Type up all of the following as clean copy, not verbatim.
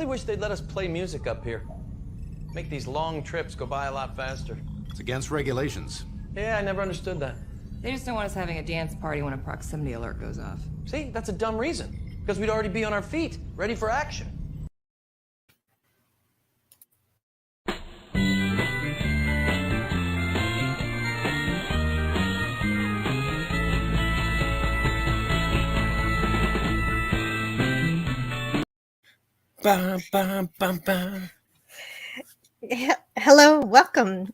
really wish they'd let us play music up here. Make these long trips go by a lot faster. It's against regulations. Yeah, I never understood that. They just don't want us having a dance party when a proximity alert goes off. See, that's a dumb reason. Because we'd already be on our feet, ready for action. Bum, bum, bum, bum. Hello, welcome.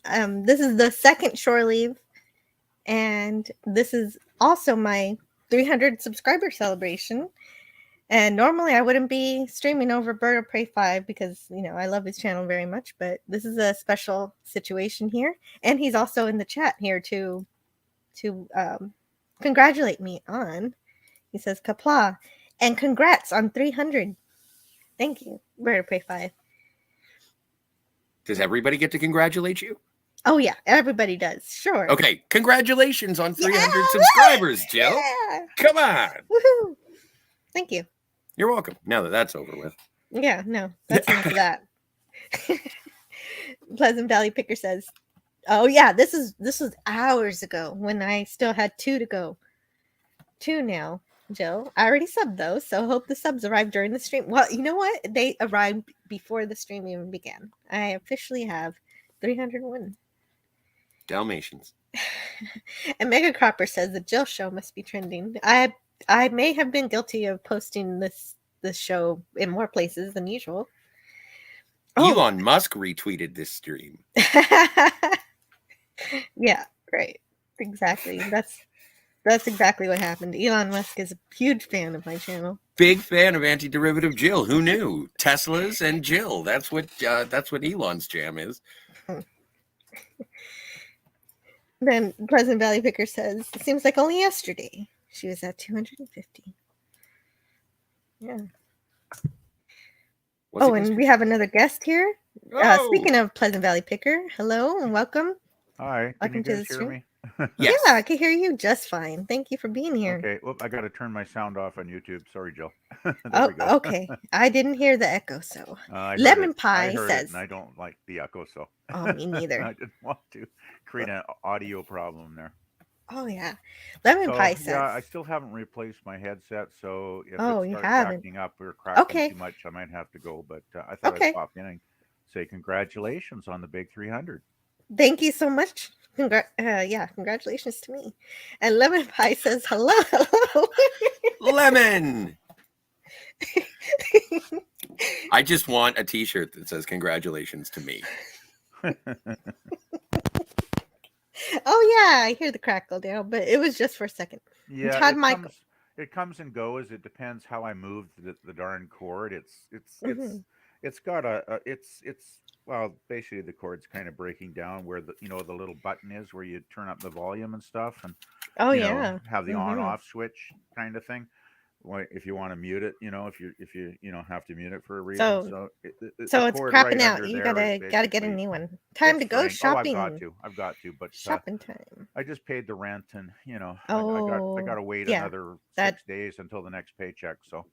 This is the second shore leave, and this is also my 300 subscriber celebration. And normally I wouldn't be streaming over Bird of Prey 5 because, you know, I love his channel very much, but this is a special situation here. And he's also in the chat here to congratulate me on. He says, Kapla, and congrats on 300. Thank you, Bird of Prey 5. Does everybody get to congratulate you? Oh, yeah, everybody does. Sure. Okay, congratulations on 300 subscribers, Jill. Yeah. Come on. Woohoo. Thank you. You're welcome. Now that that's over with. Yeah, no, that's enough of that. Pleasant Valley Picker says, "Oh yeah, this was hours ago when I still had 2 to go. 2 now, Jill. I already subbed those, so hope the subs arrived during the stream. Well, you know what? They arrived before the stream even began. I officially have 301." Dalmatians. And Mega Cropper says the Jill show must be trending. I may have been guilty of posting this show in more places than usual. Elon Musk retweeted this stream. Yeah, right. Exactly. That's exactly what happened. Elon Musk is a huge fan of my channel. Big fan of anti-derivative Jill. Who knew? Teslas and Jill. That's what Elon's jam is. Then Pleasant Valley Picker says, "It seems like only yesterday she was at 250. Yeah. And we have another guest here. Speaking of Pleasant Valley Picker, hello and welcome. Hi. Welcome to the stream. Yes. Yeah, I can hear you just fine. Thank you for being here. Okay. Well, I got to turn my sound off on YouTube. Sorry, Jill. Oh, okay. I didn't hear the echo, so. Lemon Pie says. And I don't like the echo, so. Oh, me neither. I didn't want to create an audio problem there. Oh, yeah. Lemon Pie says. Yeah, I still haven't replaced my headset, so if it starts acting up or cracking too much, I might have to go. But I thought I'd pop in and say congratulations on the big 300. Thank you so much. Congratulations to me. And Lemon Pie says hello. Lemon. I just want a t-shirt that says congratulations to me. Oh yeah, I hear the crackle down, but it was just for a second. Yeah, it comes and goes. It depends how I move the darn cord. It's got well, basically the cord's kind of breaking down where the little button is where you turn up the volume and stuff, and have the on-off switch kind of thing. If you want to mute it, if you have to mute it for a reason. So it's crapping out. You gotta get a new one. Time to go shopping. I've got to. But shopping time. I just paid the rent, and I got to wait another 6 days until the next paycheck. So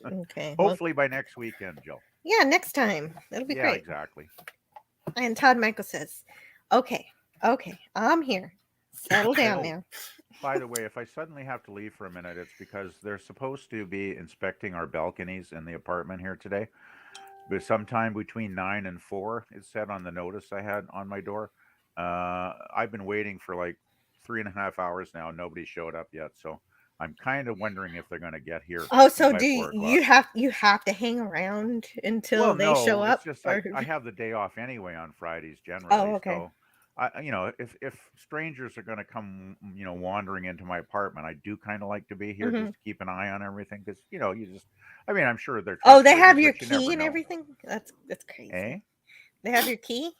okay, hopefully by next weekend, Jill. Yeah, next time. That'll be great. Yeah, exactly. And Todd Michael says, okay, I'm here. Settle down now. By the way, if I suddenly have to leave for a minute, it's because they're supposed to be inspecting our balconies in the apartment here today. But sometime between 9 and 4, it said on the notice I had on my door. I've been waiting for like 3.5 hours now. Nobody showed up yet. So I'm kind of wondering if they're going to get here. Oh, so do you have to hang around until they show up? It's just I have the day off anyway on Fridays generally. Oh, okay. So if strangers are going to come, wandering into my apartment, I do kind of like to be here just to keep an eye on everything because I'm sure they're. Oh, they have your key and everything. That's crazy. Eh? They have your key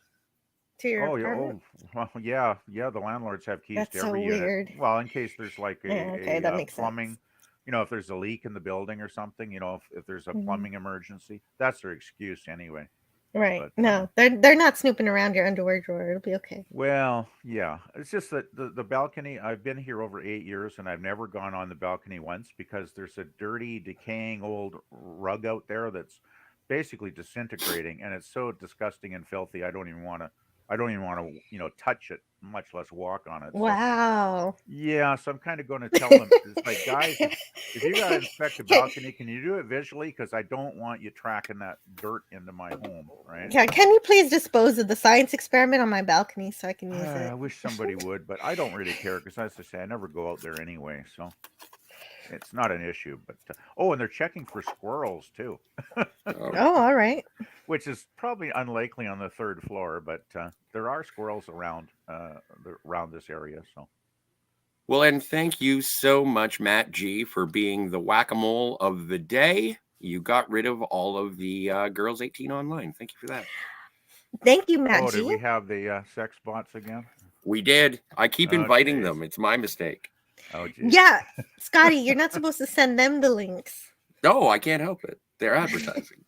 to your apartment? Well, yeah. The landlords have keys to every unit. Weird. Well, in case there's like that makes plumbing. Sense. If there's a leak in the building or something, if there's a plumbing emergency, that's their excuse anyway. Right. But, no, they're not snooping around your underwear drawer. It'll be okay. Well, yeah. It's just that the balcony, I've been here over 8 years and I've never gone on the balcony once because there's a dirty, decaying old rug out there that's basically disintegrating, and it's so disgusting and filthy. I don't even want to. I don't even want to, touch it, much less walk on it. So Wow. yeah, so I'm kind of going to tell them, it's like, guys, if you got to inspect a balcony, can you do it visually? Because I don't want you tracking that dirt into my home, right? Yeah, can you please dispose of the science experiment on my balcony so I can use I it? wish somebody would, but I don't really care because, as I say, I never go out there anyway, so it's not an issue. But oh, and they're checking for squirrels too, Oh, all right. which is probably unlikely on the third floor, but there are squirrels around this area. So Well, and thank you so much, Matt G, for being the whack-a-mole of the day. You got rid of all of the girls 18 online. Thank you for that. Thank you, Matt oh, did G. we have the sex bots again? We did. I keep Oh, inviting jeez. them. It's my mistake. Oh, geez. Yeah, Scotty, you're not supposed to send them the links. No, I can't help it. They're advertising.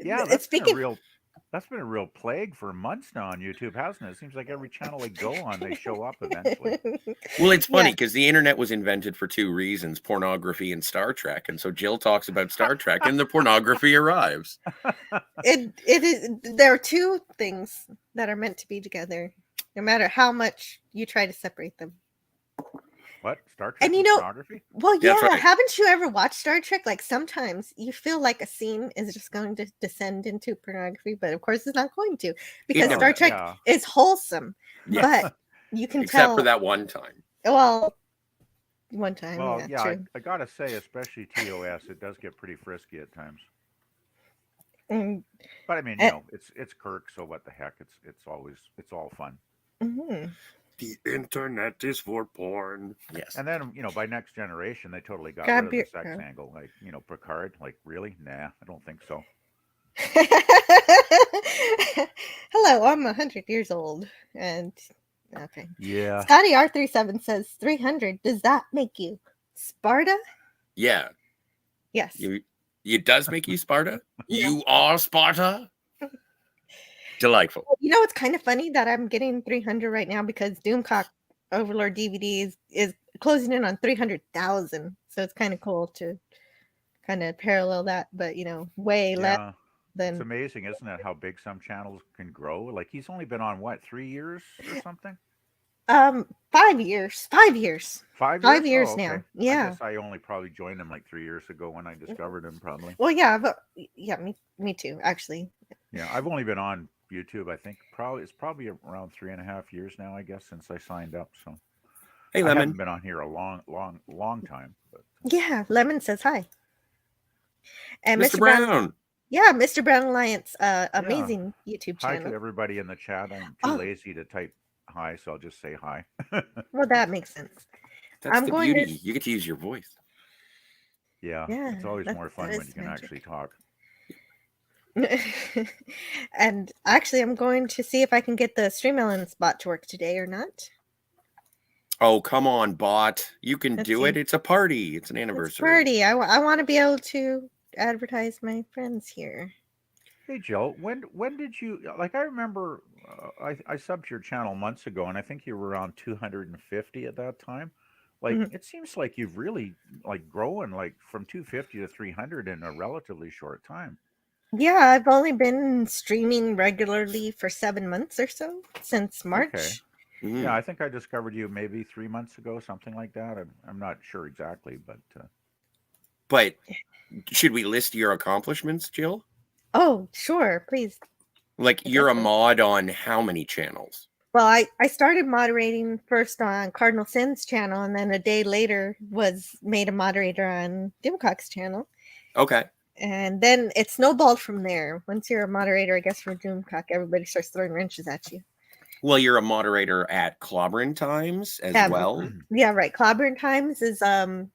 Yeah, that's been a real plague for months now on YouTube, hasn't it? It seems like every channel they go on, they show up eventually. Well, it's funny Yeah. because the internet was invented for two reasons: pornography and Star Trek. And so Jill talks about Star Trek, and the pornography arrives. It is. There are two things that are meant to be together, no matter how much you try to separate them. What? Star Trek And you and know- pornography? Well, Yeah, yeah. that's right. Haven't you ever watched Star Trek? Like sometimes you feel like a scene is just going to descend into pornography, but of course it's not going to because never Star does. Trek Yeah. is wholesome. Yes. But you can Except tell. for that one time. Well, one time. Well, yeah, true. I gotta say, especially TOS, it does get pretty frisky at times. Mm, But I mean, Eh. it's Kirk, so what the heck? It's all fun. mhm. The internet is for porn. Yes. And then by Next Generation, they totally got Grab rid of the your- sex oh. angle. Like Picard, like really? Nah, I don't think so. Hello, I'm 100 years old. And okay. Yeah. Scotty R37 says 300. Does that make you Sparta? Yeah. Yes. It does make you Sparta? You are Sparta? Delightful. You know, it's kind of funny that I'm getting 300 right now because Doomcock Overlord DVD is closing in on 300,000. So it's kind of cool to kind of parallel that, but way less Yeah. It's than. amazing, isn't it, how big some channels can grow? Like he's only been on what, 3 years or something? 5 years. 5 years. 5 years? 5 years Oh, now. okay. Yeah. I guess I only probably joined him like 3 years ago when I discovered him, probably. Well, yeah, but yeah, me too, actually. Yeah, I've only been on YouTube, I think it's probably around 3.5 years now, I guess, since I signed up. So Hey, I haven't Lemon. been on here a long time. But Yeah, Lemon says hi. And Mr. Brown. Yeah, Mr. Brown Alliance, amazing YouTube hi channel. to everybody in the chat. I'm too Oh. lazy to type hi, so I'll just say hi. Well, that makes sense. That's I'm the going to- beauty. You get to use your voice. Yeah, Yeah, it's always that- more fun that when is you can magic. actually talk. And actually, I'm going to see if I can get the Stream Elements bot to work today or not. Oh, come on, bot. You can Let's do see. it. It's a party. It's an It's anniversary. party. I want to be able to advertise my friends here. Hey Jill, when did you like? I remember I subbed your channel months ago, and I think you were around 250 at that time. Like Mhm. it seems like you've really like growing like from 250 to 300 in a relatively short time. Yeah, I've only been streaming regularly for 7 months or so since March. Okay. Mhm. Yeah, I think I discovered you maybe 3 months ago, something like that. I'm not sure exactly, but But should we list your accomplishments, Jill? Oh, sure, please. Like you're a Okay. mod on how many channels? Well, I started moderating first on Cardinal Sin's channel, and then a day later was made a moderator on Doomcock's channel. Okay. And then it snowballed from there. Once you're a moderator, I guess, for Doomcock, everybody starts throwing wrenches at you. Well, you're a moderator at Clobbering Times as Yeah. well. Yeah, right. Clobbering Times is a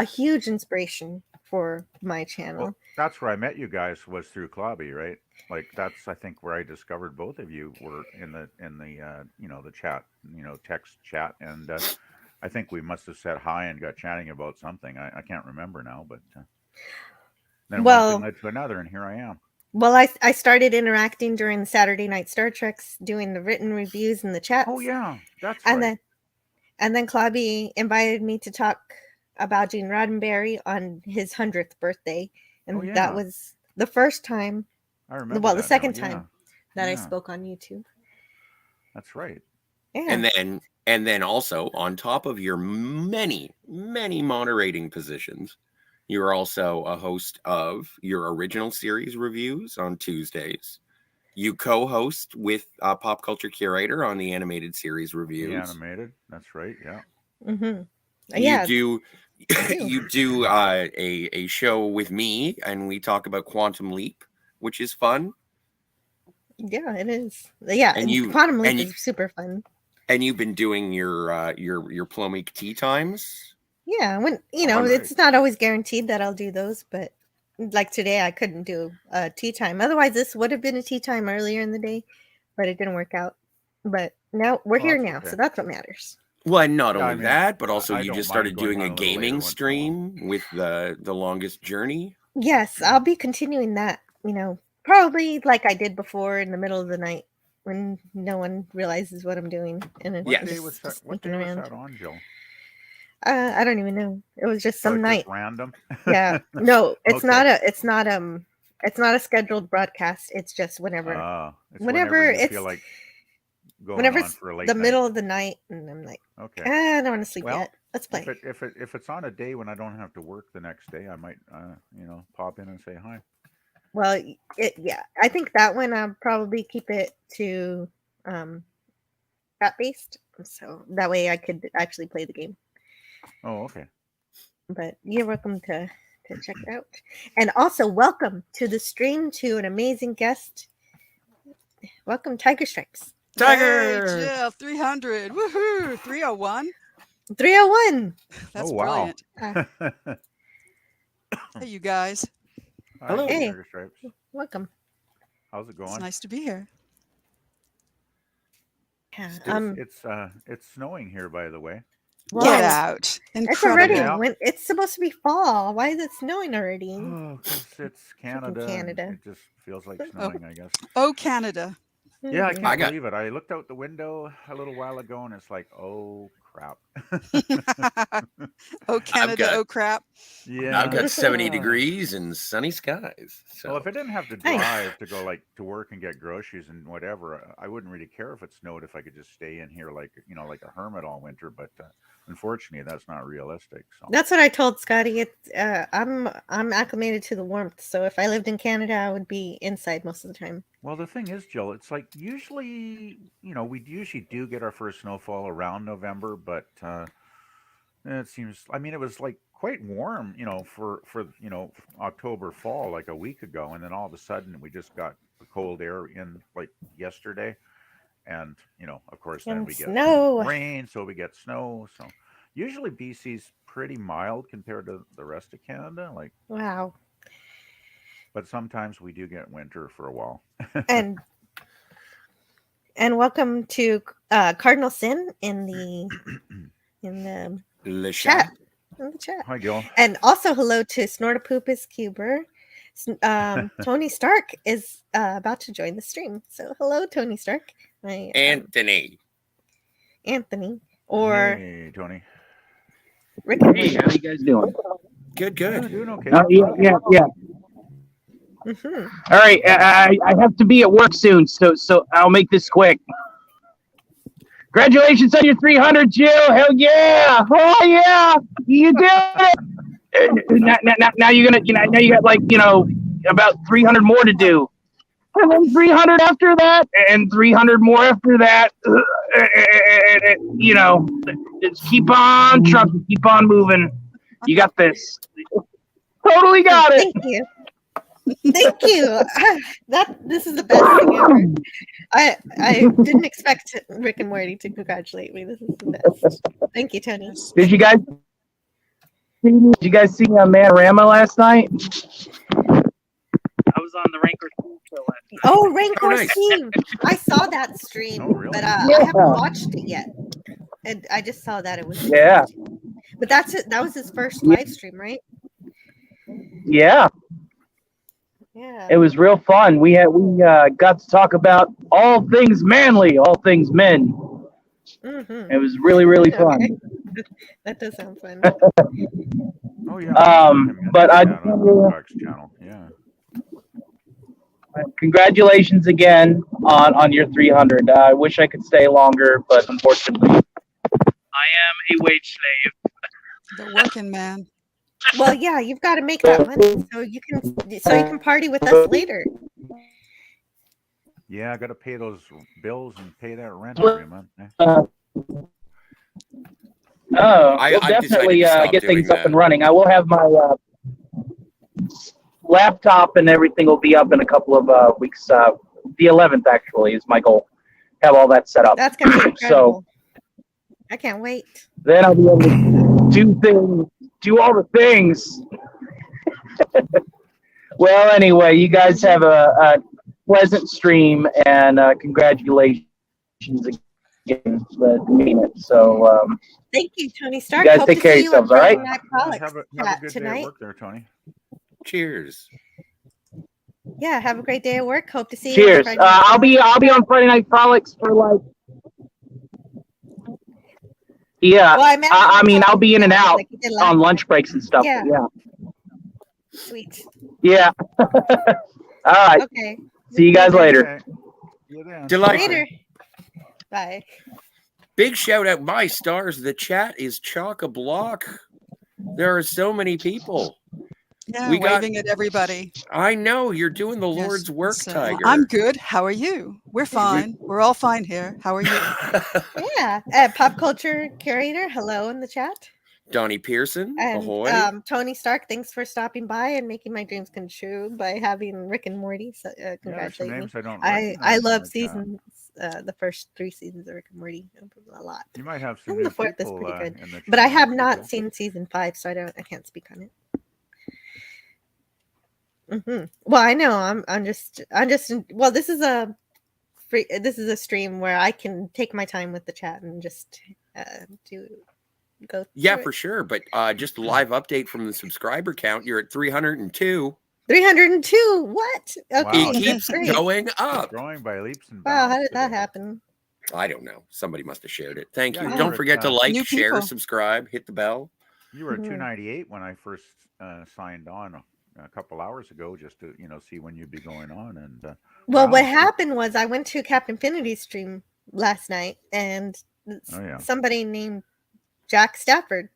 huge inspiration for my channel. well, that's where I met you guys was through Klobby, right? Like that's I think where I discovered both of you were in the the chat, text chat, and I think we must have said hi and got chatting about something. I can't remember now, but then one Well- thing led to another, and here I am. Well, I started interacting during the Saturday Night Star Treks, doing the written reviews in the chats. Oh yeah, that's And right. then Klobby invited me to talk about Gene Roddenberry on his 100th birthday. and Oh, yeah. that was the first time, I remember. well, the that second now, time that I Yeah. spoke on YouTube. That's right. Yeah. And then also on top of your many moderating positions, you're also a host of your original series reviews on Tuesdays. You co-host with Pop Culture Curator on the animated series The reviews. animated. That's right. Yeah. Mm-hmm. Yeah. You I do. you do a show with me, and we talk about Quantum Leap, which is fun. Yeah, it is. Yeah, And you- Quantum Leap and is super fun. And you've been doing your Plomic tea times. Yeah, when All right. it's not always guaranteed that I'll do those, but like today I couldn't do a tea time. Otherwise, this would have been a tea time earlier in the day, but it didn't work out. But now we're Well, here that's now, okay. so that's what matters. Well, and not Yeah, only I mean, that, but also I you don't just mind started going doing on a a little later gaming once in a while. stream with the longest journey. Yes, I'll be continuing that. Probably like I did before in the middle of the night when no one realizes what I'm doing, and it's What Yes. day just, was that? just What sneaking day was around. that on, Jill? I don't even know. It was just So some it's night. just random. Yeah. No, it's Okay. it's not a scheduled broadcast. It's just whenever It's whenever you it's feel like going whenever on it's for a late the night. middle of the night, and I'm like, Okay. I don't want to sleep Well, yet. Let's play. If it's on a day when I don't have to work the next day, I might pop in and say hi. Well, I think that one I'll probably keep it to chat based, so that way I could actually play the game. Oh, okay. But you're welcome to check it out, and also welcome to the stream to an amazing guest. Welcome, Tiger Stripes. Tiger! Hey, Jill, 300. Woohoo! 301. 301. That's Oh, wow. brilliant. Hey, you guys. Hello. Hey. Tiger Stripes. Welcome. How's it It's going? nice to be here. Yeah. It's snowing here, by the way. Well, Get out. It's Incredible. already Yeah. when it's supposed to be fall. Why is it snowing already? Oh, 'cause it's Canada. and Canada. It just feels like snowing, I guess. Oh, Canada. Yeah, I Mhm. can't got- believe it. I looked out the window a little while ago, and it's like, oh crap. Oh, Canada. got- Oh, crap. Yeah. I've got 70 Yeah. degrees and sunny skies. So Well, if I didn't have to Nice. drive to go to work and get groceries and whatever, I wouldn't really care if it snowed if I could just stay in here like a hermit all winter. But unfortunately, that's not realistic. So That's what I told Scotty. I'm acclimated to the warmth, so if I lived in Canada, I would be inside most of the time. well, the thing is, Jill, it's like usually we usually do get our first snowfall around November, but it seems. I mean, it was like quite warm, for October fall like a week ago, and then all of a sudden we just got the cold air in like yesterday, and of course then And we get snow. rain, so we get snow. So usually BC's pretty mild compared to the rest of Canada, Wow. but sometimes we do get winter for a while. And welcome to Cardinal Sin in the Le chat. chat. In the chat. Hi, Jill. And also hello to Snortapoopus Cuber. Tony Stark is about to join the stream. So hello, Tony Stark. My, Anthony. Anthony. Or Hey, Tony. Rick and Hey, Morty. how you guys doing? Good, Yeah, good. doing okay. Yeah. Mhm. All right, I have to be at work soon, so I'll make this quick. Congratulations on your 300, Jill. Hell yeah! Oh yeah, you did it. Now you're gonna, now you got about 300 more to do, and then 300 after that, and 300 more after that. Just keep on trucking, keep on moving. You got this. Totally got it. Thank you. Thank you. This is the best thing ever. I didn't expect Rick and Morty to congratulate me. This is the best. Thank you, Tony. Did you guys see Manorama last night? I was on the Rancor show last night. Oh, Rancor nice. Steve. I saw that stream, Oh, really? but Yeah. I haven't watched it yet. And I just saw that it was. Yeah. But that's it. That was his first live stream, right? Yeah, Yeah. it was real fun. We got to talk about all things manly, all things men. Mhm. It was really fun. Okay. That does sound fun. Oh yeah. But I on Buck's channel. Yeah. congratulations again on your 300. I wish I could stay longer, but unfortunately, I am a wage slave. The working man. Well, yeah, you've got to make that money so you can party with us later. Yeah, I got to pay those bills and pay that rent every month. We'll I've definitely decided to stop get doing things up that. and running. I will have my laptop and everything will be up in a couple of weeks. The 11th, actually, is my goal. Have all that set up. That's gonna be incredible. So I can't wait. then I'll be able to do all the things. Well, anyway, you guys have a pleasant stream, and congratulations again. Mean it. So Thank you, Tony Stark. You guys Hope take to care of see you yourselves, on all right? Friday Night Frolics Have a chat good day tonight. at work there, Tony. Cheers. Yeah, have a great day at work. Hope to see you. cheers. On Friday Night I'll be Frolics. on Friday Night Frolics for like. Yeah, Well, imagine I mean, I'll be in and like out you did last on time. lunch breaks and stuff. Yeah. Yeah. Sweet. Yeah. All right. Okay. See you guys later. Okay. See you then. Delightful. Later. Bye. Big shout out, my stars. The chat is chock-a-block. There are so many people. Yeah, We got- waving at everybody. I know you're doing the Yes, Lord's work, so, Tiger. I'm good. How are you? We're fine. We're all fine here. How are you? Yeah. Pop culture curator, hello in the chat. Donnie Pearson, And ahoy. Tony Stark, thanks for stopping by and making my dreams come true by having Rick and Morty. So Yeah, there's some congratulate me. names I don't I recognize in love the chat. seasons, the first 3 seasons of Rick and Morty a lot. You might have some And new the fourth is people pretty good. in the But I chat. have not seen season 5, so I can't speak on it. Well, I know I'm just well, this is a stream where I can take my time with the chat and just go Yeah, through for it. sure. But just a live update from the subscriber count. You're at 302. 302. What? Okay, Wow. It that's keeps great. going It's up. growing by leaps and bounds. Wow, how did that today. happen? I don't know. Somebody must have shared it. Thank Yeah, you. you Don't were forget at, to like, New share, people. subscribe, hit the bell. You were at Mhm. 298 when I first signed on a couple hours ago, just to see when you'd be going on. And Well, wow, what so- happened was I went to Captain Infinity's stream last night, and Oh, yeah. somebody named Jack Stafford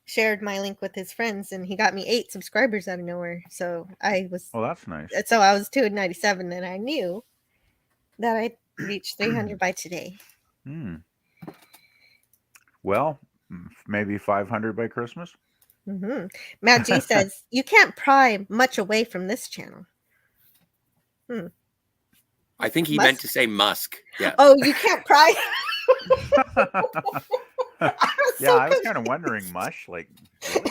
shared my link with his friends, and he got me 8 subscribers out of nowhere. So I was Oh, that's nice. 297, and I knew that I'd reach 300 by today. Well, maybe 500 by Christmas. Matt G says you can't pry much away from this channel. I think he Musk? meant to say Musk. Yeah. Oh, you can't pry. Yeah, I was kind of wondering, Mush, like, really?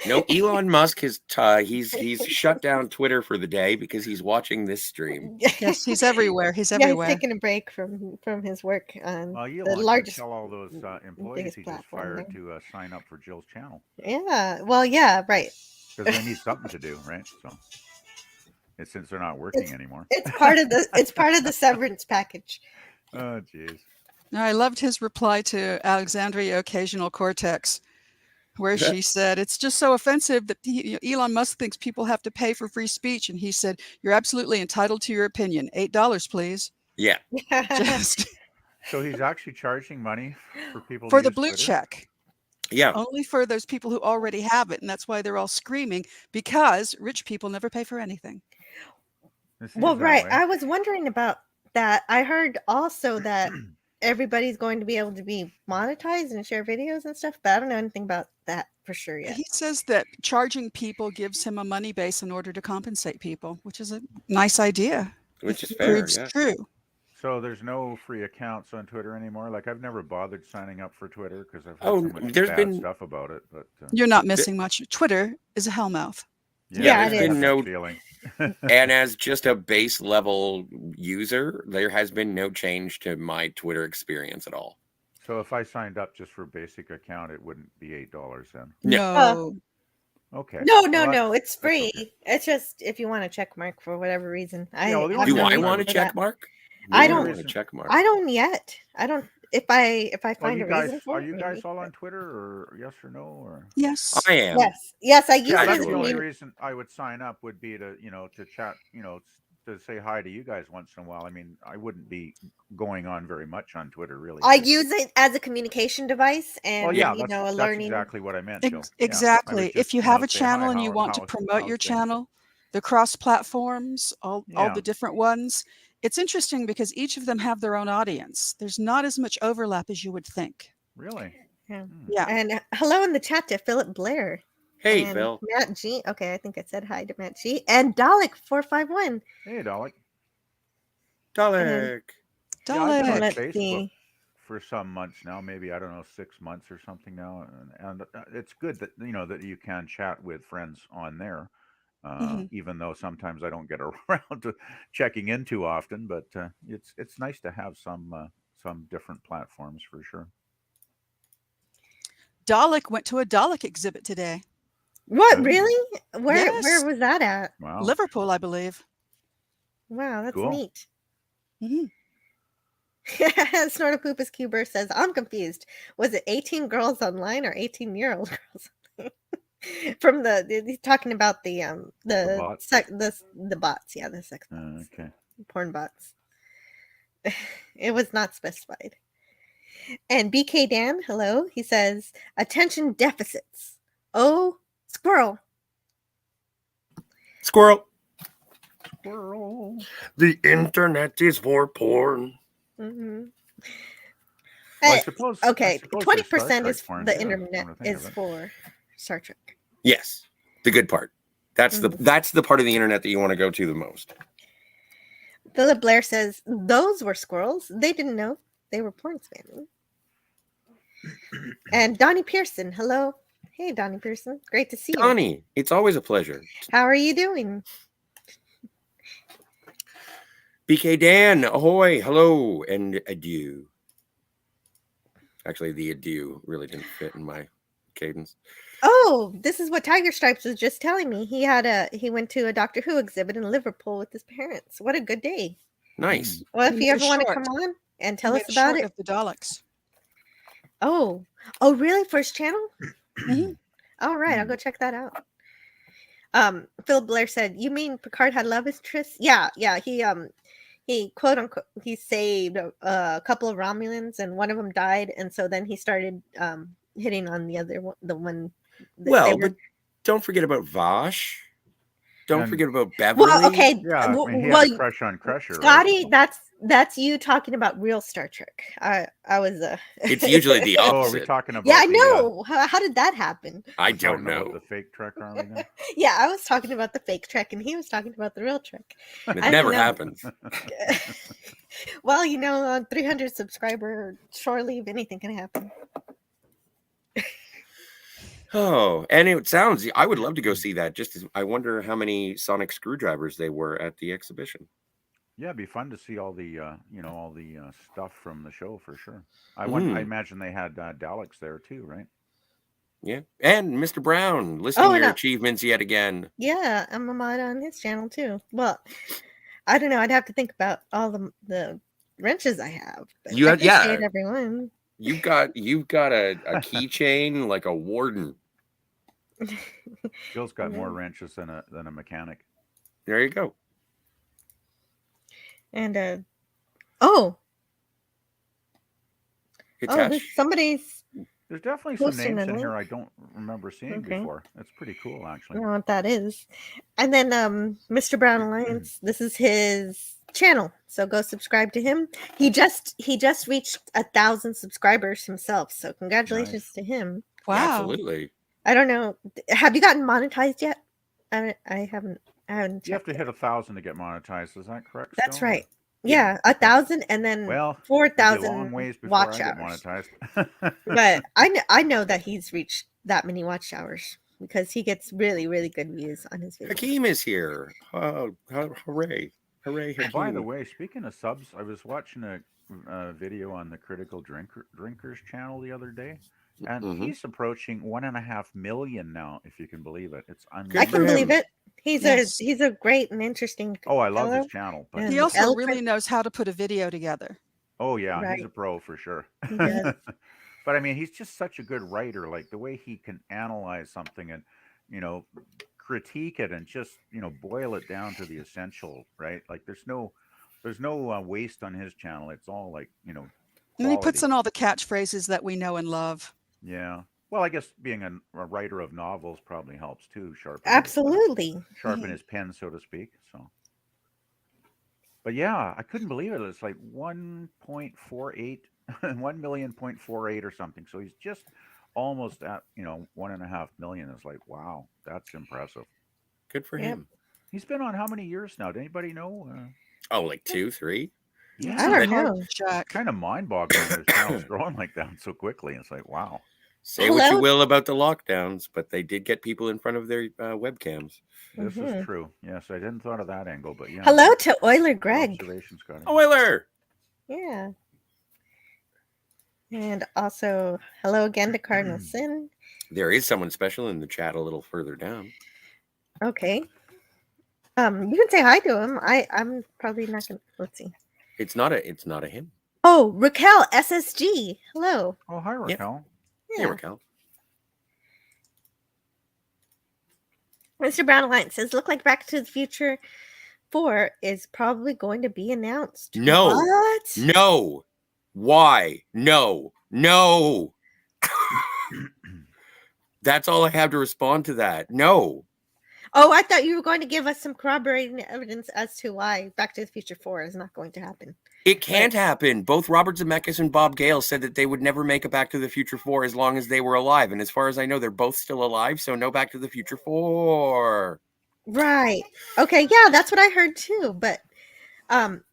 No, Elon Musk has he's shut down Twitter for the day because he's watching this stream. Yes, he's everywhere. He's Yeah, everywhere. he's taking a break from his work on Well, the Elon largest. should tell all those employees biggest he just platform fired there. to sign up for Jill's channel Yeah, well, yeah, right. because they need something to do, right? So, it's since they're not working anymore. It's part of the severance package. Oh, jeez. No, I loved his reply to Alexandria Occasional Cortex, where she said, it's just so offensive that Elon Musk thinks people have to pay for free speech. And he said, you're absolutely entitled to your opinion. $8, please. Yeah. Just So he's actually charging money for people for to the use blue Twitter? check. Yeah. Only for those people who already have it. And that's why they're all screaming, because rich people never pay for anything. It seems Well, that right. way. I was wondering about that. I heard also that everybody's going to be able to be monetized and share videos and stuff, but I don't know anything about that for sure yet. He says that charging people gives him a money base in order to compensate people, which is a nice idea. Which is It fair. proves Yeah. true. So there's no free accounts on Twitter anymore. Like I've never bothered signing up for Twitter because I've heard Oh, so much there's bad been- stuff about it. But You're not missing much. Twitter is a hellmouth. Yeah, I it have is. that No- feeling. And as just a base level user, there has been no change to my Twitter experience at all. So if I signed up just for basic account, it wouldn't be $8 then. No. Okay. No, Well, no, that's- no. It's free. okay. It's just if you want a check mark for whatever reason. well, the have only Do no I reason reason want a for check that. mark? I You don't- want a check mark. I don't yet. I don't. if I Well, find you a guys, reason for are it. you guys maybe. all on Twitter, or yes or no, or? Yes. I am. Yes, I use Yeah, it that's as a the only mean. reason I would sign up would be to, to chat, to say hi to you guys once in a while. I mean, I wouldn't be going on very much on Twitter, really. I use it as a communication device Well, and yeah, a that's learning. exactly what I meant, Jill. Yeah, I was Exactly. If just, you have a say hi, channel and you want to promote your how's things? channel, the cross platforms, all Yeah, the different ones, it's interesting because each of them have their own audience. There's not as much overlap as you would think. really. Yeah. Yeah. And hello in the chat to Philip Blair Hey, and Phil. Matt G. Okay, I think I said hi to Matt G. And Dalek451. Hey, Dalek. Dalek. Yeah, I've been on Let's Facebook see. for some months now, maybe I don't know, 6 months or something now, and it's good that that you can chat with friends on there. Mhm. Even though sometimes I don't get around to checking in too often, but it's nice to have some different platforms for sure. Dalek went to a Dalek exhibit today. What, Good. really? Where Yes. was that at? Wow, Liverpool, I believe. Wow, that's Cool. neat. Mhm. Snortopoopus Cuber says, I'm confused. Was it 18 girls online or 18-year-old girls? From he's talking about the bots. the bots, yeah, the sex bots, Okay. porn bots. It was not specified. And BK Dan, hello, he says, attention deficits. Oh, squirrel. Squirrel. Squirrel. The internet is for porn. Mm-hmm. Well, I suppose. I Okay, suppose there's Star 20% Trek is porn, the too, internet come to think is of it. for Star Trek. Yes, the good part. That's the part of the internet that you want to go to the most. Philip Blair says those were squirrels. They didn't know they were porn spamming. And Donnie Pearson, hello. Hey, Donnie Pearson. Great to see you. Donnie, it's always a pleasure. How are you doing? BK Dan, ahoy, hello, and adieu. Actually, the adieu really didn't fit in my cadence. Oh, this is what Tiger Stripes was just telling me. He went to a Doctor Who exhibit in Liverpool with his parents. What a good day. Nice. Well, if He you made ever a want to short. come on and tell Made us a about short it. of the Daleks. Oh, really? First channel? All right, I'll go check that out. Phil Blair said, "You mean Picard had love interests?" Yeah. He quote unquote he saved a couple of Romulans, and one of them died, and so then he started hitting on the other one, the one. Well, but don't forget about Vosh. Don't And- forget about Beverly. Well, okay. Yeah, I mean, he well, had a crush on Crusher, Scotty, right? that's you talking about real Star Trek. I was It's usually the Oh, are we opposite. talking about? Yeah, I the, know. How did that happen? I we're don't talking about know. the fake Trek, are we now? Yeah, I was talking about the fake Trek, and he was talking about the real Trek. It I never don't know. happens. Well, on 300 subscriber shore leave, anything can happen. Oh, and it sounds, I would love to go see that. I wonder how many sonic screwdrivers they were at the exhibition. Yeah, it'd be fun to see all the stuff from the show for sure. I imagine they had Daleks there too, right? Yeah. And Mr. Brown listing your no. achievements yet again. Yeah, I'm a mod on his channel too. Well, I don't know. I'd have to think about all the wrenches I have. But You I have- appreciate yeah. everyone. You've got a keychain like a warden. Jill's got more wrenches than a mechanic. There you go. And Hitesh. somebody's. There's definitely some Posting names a in here link. I don't remember seeing Okay. before. That's pretty cool, I actually. don't know what that is. And then Mr. Brown Alliance, this is his channel. So go subscribe to him. He just reached 1,000 subscribers himself. So congratulations to him. Wow. Absolutely. I don't know. Have you gotten monetized yet? I haven't. You have checked to it. hit 1,000 to get monetized. Is that correct? That's still? right. Yeah, 1,000 and then Well, it'd be a 4,000 long ways before watch I get hours. monetized. But I know that he's reached that many watch hours because he gets really, really good views on his videos. Hakeem is here. Oh, hooray. Hooray, Hakeem. By the way, speaking of subs, I was watching a video on the Critical Drinkers channel the other day, and he's approaching 1.5 million now, if you can believe it. It's I unbelievable. can believe it. He's Yes. a great and interesting. Oh, I love fellow. his channel. But And He also eloquent. really knows how to put a video together. Oh yeah, he's a Right. pro for sure. Yes. But I mean, he's just such a good writer. Like the way he can analyze something and, you know, critique it and just, boil it down to the essential, right? Like there's no waste on his channel. It's all like, And he puts quality. in all the catchphrases that we know and love. Yeah. Well, I guess being a writer of novels probably helps too, Absolutely. sharpen his pen, so to speak. So, but yeah, I couldn't believe it. It's like 1.48, 1,000,000.48 or something. So he's just almost at 1.5 million. It's like, wow, that's impressive. Good for Yep. him. He's been on how many years now? Does anybody know? Oh, like 2, 3? It's I Yeah, not don't hard know. to check. kind of mind-boggling that his channel's growing like that so quickly. It's like, wow. Say what you Hello. will about the lockdowns, but they did get people in front of their webcams. This is Mhm. true. Yes, I didn't thought of that angle, but yeah, Hello good, to Euler good Greg. observation, Scotty. Euler! Yeah. And also, hello again to Cardinal Sin. There is someone special in the chat a little further down. Okay. You can say hi to him. I'm probably not gonna. Let's see. It's not a him. Oh, Raquel SSG. Hello. Oh, hi, Yeah. Raquel. Hey, Raquel. Mr. Brown Alliance says, "Look like Back to the Future 4 is probably going to be announced." No. What? No. Why? No. No. That's all I have to respond to that. No. Oh, I thought you were going to give us some corroborating evidence as to why Back to the Future 4 is not going to happen. It can't happen. Both Robert Zemeckis and Bob Gale said that they would never make a Back to the Future 4 as long as they were alive. And as far as I know, they're both still alive, so no Back to the Future 4. Right. Okay, yeah, that's what I heard too. But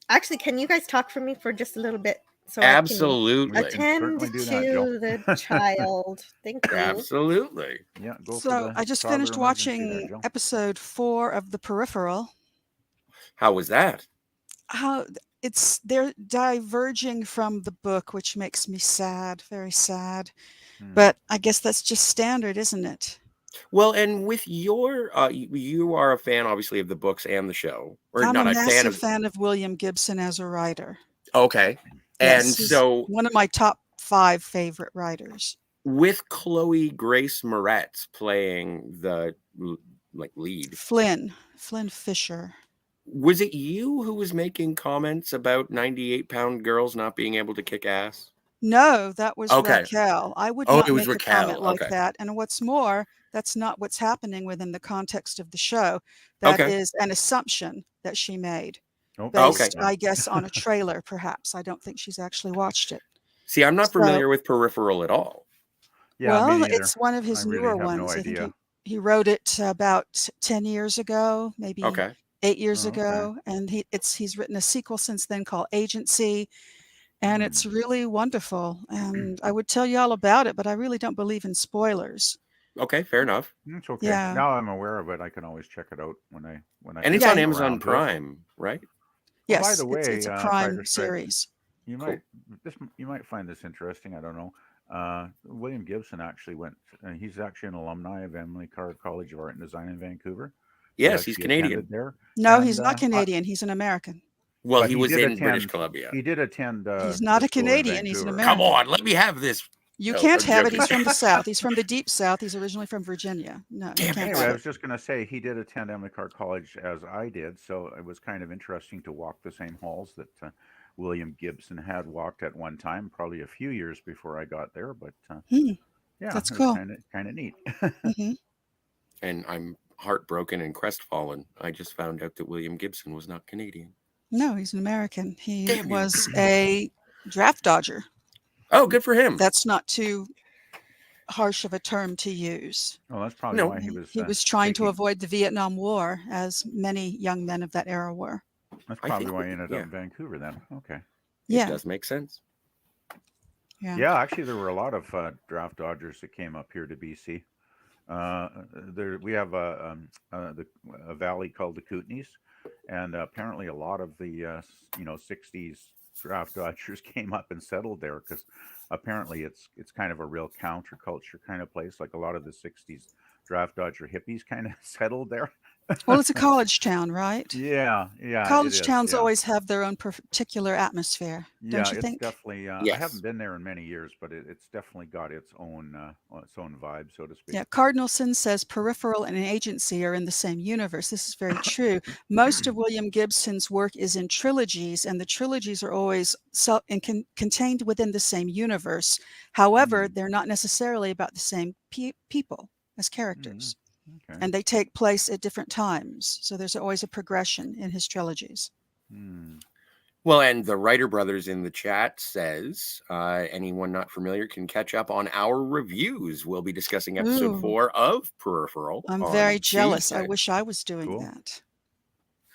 actually, can you guys talk for me for just a little bit so Absolutely. I can attend certainly do to that, Jill. the child? Thank you. Absolutely. Yeah, go for So the I just father finished emergency there, watching Jill. episode 4 of The Peripheral. How was that? How they're diverging from the book, which makes me sad, very sad. But I guess that's just standard, isn't it? Well, and with your, you are a fan, obviously, of the books and the show, or I'm not a a massive fan of. fan of William Gibson as a writer. Okay, Yes, and he's so one of my top 5 favorite writers. with Chloe Grace Moretz playing the lead, Flynn Fisher. was it you who was making comments about 98-pound girls not being able to kick ass? No, that was Okay. Raquel. I would Oh, not it was make a comment Raquel. like Okay. that. And what's more, that's not what's happening within the context of the show. That Okay. is an assumption that she made, Okay. based, Yeah. I guess, on a trailer, perhaps. I don't think she's actually watched it. See, I'm not So- familiar with Peripheral at all. Yeah, well, me neither. it's one of his I really newer have no ones. I think idea. he wrote it about 10 years ago, maybe Okay. 8 years Oh, okay. ago, and he's written a sequel since then called Agency, and it's really wonderful. And I would tell you all about it, but I really don't believe in spoilers. Okay, fair enough. It's okay. Yeah. Now I'm aware of it. I can always check it out when I And it's get on Yeah. Amazon around to it. Prime, right? Oh, Yes, by the way, it's a Tiger Prime Stripes, series. you Cool. might find this interesting. I don't know. William Gibson actually went. He's actually an alumni of Emily Carr College of Art and Design in Vancouver. He Yes, he's actually Canadian. attended there. No, And, he's not Canadian. He's an American. Well, but he was did in British attend- Columbia. He did attend. He's not the a school in Canadian, he's an Vancouver. American. Come on, let me have this. You No, can't I'm have it. joking. He's from the South. He's from the deep South. He's originally from Virginia. No, you Damn it. can't Anyway, have I it. was just going to say he did attend Emily Carr College as I did, so it was kind of interesting to walk the same halls that William Gibson had walked at one time, probably a few years before I got there. But yeah, That's it was cool. kind of neat. hmm And I'm heartbroken and crestfallen. I just found out that William Gibson was not Canadian. No, he's an American. He Damn you. was a draft dodger. Oh, good for him. That's not too harsh of a term to use. Well, that's probably No. why he was. He was trying to taking- avoid the Vietnam War, as many young men of that era were. That's I probably think why we- he ended yeah. up in Vancouver then. Okay. It Yeah, does make sense. yeah. Yeah, actually, there were a lot of draft dodgers that came up here to BC. We have a valley called the Kootenays, and apparently a lot of the 60s draft dodgers came up and settled there because apparently it's kind of a real counterculture kind of place. Like a lot of the 60s draft dodger hippies kind of settled there, Well, it's a college town, right? Yeah, yeah, it College is. towns Yeah, always have their own particular atmosphere, don't yeah, you it's think? definitely. I Yes. haven't been there in many years, but it's definitely got its own vibe, so to speak. Yeah, Cardinalson says peripheral and an agency are in the same universe. This is very true. Most of William Gibson's work is in trilogies, and the trilogies are always contained within the same universe. However, Mm, they're not necessarily about the same people as mm, characters, okay. and they take place at different times. So there's always a progression in his trilogies. Mm. Well, and the Writer Brothers in the chat says anyone not familiar can catch up on our reviews. We'll be discussing episode Ooh. 4 of Peripheral. I'm on very jealous. I Tuesday. wish I was doing Cool. that.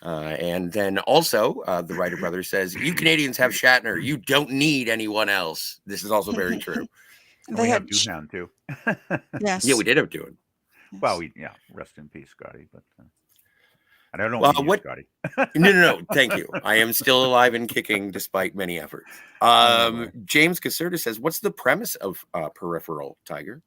And then also, the Writer Brothers says, "You Canadians have Shatner. You don't need anyone else." This is also very true. And They we have had Doohan too. yes. Yeah, we did have Dune. yes. Well, rest in peace, Scotty. But and I don't Well, mean you, what- Scotty. No. Thank you. I am still alive and kicking despite many efforts. Anyway. James Caserta says, "What's the premise of Peripheral, Tiger?"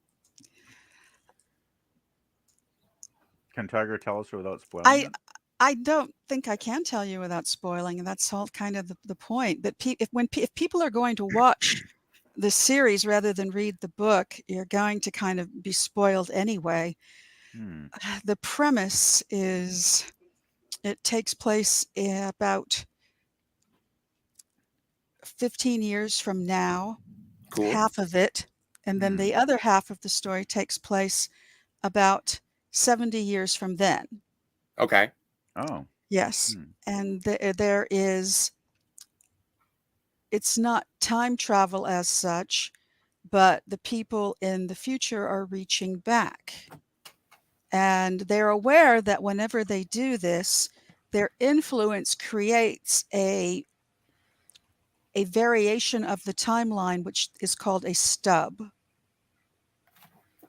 Can Tiger tell us without spoiling it? I don't think I can tell you without spoiling, and that's all kind of the point. That if people are going to watch the series rather than read the book, you're going to kind of be spoiled anyway. Hmm. The premise is it takes place about 15 years from now, Cool. half of it, and then the other half of the story takes place about 70 years from then. Okay. Oh. Yes. Hmm. And there is, it's not time travel as such, but the people in the future are reaching back. And they're aware that whenever they do this, their influence creates a variation of the timeline, which is called a stub.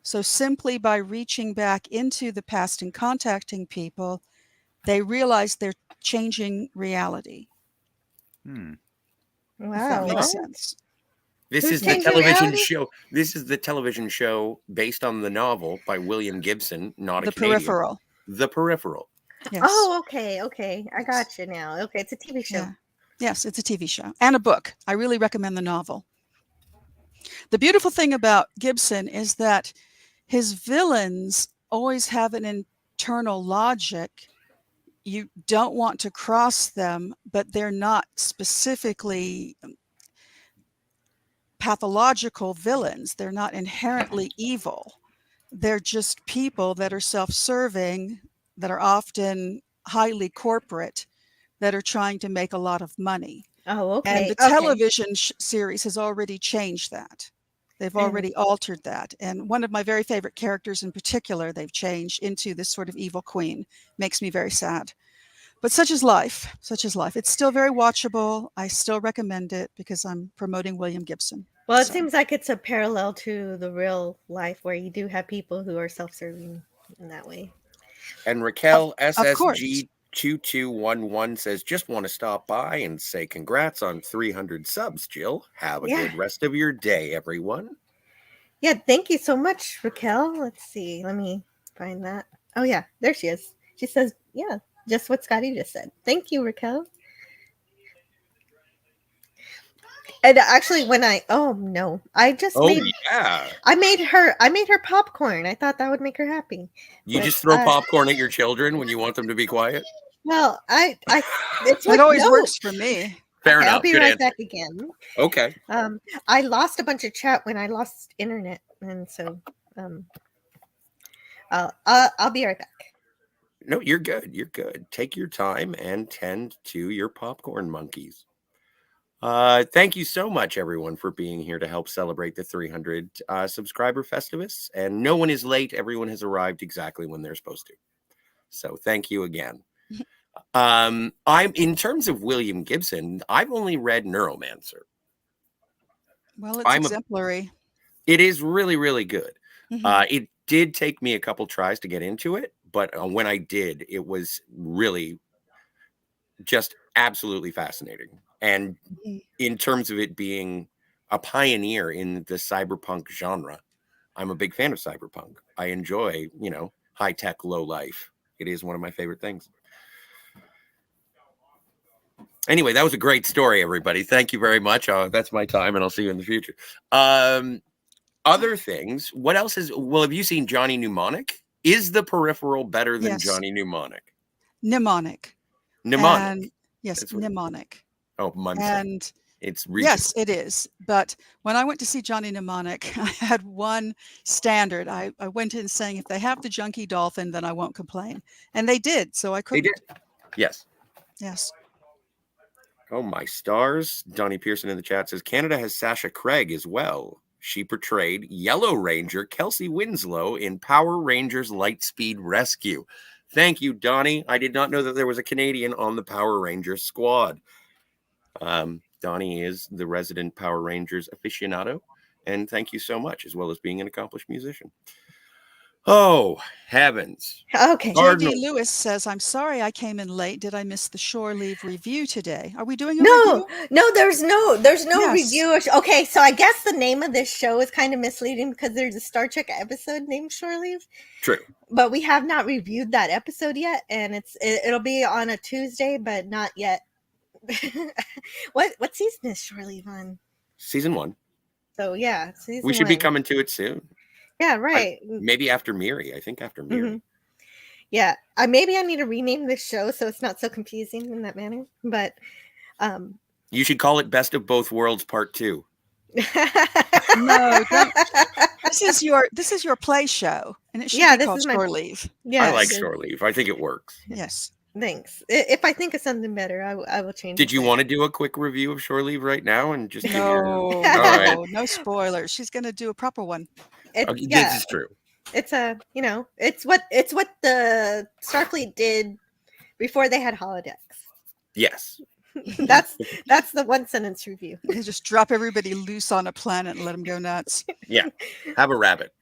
So simply by reaching back into the past and contacting people, they realize they're changing reality. Hmm. If that Wow. makes what? sense. This Who's is the changing television reality? show. This is the television show based on the novel by William Gibson, not a The Canadian. Peripheral. The Peripheral. Yes. Oh, okay. I got you now. Okay, it's a TV show. Yeah. Yes, it's a TV show and a book. I really recommend the novel. The beautiful thing about Gibson is that his villains always have an internal logic. You don't want to cross them, but they're not specifically pathological villains. They're not inherently evil. They're just people that are self-serving, that are often highly corporate, that are trying to make a lot of money. Oh, okay. And the okay. television series has already changed that. They've already altered that. And one of my very favorite characters in particular, they've changed into this sort of evil queen. Makes me very sad. But such is life. Such is life. It's still very watchable. I still recommend it because I'm promoting William Gibson. Well, it So, seems like it's a parallel to the real life where you do have people who are self-serving in that way. And Raquel course. SSG2211 says, "Just want to stop by and say congrats on 300 subs, Jill. Have a Yeah. good rest of your day, everyone." Yeah, thank you so much, Raquel. Let's see. Let me find that. Oh, yeah, there she is. She says, yeah, just what Scotty just said. Thank you, Raquel. And actually, when I Yeah. I made her popcorn. I thought that would make her happy. You But, just throw popcorn at your children when you want them to be quiet? Well, it's it like, always no. works for me. Fair Okay, enough. I'll be Good right answer. back again. Okay. I lost a bunch of chat when I lost internet, and so I'll be right back. No, you're good. You're good. Take your time and tend to your popcorn monkeys. Thank you so much, everyone, for being here to help celebrate the 300 subscriber Festivus. And no one is late. Everyone has arrived exactly when they're supposed to. So thank you again. I'm in terms of William Gibson, I've only read Neuromancer. Well, it's exemplary. It is really, really good. Mhm. It did take me a couple tries to get into it, but when I did, it was really just absolutely fascinating. And in terms of it being a pioneer in the cyberpunk genre, I'm a big fan of cyberpunk. I enjoy, high tech, low life. It is one of my favorite things. Anyway, that was a great story, everybody. Thank you very much. That's my time, and I'll see you in the future. Other things. What else is? Well, have you seen Johnny Mnemonic? Is the Peripheral better than Yes. Johnny Mnemonic? Mnemonic. Mnemonic. And, yes, That's what- mnemonic. Oh, I'm sorry. And It's regional. yes, it is. But when I went to see Johnny Mnemonic, I had one standard. I went in saying, if they have the Junkie Dolphin, then I won't complain. And they did. So I They couldn't. did. Yes. Yes. Oh, my stars. Donnie Pearson in the chat says Canada has Sasha Craig as well. She portrayed Yellow Ranger Kelsey Winslow in Power Rangers Lightspeed Rescue. Thank you, Donnie. I did not know that there was a Canadian on the Power Rangers squad. Donnie is the resident Power Rangers aficionado, and thank you so much, as well as being an accomplished musician. Oh, heavens. Okay. Cardinal- JD Lewis says, I'm sorry I came in late. Did I miss the Shore Leave review today? Are we doing a No, review? no, there's no Yes. review. Okay, so I guess the name of this show is kind of misleading because there's a Star Trek episode named Shore Leave, True. but we have not reviewed that episode yet, and it'll be on a Tuesday, but not yet. What season is Shore Leave on? Season 1. So yeah, season We should be 1. coming to it soon. Yeah, right. Maybe after Miri. I think after Miri. Mhm. Yeah, maybe I need to rename this show so it's not so confusing in that manner. But You should call it Best of Both Worlds Part 2. No, don't. This is your play show, and it should Yeah, be this called is my- Shore Leave. Yeah, I like Shore Leave. I think it works. Yes. Thanks. If I think of something better, I will change. Did you it. want to do a quick review of Shore Leave right now and just give No, your... All right. no spoilers. She's going to do a proper one. Okay, Yeah, This is true. it's it's what the Starfleet did before they had holodecks. Yes. that's the one sentence review. They just drop everybody loose on a planet and let them go nuts. Yeah. Have a rabbit.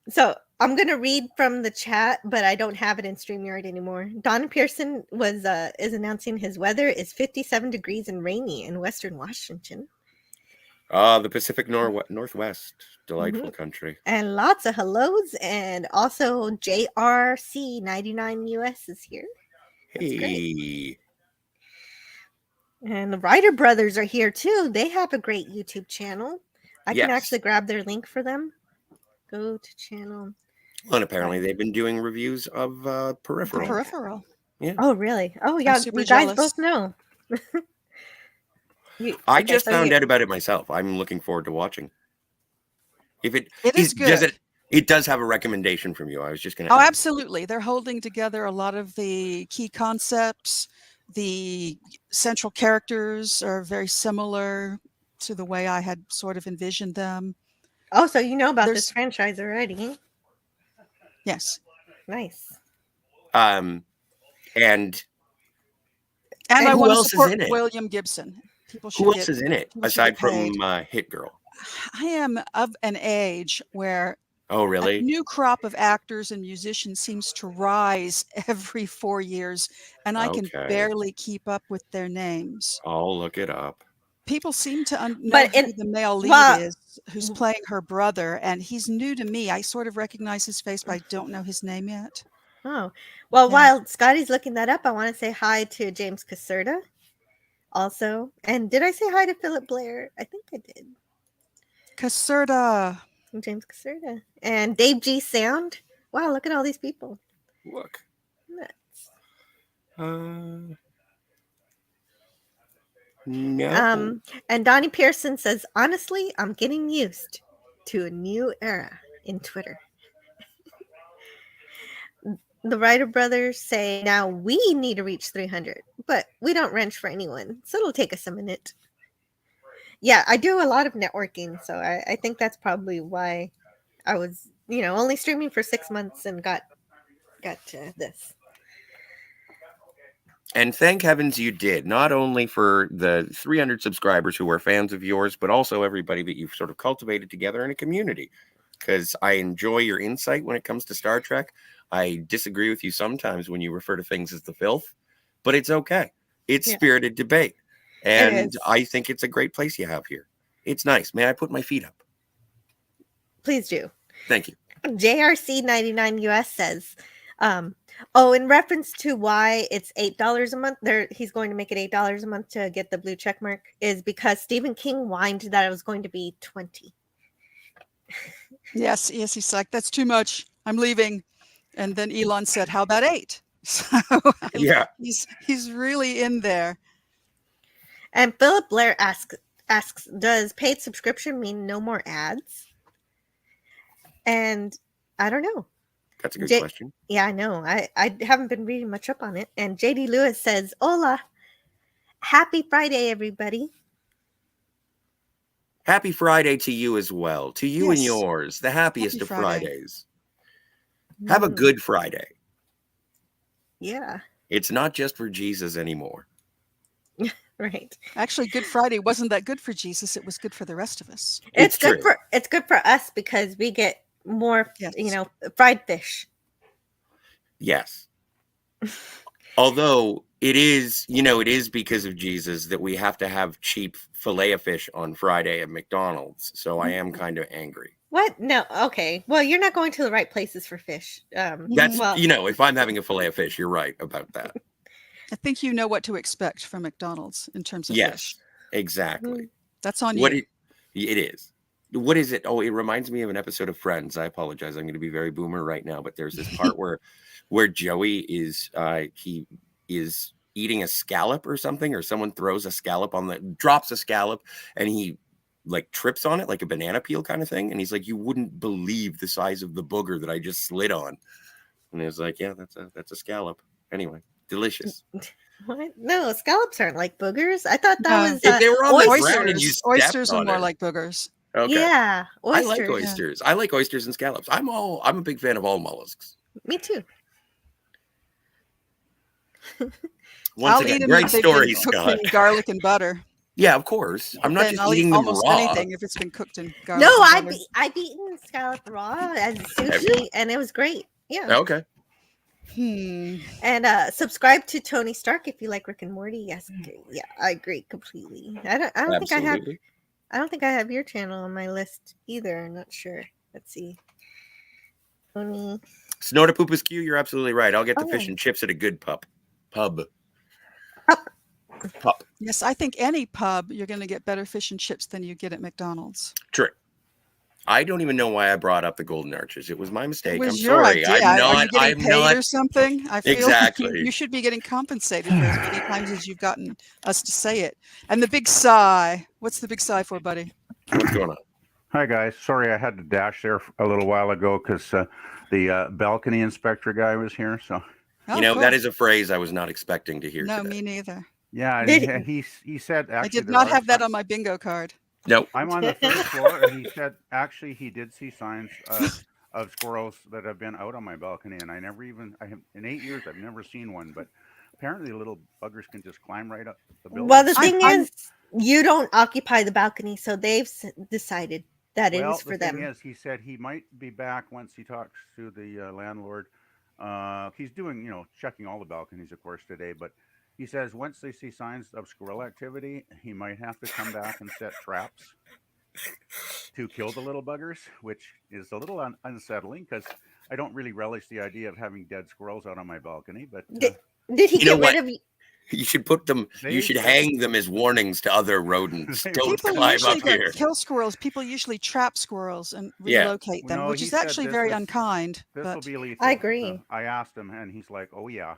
So I'm gonna read from the chat, but I don't have it in StreamYard anymore. Don Pearson is announcing his weather is 57 degrees and rainy in Western Washington, The Pacific Northwest. Delightful Mm-hmm. country. and lots of hellos, and also JRC 99 US is here, That's great. Hey. and the Ryder brothers are here too. They have a great YouTube channel. I can Yes. actually grab their link for them. Go to channel. Well, and apparently they've been doing reviews of Peripheral. Peripheral. Oh, really? Oh, yeah. super You guys jealous. both know. I Okay, just so found you- out about it myself. I'm looking forward to watching. If it is does good. it does have a recommendation from you. I was just going Oh, to absolutely. They're holding together a lot of the key concepts. The central characters are very similar to the way I had sort of envisioned them. Oh, so you know about There's- this franchise already? Yes. Nice. and And And I who want else is to support in it? William Gibson. People should who else get, is in it people should aside get from paid. Hit Girl? I am of an age where Oh, a really? new crop of actors and musicians seems to rise every 4 years, and I can Okay. barely keep up with their names. I'll look it up. People seem to know But who the male lead well- is, who's playing her brother, and he's new to me. I sort of recognize his face, but I don't know his name yet. Oh, well, Yeah. while Scotty's looking that up, I want to say hi to James Caserta also. And did I say hi to Philip Blair? I think I did. Caserta. James Caserta. And Dave G. Sound. Wow, look at all these people. Look. Nuts. No. And Donnie Pearson says, honestly, I'm getting used to a new era in Twitter. The Ryder brothers say now we need to reach 300, but we don't wrench for anyone, so it'll take us a minute. Yeah, I do a lot of networking, so I think that's probably why I was, only streaming for 6 months and got to this. And thank heavens you did, not only for the 300 subscribers who are fans of yours, but also everybody that you've sort of cultivated together in a community. Because I enjoy your insight when it comes to Star Trek. I disagree with you sometimes when you refer to things as the filth, but it's okay. It's Yeah. spirited debate. And is. I think it's a great place you have here. It's nice. May I put my feet up? Please do. Thank you. JRC 99 US says, Oh, in reference to why it's $8 a month, he's going to make it $8 a month to get the blue check mark, is because Stephen King whined that it was going to be 20. Yes, he's like, that's too much. I'm leaving. And then Elon said, how about 8? So Yeah. he's really in there. And Philip Blair asks, does paid subscription mean no more ads? And I don't know. That's a good question. Yeah, I know. I haven't been reading much up on it. And JD Lewis says, hola. Happy Friday, everybody. Happy Friday to you as well. To you and Yes. yours. The happiest Happy of Friday. Fridays. Have a good Friday. Yeah, It's not just for Jesus anymore. right. Actually, Good Friday wasn't that good for Jesus. It was good for the rest of us. It's good true. it's good for us because we get more, Yes. fried fish. Yes. Although it is because of Jesus that we have to have cheap filet of fish on Friday at McDonald's. So I am kind of angry. What? No. Okay. Well, you're not going to the right places for fish. That's, well, if I'm having a filet of fish, you're right about that. I think you know what to expect from McDonald's in terms of Yes, fish. exactly. That's on What you. it is. What is it? Oh, it reminds me of an episode of Friends. I apologize. I'm going to be very boomer right now, but there's this part where Joey is he is eating a scallop or something, or someone throws a scallop drops a scallop, and he like trips on it like a banana peel kind of thing, and he's like, you wouldn't believe the size of the booger that I just slid on. And he was like, yeah, that's a scallop. Anyway, delicious. what? No, scallops aren't like boogers. I thought that No. was If they were on the oysters. ground and you Oysters stepped are on more it. like boogers. Okay. Yeah, I oysters. like oysters. I like oysters and scallops. I'm a big fan of all mollusks. Me too. Once I'll again, eat them great if they've story, been cooked Scott. in garlic and butter. Yeah, of course. I'm not Then just I'll eating eat them almost raw. anything if it's been cooked in garlic. No, and butter. I've eaten scallop raw as Have sushi, and it was great. Yeah. Okay. And subscribe to Tony Stark if you like Rick and Morty. Yes, yeah, I agree completely. I don't think Absolutely. I don't think I have your channel on my list either. I'm not sure. Let's see. Tony. Snortapoopas Q, you're absolutely right. I'll get the fish Oh. and chips at a good pub. Pub. Yes, I think any pub you're going to get better fish and chips than you get at McDonald's. True. I don't even know why I brought up the Golden Arches. It was my mistake. It was I'm your sorry. idea. I'm Are not. you getting I'm paid not. or something? I feel Exactly. you should be getting compensated for as many times as you've gotten us to say it. And the big sigh. What's the big sigh for, buddy? What's going on? Hi guys, sorry I had to dash there a little while ago because the balcony inspector guy was here. So Oh, That cool. is a phrase I was not expecting to hear No, today. me neither. yeah, and Did he said actually I did there not are have that signs- on my bingo card. Nope. I'm on the third floor, and he said actually he did see signs of squirrels that have been out on my balcony, and I have in 8 years I've never seen one, but apparently little buggers can just climb right up the building. Well, the I'm- thing I'm- is, you don't occupy the balcony, so they've decided that it is for the them. thing is, he said he might be back once he talks to the landlord. He's doing, checking all the balconies, of course, today. But he says once they see signs of squirrel activity, he might have to come back and set traps to kill the little buggers, which is a little unsettling because I don't really relish the idea of having dead squirrels out on my balcony. But Did he You know get rid what? of you? You should put them. You They should said- hang them as warnings to other rodents. They- Don't People climb usually up don't here. kill squirrels. People usually trap squirrels and Yeah. relocate them, No, which he is said actually this very was- unkind. this will But be lethal. I agree. I asked him, and he's like, "Oh yeah,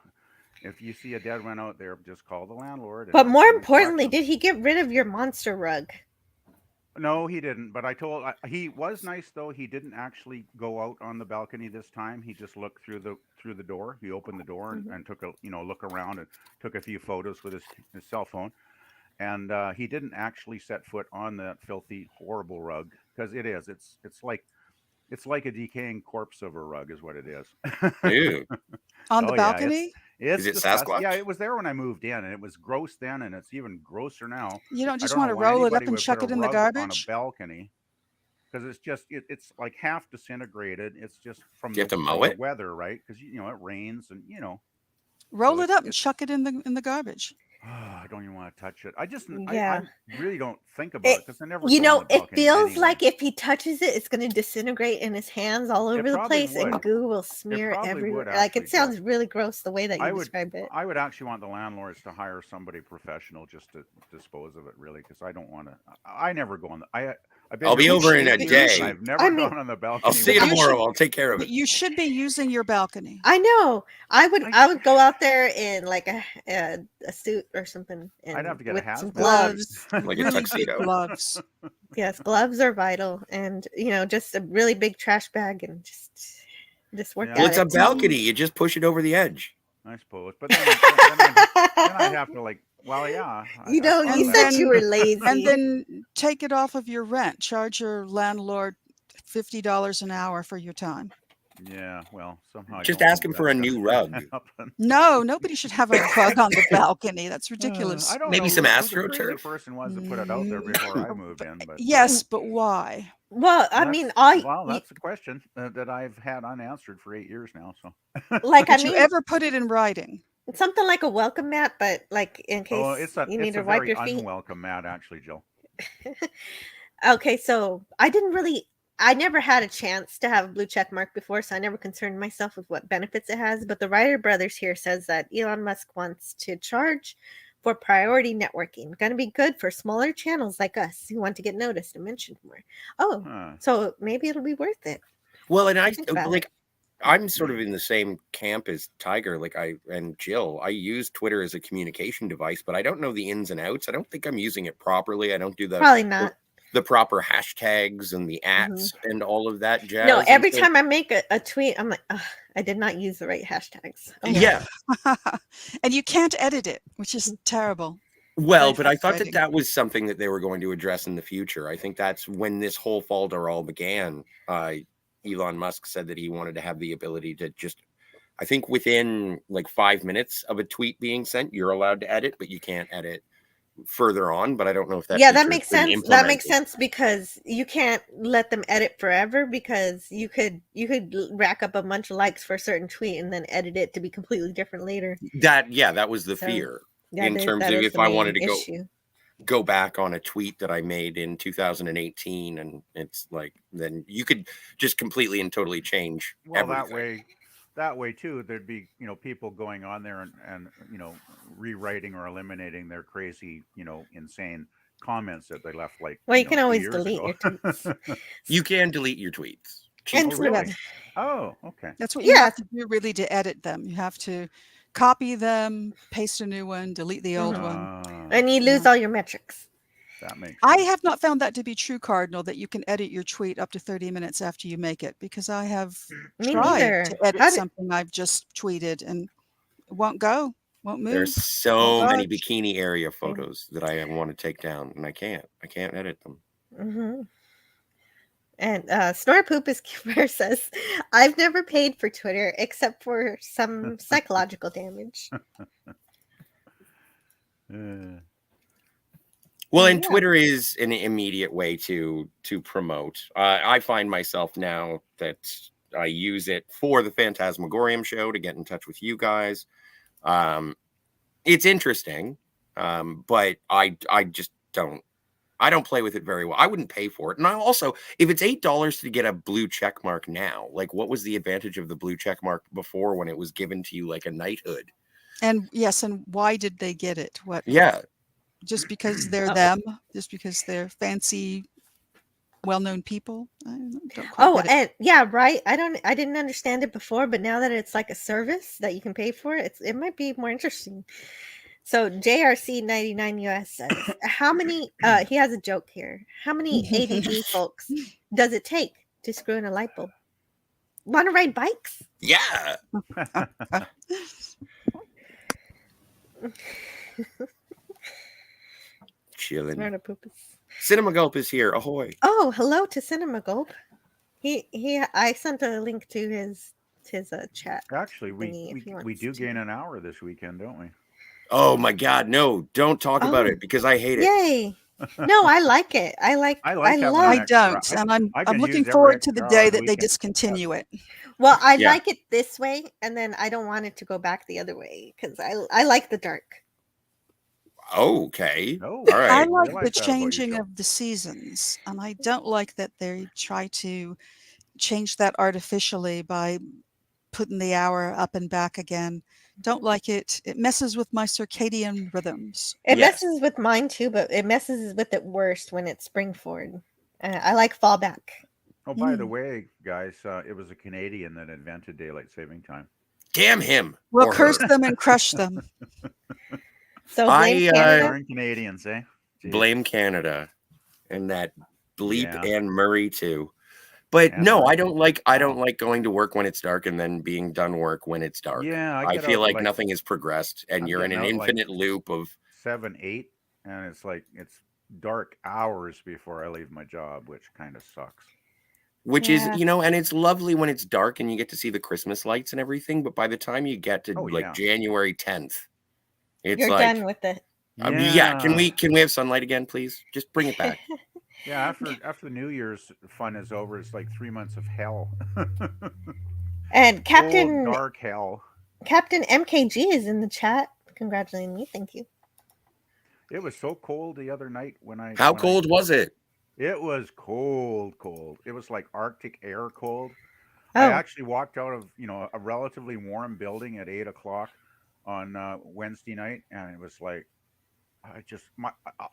if you see a dead one out there, just call the landlord." and But he'll more come and collect importantly, them." did he get rid of your monster rug? No, he didn't. But he was nice though. He didn't actually go out on the balcony this time. He just looked through the door. He opened the door and took a look around and took a few photos with his cell phone. And he didn't actually set foot on that filthy, horrible rug because it's like a decaying corpse of a rug is what it is. Ew. on the Oh, yeah, balcony, It's Is it disgusting. Sasquatch? Yeah, it was there when I moved in, and it was gross then, and it's even grosser now. you don't I just don't want know to why roll it up anybody and would chuck put it a in the rug on a garbage. balcony because it's just it's like half disintegrated. It's just from Do you have to mow the it? weather, right? Because it rains and Roll so it up and it's- chuck it in the garbage. I don't even want to touch it. I Yeah. really don't think about it because I never. You go know, on the it balcony feels anyway. like if he touches it, it's going to disintegrate in his hands all over the probably place, and would. goo will smear probably everywhere. would, Like, it actually, Jill. sounds really gross the way that I you would describe it. I would actually want the landlords to hire somebody professional just to dispose of it, really, because I don't want to. I never go on the. I've been I'll be here for over in a 8 years, day. and I've never I mean, gone on the balcony. I'll see you You tomorrow. should- I'll take care of But it. you should be using your balcony. I know. I would I- go out there in like a suit or something, and I'd have to get a with some hazmat. gloves. Like a really big tuxedo. gloves. Yes, gloves are vital, and just a really big trash bag, and just work Yeah. at Well, it's it. a balcony. You just push it over the edge. I suppose, but then I'd have to like. Well, yeah. You know, I you thought said that. you were lazy. And then take it off of your rent. Charge your landlord $50 an hour for your time. Yeah, well, somehow. I Just don't ask think him for a that's new gonna rug. happen. No, nobody should have a rug on the balcony. That's ridiculous. I don't Maybe know some who the crazy AstroTurf. person was that put it out there before I moved in, but Yes, but why? Well, I mean, all that's a question that I've had unanswered for 8 years now. So, like I Did you mean, ever put it in writing? something like a welcome mat, but like in case it's you need it's to a wipe very your feet. unwelcome mat, actually, Jill. Okay, so I never had a chance to have a blue check mark before, so I never concerned myself with what benefits it has. But the Ryder brothers here says that Elon Musk wants to charge for priority networking. Going to be good for smaller channels like us who want to get noticed and mentioned more. Oh, Huh. so maybe it'll be worth it. Well, and Think about like I'm sort of in the same camp as Tiger, like and Jill. I use Twitter as a communication device, but I don't know the ins and outs. I don't think I'm using it properly. I don't do Probably not. the proper hashtags and the ats and all of that jazz. No, And every so- time I make a tweet, I'm like, "Ugh, I did not use the right hashtags. Oh, no." Yeah. And you can't edit it, which is terrible. Well, Very but I thought that frustrating. that was something that they were going to address in the future. I think that's when this whole falder began. Elon Musk said that he wanted to have the ability to just, I think within like 5 minutes of a tweet being sent, you're allowed to edit, but you can't edit further on. But I don't know if that Yeah, that feature's makes been sense. That makes implemented. sense because you can't let them edit forever because you could rack up a bunch of likes for a certain tweet and then edit it to be completely different later. That was the So, fear Yeah, in terms that of is if the I main wanted to issue. go back on a tweet that I made in 2018, and it's like then you could just completely and totally change Well, everything. that way too, there'd be people going on there and rewriting or eliminating their crazy insane comments that they left like. Well, you can 2 always years delete ago. your tweets. You can delete your tweets. And Oh, Twitter. really? Oh, okay. That's what you Yeah. have to do really to edit them. You have to copy them, paste a new one, delete the old one. Ah, And you lose all your metrics. that makes. I sense. have not found that to be true, Cardinal, that you can edit your tweet up to 30 minutes after you make it, because I have Me tried neither. to edit How did- something I've just tweeted and it won't go, won't move. There's so many budge. bikini area photos that I want to take down, and I can't edit them. Hmm. And Snore Poop is Kimber says, I've never paid for Twitter except for some psychological damage. Well, and Yeah. Twitter is an immediate way to promote. I find myself now that I use it for the Phantasmagorium show to get in touch with you guys. It's interesting, but I just don't. I don't play with it very well. I wouldn't pay for it. And I also, if it's $8 to get a blue check mark now, like what was the advantage of the blue check mark before when it was given to you like a knighthood? And yes, and why did they get it? What? Yeah. Just because they're them? Just because they're fancy, well-known people? I don't quite Oh, get it. and yeah, right. I didn't understand it before, but now that it's like a service that you can pay for, it might be more interesting. So JRC99 US says, how many he has a joke here. How many ADD folks does it take to screw in a light bulb? Want to ride bikes? Yeah. Chilling. Snort a poop is- Cinema Gulp is here. Ahoy. Oh, hello to Cinema Gulp. I sent a link to his chat. Actually, thingy if he we wants do to. gain an hour this weekend, don't we? Oh my God. No, don't talk about Oh. it because I hate it. Yay! No, I like it. I I like having love. I an extra- don't, I- and I I'm can looking use every forward to the extra day hour that they weekend. discontinue it. Well, I Yeah. like it this way, and then I don't want it to go back the other way because I like the dark. Okay. No, All I right. like realize the that about your changing show. of the seasons, and I don't like that they try to change that artificially by putting the hour up and back again. Don't like it. It messes with my circadian rhythms. It Yes. messes with mine too, but it messes with it worst when it's spring forward. I like fallback. Oh, by the Mm. way, guys, it was a Canadian that invented daylight saving time. Damn him We'll or curse her. them and crush them. So blame I Canada. Darn Canadians, eh? Jeez. blame Canada and that bleep Yeah. Anne Murray too. But Anne no, Murray. I don't Wow. like going to work when it's dark and then being done work when it's dark. Yeah, I I get feel out like like nothing has progressed and I'm you're in getting an out like infinite loop of 7, 8, and it's like it's dark hours before I leave my job, which kind of sucks. which Yeah. is, and it's lovely when it's dark and you get to see the Christmas lights and everything, but by the time you get to Oh like yeah. January 10th, it's You're like done with it. yeah, can we have sunlight again, please? Just bring it back. Yeah, after the New Year's fun is over, it's like 3 months of hell. And Cold, dark hell. Captain MKG is in the chat, congratulating me. Thank you. It was so cold the other night when I How when I cold was it? it was cold, cold. It was like Arctic air cold. I Oh, actually walked out of a relatively warm building at 8 o'clock on Wednesday night, and it was like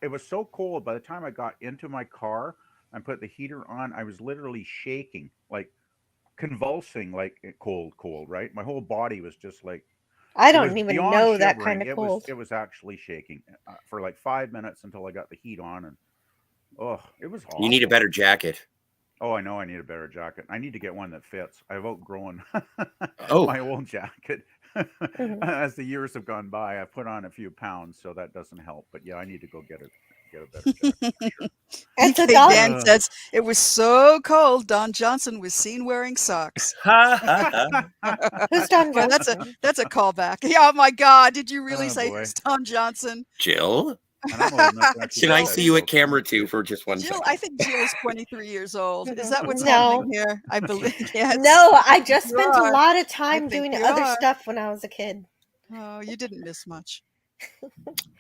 it was so cold. By the time I got into my car and put the heater on, I was literally shaking, like convulsing, like cold, cold. Right, my whole body was just like I it was don't even beyond know that shivering. kind of It cold. was actually shaking for like 5 minutes until I got the heat on, and oh, it was You need a awful. better jacket. Oh, I know I need a better jacket. I need to get one that fits. I've outgrown Oh, my old jacket. Mhm. As the years have gone by, I've put on a few pounds, so that doesn't help. But yeah, I need to go get a better jacket for sure. And so DK Don, Dan says it was so cold. Don Johnson was seen wearing socks. who's Don Well, Johnson? that's a callback. Yeah, oh my God! Did you really Oh say boy. it's Don Johnson? Jill, And I'm old enough to actually can get I that see you at joke. camera 2 for just 1 Jill, second? I think Jill is 23 years old. Is that what's No. happening here? I believe yes. No, I just You spent a are. lot of time think doing you other are. stuff when I was a kid. Oh, you didn't miss much.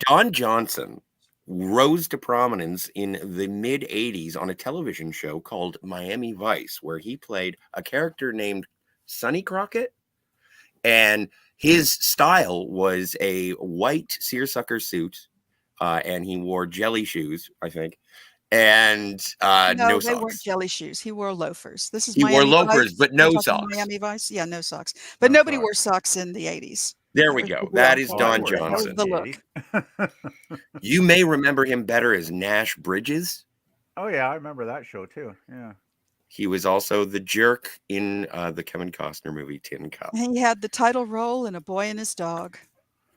Don Johnson rose to prominence in the mid 80s on a television show called Miami Vice, where he played a character named Sonny Crockett. And his style was a white seersucker suit, and he wore jelly shoes, I think, and no they weren't socks. jelly shoes. He wore loafers. This is He wore Miami loafers, Vice. but We're no talking socks. Miami Vice. Yeah, no socks. But No nobody socks. wore socks in the 80s. There That we was go. the That deal. is Well, I Don wore socks That was in the Johnson. look. the 80s. You may remember him better as Nash Bridges. Oh yeah, I remember that show too. Yeah. He was also the jerk in the Kevin Costner movie Tin Cup. He had the title role in A Boy and His Dog.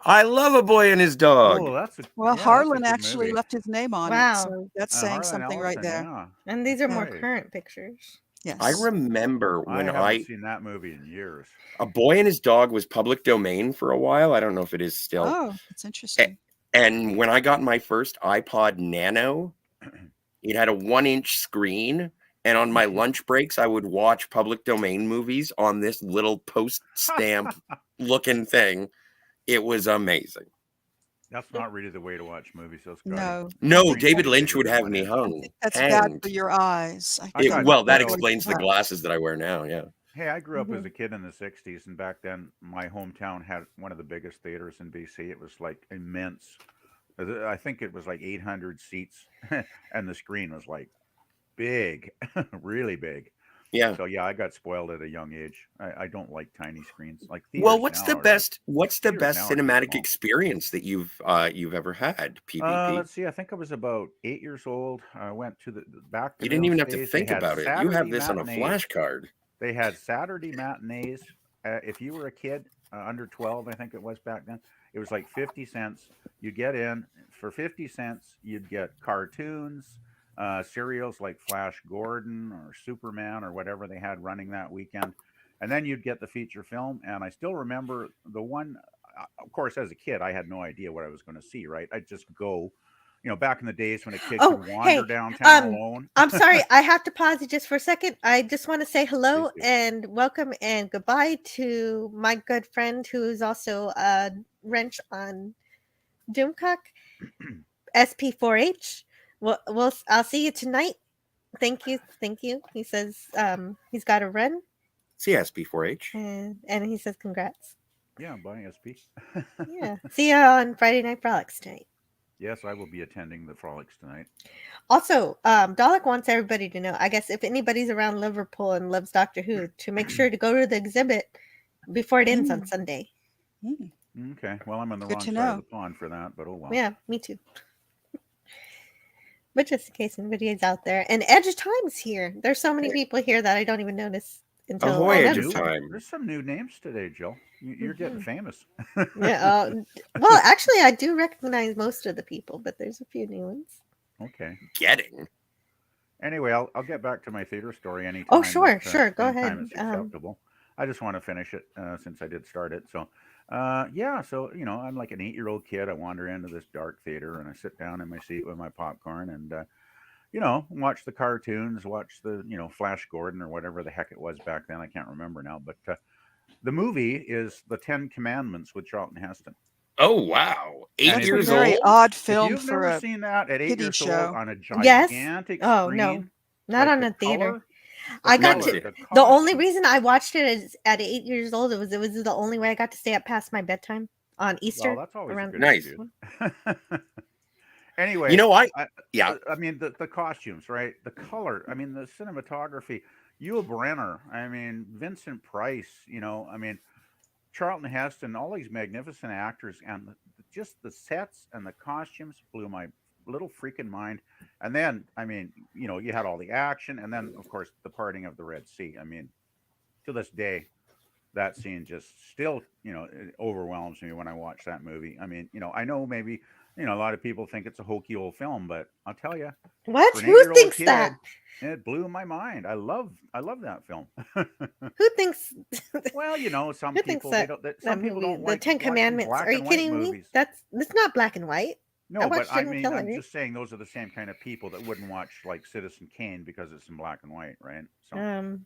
I love A Boy and His Dog. Oh, that's a Well, yeah, Harlan that's a good actually movie. left his name on Wow. it, so that's saying Harlan something right Ellison, there. Yeah. And these are more Right. current pictures. Yes. I remember I when haven't seen that movie in years. A Boy and His Dog was public domain for a while. I don't know if it is still. Oh, that's interesting. And when I got my first iPod Nano, it had a 1-inch screen. And on my lunch breaks, I would watch public domain movies on this little post stamp looking thing. It was amazing. That's not really the way to watch movies. Those guys. No. No, Screen's David way Lynch bigger would than have what me it is. I hung. think that's bad hanged. for your eyes. I got Well, that spoiled. explains the glasses that I wear now. Yeah. Hey, I grew up as Mhm. a kid in the 60s, and back then my hometown had one of the biggest theaters in BC. It was like immense. I think it was like 800 seats, and the screen was like big, really big. Yeah. So yeah, I got spoiled at a young age. I don't like tiny screens. Like Well, theaters what's now the are like- best theaters now are too cinematic small. experience that you've ever had, PPP? Let's see. I think I was about 8 years old. I went to the back. You didn't even have to think about it. You have this on a flash. flashcard. They had Saturday matinees. If you were a kid under 12, I think it was back then, it was like 50 cents. You get in for 50 cents. You'd get cartoons, serials like Flash Gordon or Superman or whatever they had running that weekend. And then you'd get the feature film. And I still remember the one, of course, as a kid, I had no idea what I was going to see, right? I'd just go, back in the days when a kid Oh, could wander hey, downtown alone. I'm sorry, I have to pause you just for a second. I just want to say hello Please do. and welcome and goodbye to my good friend who is also a wrench on Doomcock, SP4H. I'll see you tonight. Thank you. He says he's got to run, CSB4H. and he says congrats. Yeah, bye, SP. Yeah. See you on Friday Night Frolics tonight. Yes, I will be attending the frolics tonight. Also, Dalek wants everybody to know, I guess, if anybody's around Liverpool and loves Doctor Who, to make sure to go to the exhibit before it ends on Sunday. Mm. Okay, well, I'm on the Good wrong to side know. of the pond for that, but oh well. Yeah, me too. But just in case anybody is out there. And Edge of Time's here. There's so many people here that I don't even notice until Ahoy, I Edge notice of them. Time. There's some new names today, Jill. You're getting famous. Yeah. Well, actually, I do recognize most of the people, but there's a few new ones. Okay. Getting. Anyway, I'll get back to my theater story anytime. Oh, sure, that, sure. Go anytime ahead. It's acceptable. I just want to finish it since I did start it. So, yeah. So I'm like an 8-year-old kid. I wander into this dark theater and I sit down in my seat with my popcorn and watch the cartoons, watch the Flash Gordon or whatever the heck it was back then. I can't remember now. But the movie is The 10 Commandments with Charlton Heston. Oh, wow. And 8 it's years a Very old? odd If film you've for never a seen that at 8 kiddie years show. old on a Yes. gigantic Oh, screen, no. Not like on the a theater. color- I got color, to. the The only costume. reason I watched it is at 8 years old. It was the only way I got to stay up past my bedtime on Easter. Well, that's always a around good Nice. excuse. Anyway, You know, yeah. I mean the costumes, right? The color. I mean the cinematography. Yul Brenner. I mean Vincent Price. I mean Charlton Heston. All these magnificent actors, and just the sets and the costumes blew my little freaking mind. And then, I mean, you had all the action, and then of course the parting of the Red Sea. I mean, to this day, that scene just still, it overwhelms me when I watch that movie. I mean, I know maybe, a lot of people think it's a hokey old film, but I'll tell you, What? for an Who 8-year-old thinks kid, that? it blew my mind. I love that film. Who thinks? Well, some Who thinks people that? some That people movie, don't The like Ten watching Commandments. black Are you and white kidding me? movies. That's not black and white. No, I but watched I it in mean, color. I'm just saying those are the same kind of people that wouldn't watch like Citizen Kane because it's in black and white, right? So,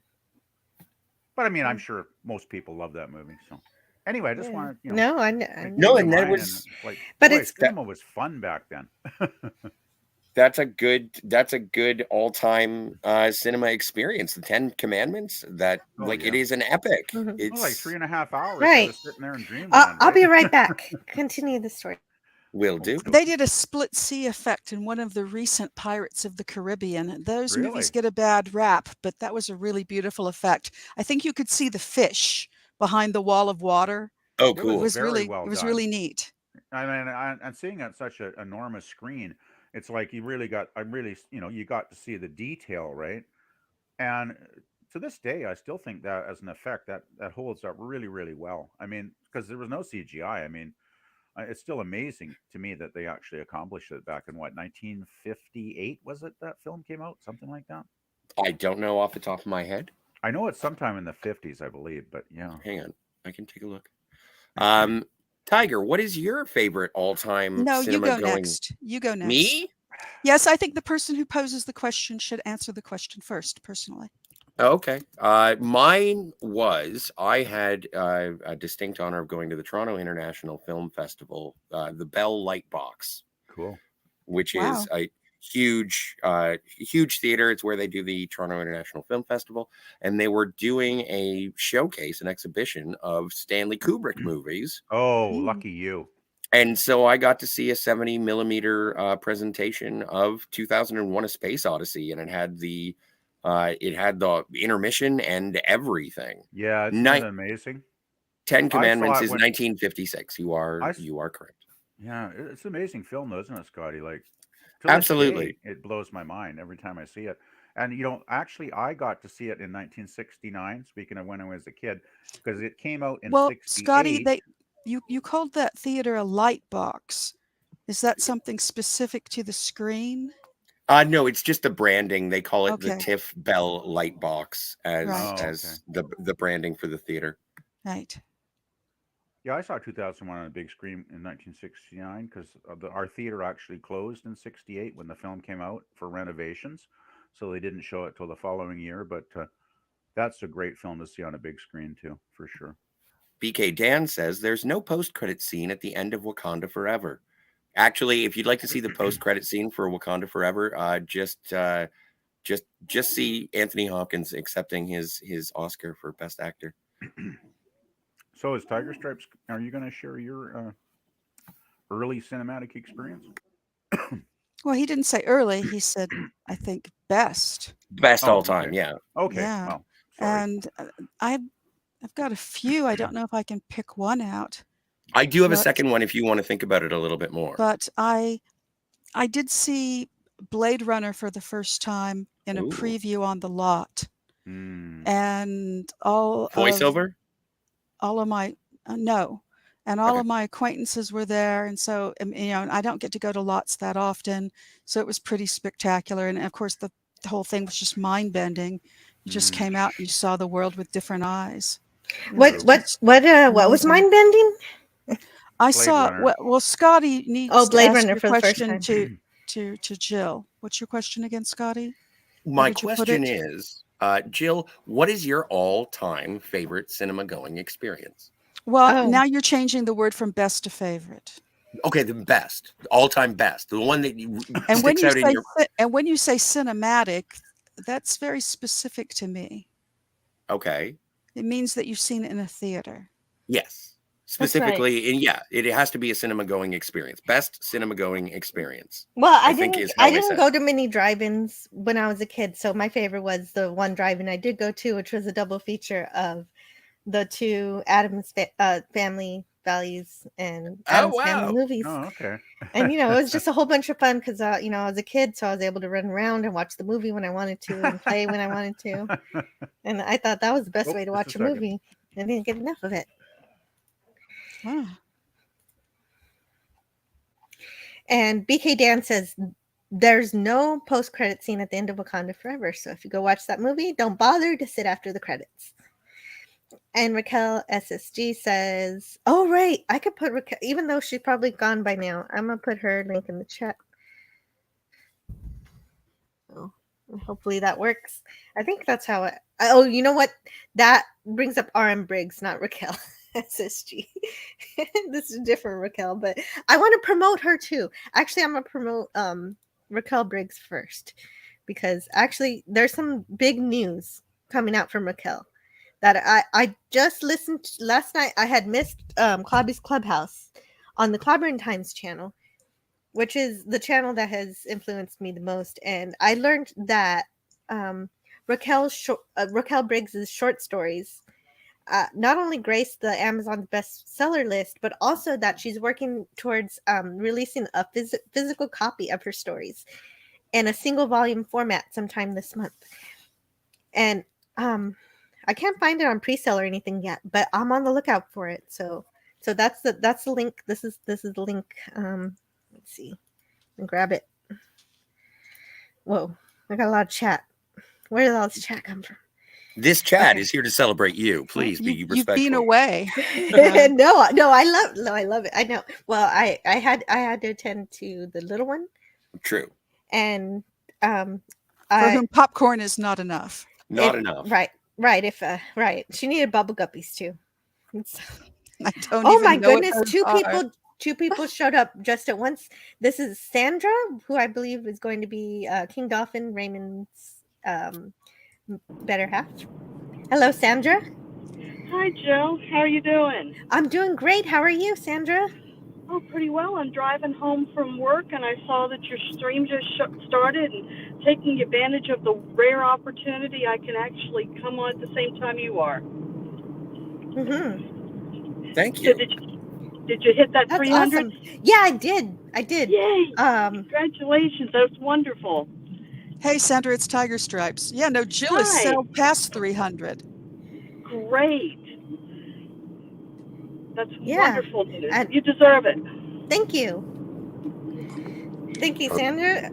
but I mean, I'm sure most people love that movie. So, anyway, I just Yeah. wanted, No, I know. No, keep and in that mind, was- and, like, But boy, it's- cinema was fun back then. That's a good all-time cinema experience. The 10 Commandments, that Oh, it yeah. is an epic. Mhm. It was like It's 3.5 hours. I Right. was sitting there and dreaming. I'll be right back. Continue the story. will do. They did a split C effect in one of the recent Pirates of the Caribbean. Those Really? movies get a bad rap, but that was a really beautiful effect. I think you could see the fish behind the wall of water. Oh, It It cool. was very really, well it was done. really neat. I mean, and seeing it on such an enormous screen, it's like you really got, you got to see the detail, right? And to this day, I still think that as an effect, that holds up really, really well. I mean, because there was no CGI. I mean, it's still amazing to me that they actually accomplished it back in 1958 was it that film came out, something like that. I don't know off the top of my head. I know it's sometime in the 50s, I believe, but yeah. Hang on. I can take a look. Tiger, what is your favorite all-time No, you cinema go going? next. You go next. Me? Yes, I think the person who poses the question should answer the question first, personally. Okay. Mine was I had a distinct honor of going to the Toronto International Film Festival, the Bell Lightbox, Cool. which Wow. is a huge theater. It's where they do the Toronto International Film Festival, and they were doing a showcase, an exhibition of Stanley Kubrick movies. Oh, Mm. lucky you. And so I got to see a 70 millimeter presentation of 2001: A Space Odyssey, and it had the intermission and everything. Yeah, isn't Night- that amazing? 10 I Commandments saw it is when- 1956. You are I- correct. Yeah, it's an amazing film, though, isn't it, Scotty? Like, to this Absolutely. day, it blows my mind every time I see it. And actually, I got to see it in 1969. Speaking of when I was a kid, because it came out in Well, 68. Scotty, you called that theater a light box. Is that something specific to the screen? No, it's just the branding. They call it the Okay. TIFF Bell Lightbox as Right. Oh, as the branding for the theater. Right. Yeah, I saw 2001 on a big screen in 1969 because our theater actually closed in 68 when the film came out for renovations. So they didn't show it till the following year. But that's a great film to see on a big screen, too, for sure. BK Dan says there's no post-credit scene at the end of Wakanda Forever. Actually, if you'd like to see the post-credit scene for Wakanda Forever, just see Anthony Hopkins accepting his Oscar for Best Actor. So, is Tiger Stripes? Are you going to share your early cinematic experience? Well, he didn't say early. He said, I think best. Best Oh, all time, okay. yeah. Okay. Yeah. Well, sorry. And I've got a few. I don't know if I can pick one out, I do have a But- second one if you want to think about it a little bit more. but I did see Blade Runner for the first time in a Ooh. preview on the lot, Mm. and all Voiceover? of my no, and all of my acquaintances were there, and so and I don't get to go to lots that often, so it was pretty spectacular. And of course, the whole thing was just mind bending. You just came out, and you saw the world with different eyes. What was mind bending? I Blade saw. Runner. Well, Scotty needs Oh, to Blade ask Runner your for the first question time. to Jill. What's your question again, Scotty? My did you put question it? is, Jill, what is your all-time favorite cinema-going experience? Well, Oh. now you're changing the word from best to favorite. Okay, the best, all-time best, the one that you And when sticks you out in say your. and when you say cinematic, that's very specific to me. Okay, It means that you've seen it in a theater. yes, specifically, and yeah, it has to be a cinema-going experience. Best cinema-going experience. Well, I think didn't. is how I I didn't said go it. to many drive-ins when I was a kid, so my favorite was the one drive-in I did go to, which was a double feature of the two Addams Family Values and Addams wow. Family movies. Oh, okay. And it was just a whole bunch of fun because I was a kid, so I was able to run around and watch the movie when I wanted to and play when I wanted to. And I thought that was the best Oh, way to just watch a a second. movie. I didn't get enough of it. Ah. And BK Dan says there's no post-credit scene at the end of Wakanda Forever. So if you go watch that movie, don't bother to sit after the credits. And Raquel SSG says, oh, right. I could put Raquel, even though she's probably gone by now. I'm going to put her link in the chat. Oh, hopefully that works. I think that's how it. Oh, you know what? That brings up RM Briggs, not Raquel SSG. This is a different Raquel, but I want to promote her too. Actually, I'm going to promote Raquel Briggs first because actually there's some big news coming out from Raquel that I just listened to last night. I had missed Clobby's Clubhouse on the Clobber and Times channel, which is the channel that has influenced me the most. And I learned that Raquel Briggs's short stories not only graced the Amazon bestseller list, but also that she's working towards releasing a physical copy of her stories in a single volume format sometime this month. And I can't find it on pre-sale or anything yet, but I'm on the lookout for it. So that's the link. This is the link. Let's see. And grab it. Whoa, I got a lot of chat. Where did all this chat come from? This chat Okay. is here to celebrate you. Please be You've respectful. been away. No, I love it. I know. Well, I had to attend to the little one, True. and For whom popcorn is not enough. Not enough. Right. If right, she needed bubble guppies too. I don't Oh even my know what goodness, those two people showed up just at once. This is Sandra, who I believe is going to be King Dolphin, Raymond's better half. Hello, Sandra. Hi, Jill. How are you doing? I'm doing great. How are you, Sandra? Oh, pretty well. I'm driving home from work, and I saw that your stream just started, and taking advantage of the rare opportunity I can actually come on at the same time you are. Mm-hmm. Thank So you. did you hit that That's 300? awesome. Yeah, I did. Yay! Um, Congratulations. That's wonderful. Hey, Sandra, it's Tiger Stripes. Yeah, no, Jill is Hi. sailed past 300. Great. That's Yeah. wonderful news. And- You deserve it. thank you. Thank you, Sandra.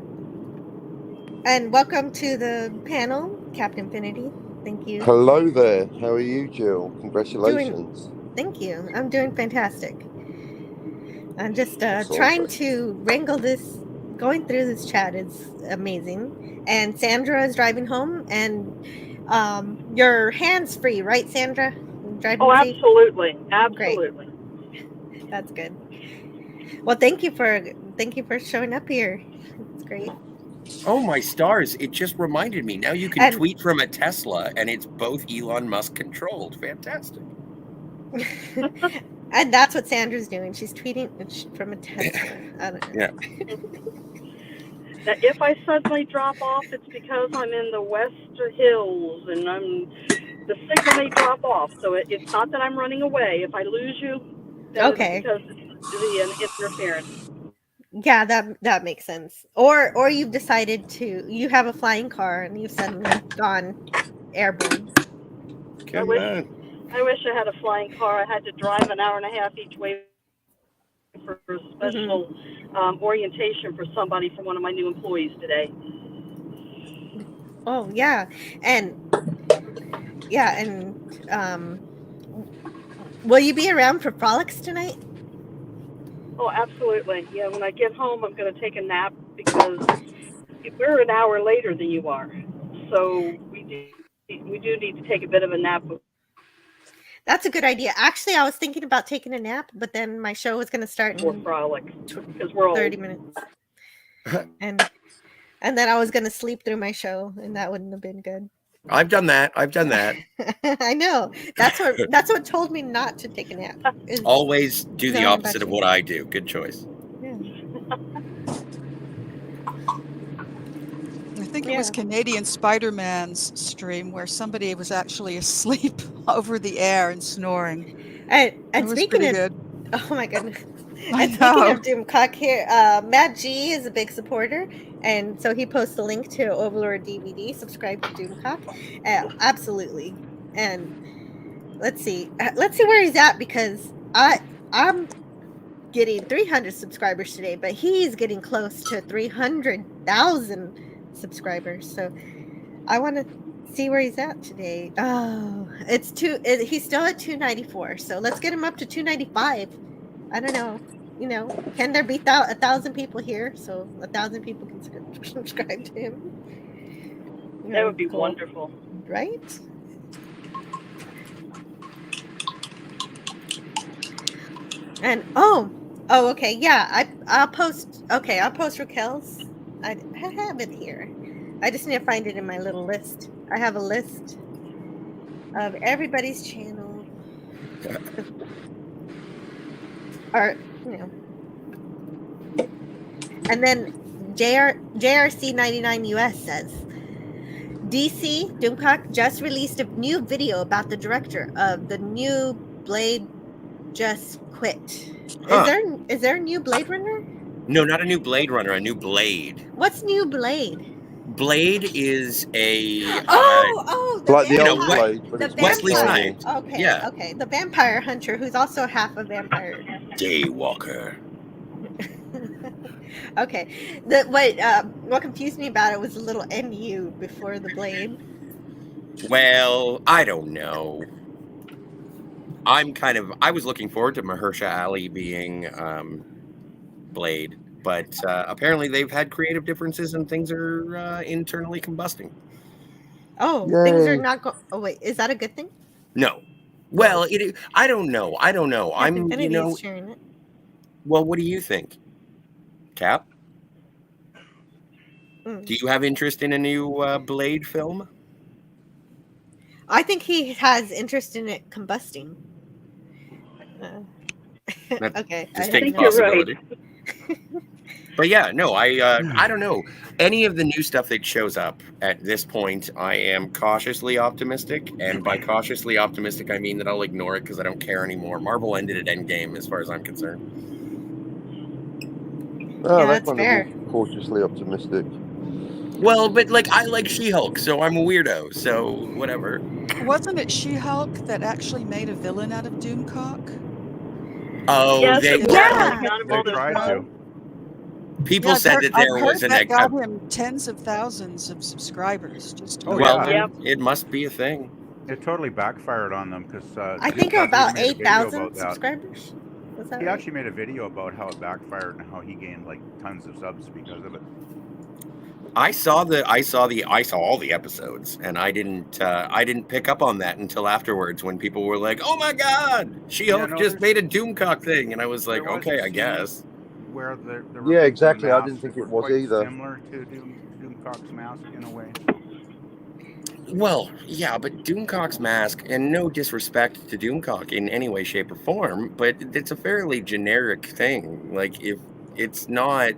And welcome to the panel, Captain Infinity. Thank you. Hello there. How are you, Jill? Congratulations. Thank you. I'm doing fantastic. I'm just That's trying awesome. to wrangle this. Going through this chat is amazing. And Sandra is driving home, and your hands free, right, Sandra? Driving Oh, safe? absolutely. Absolutely. That's good. Well, thank you for Thank you for showing up here. It's great. Oh my stars! It just reminded me. Now you can And- tweet from a Tesla, and it's both Elon Musk controlled. Fantastic. And that's what Sandra's doing. She's tweeting from a Tesla. I don't know. Yeah. Now, if I suddenly drop off, it's because I'm in the Western Hills and the signal may drop off. So it's not that I'm running away. If I lose you, then Okay. it's because the interference. Yeah, that makes sense. Or you've decided you have a flying car and you've suddenly gone airborne. I wish I had a flying car. I had to drive an hour and a half each way for a special orientation for somebody from one of my new employees today. Oh yeah, and will you be around for Frolics tonight? Oh, absolutely. Yeah, when I get home, I'm going to take a nap because we're an hour later than you are. So we do need to take a bit of a nap. That's a good idea. Actually, I was thinking about taking a nap, but then my show was going to start For in Frolic, because we're old. 30 minutes. And then I was going to sleep through my show, and that wouldn't have been good. I've done that. I know. That's what told me not to take a nap. is- Always do the Knowing about opposite of you. what I do. Good choice. yeah. I think it was Yeah. Canadian Spider-Man's stream where somebody was actually asleep over the air and snoring. And It was speaking pretty of, good. oh my goodness. I And speaking know. of Doomcock here, Matt G is a big supporter, and so he posts a link to Overlord DVD. Subscribe to Doomcock, absolutely. And let's see where he's at, because I'm getting 300 subscribers today, but he's getting close to 300,000 subscribers. So I want to see where he's at today. Oh, he's still at 294. So let's get him up to 295. I don't know. Can there be 1,000 people here so 1,000 people can subscribe to him? That would be Cool. wonderful. Right? And okay, yeah, I'll post Raquel's. I have it here. I just need to find it in my little list. I have a list of everybody's channel. And then JRC99 US says, DC Doomcock just released a new video about the director of the new Blade Just Quit. Huh. Is there a new Blade Runner? No, not a new Blade Runner, a new Blade. What's new Blade? Blade is a The Like the You know, old vampire- Blade, but the it's Wesley vampire. Snipes. Okay, Yeah. okay. The vampire hunter who's also half a vampire. Daywalker. Okay. What confused me about it was a little NU before the Blade. Well, I don't know. I was looking forward to Mahershala Ali being Blade, but apparently they've had creative differences and things are internally combusting. Oh, things are Yay. not going. Oh wait, is that a good thing? No. Well, I don't know. Half Infinity is sharing it. Well, what do you think? Cap? Mm. Do you have interest in a new Blade film? I think he has interest in it combusting. That's Okay. Distinct think you're right. possibility. But yeah, no, I don't know. Any of the new stuff that shows up at this point, I am cautiously optimistic. And by cautiously optimistic, I mean that I'll ignore it because I don't care anymore. Marvel ended at Endgame as far as I'm concerned. Oh, Yeah, that's that's fair. cautiously optimistic. Well, but I like She-Hulk, so I'm a weirdo, so whatever. Wasn't it She-Hulk that actually made a villain out of Doomcock? Oh, Yes, they, it was. Yeah. Got him They all this tried time. to. people I've said heard- that there I've was heard an that got him tens of thousands of subscribers. Just Oh, well, yeah. then Yep. it must be a thing. It totally backfired on them because I think about made a video 8,000 about that. subscribers. Was that He right? actually made a video about how it backfired and how he gained tons of subs because of it. I saw all the episodes, and I didn't pick up on that until afterwards when people were like, "Oh my God, She-Hulk Yeah, no, just there's- made a Doomcock thing," and I was like, there was "Okay, a I scene- guess." where the Yeah, exactly. I masks didn't think it were was quite either. Similar to Doomcock's mask in a way. Well, yeah, but Doomcock's mask, and no disrespect to Doomcock in any way, shape, or form, but it's a fairly generic thing. Like, if it's not,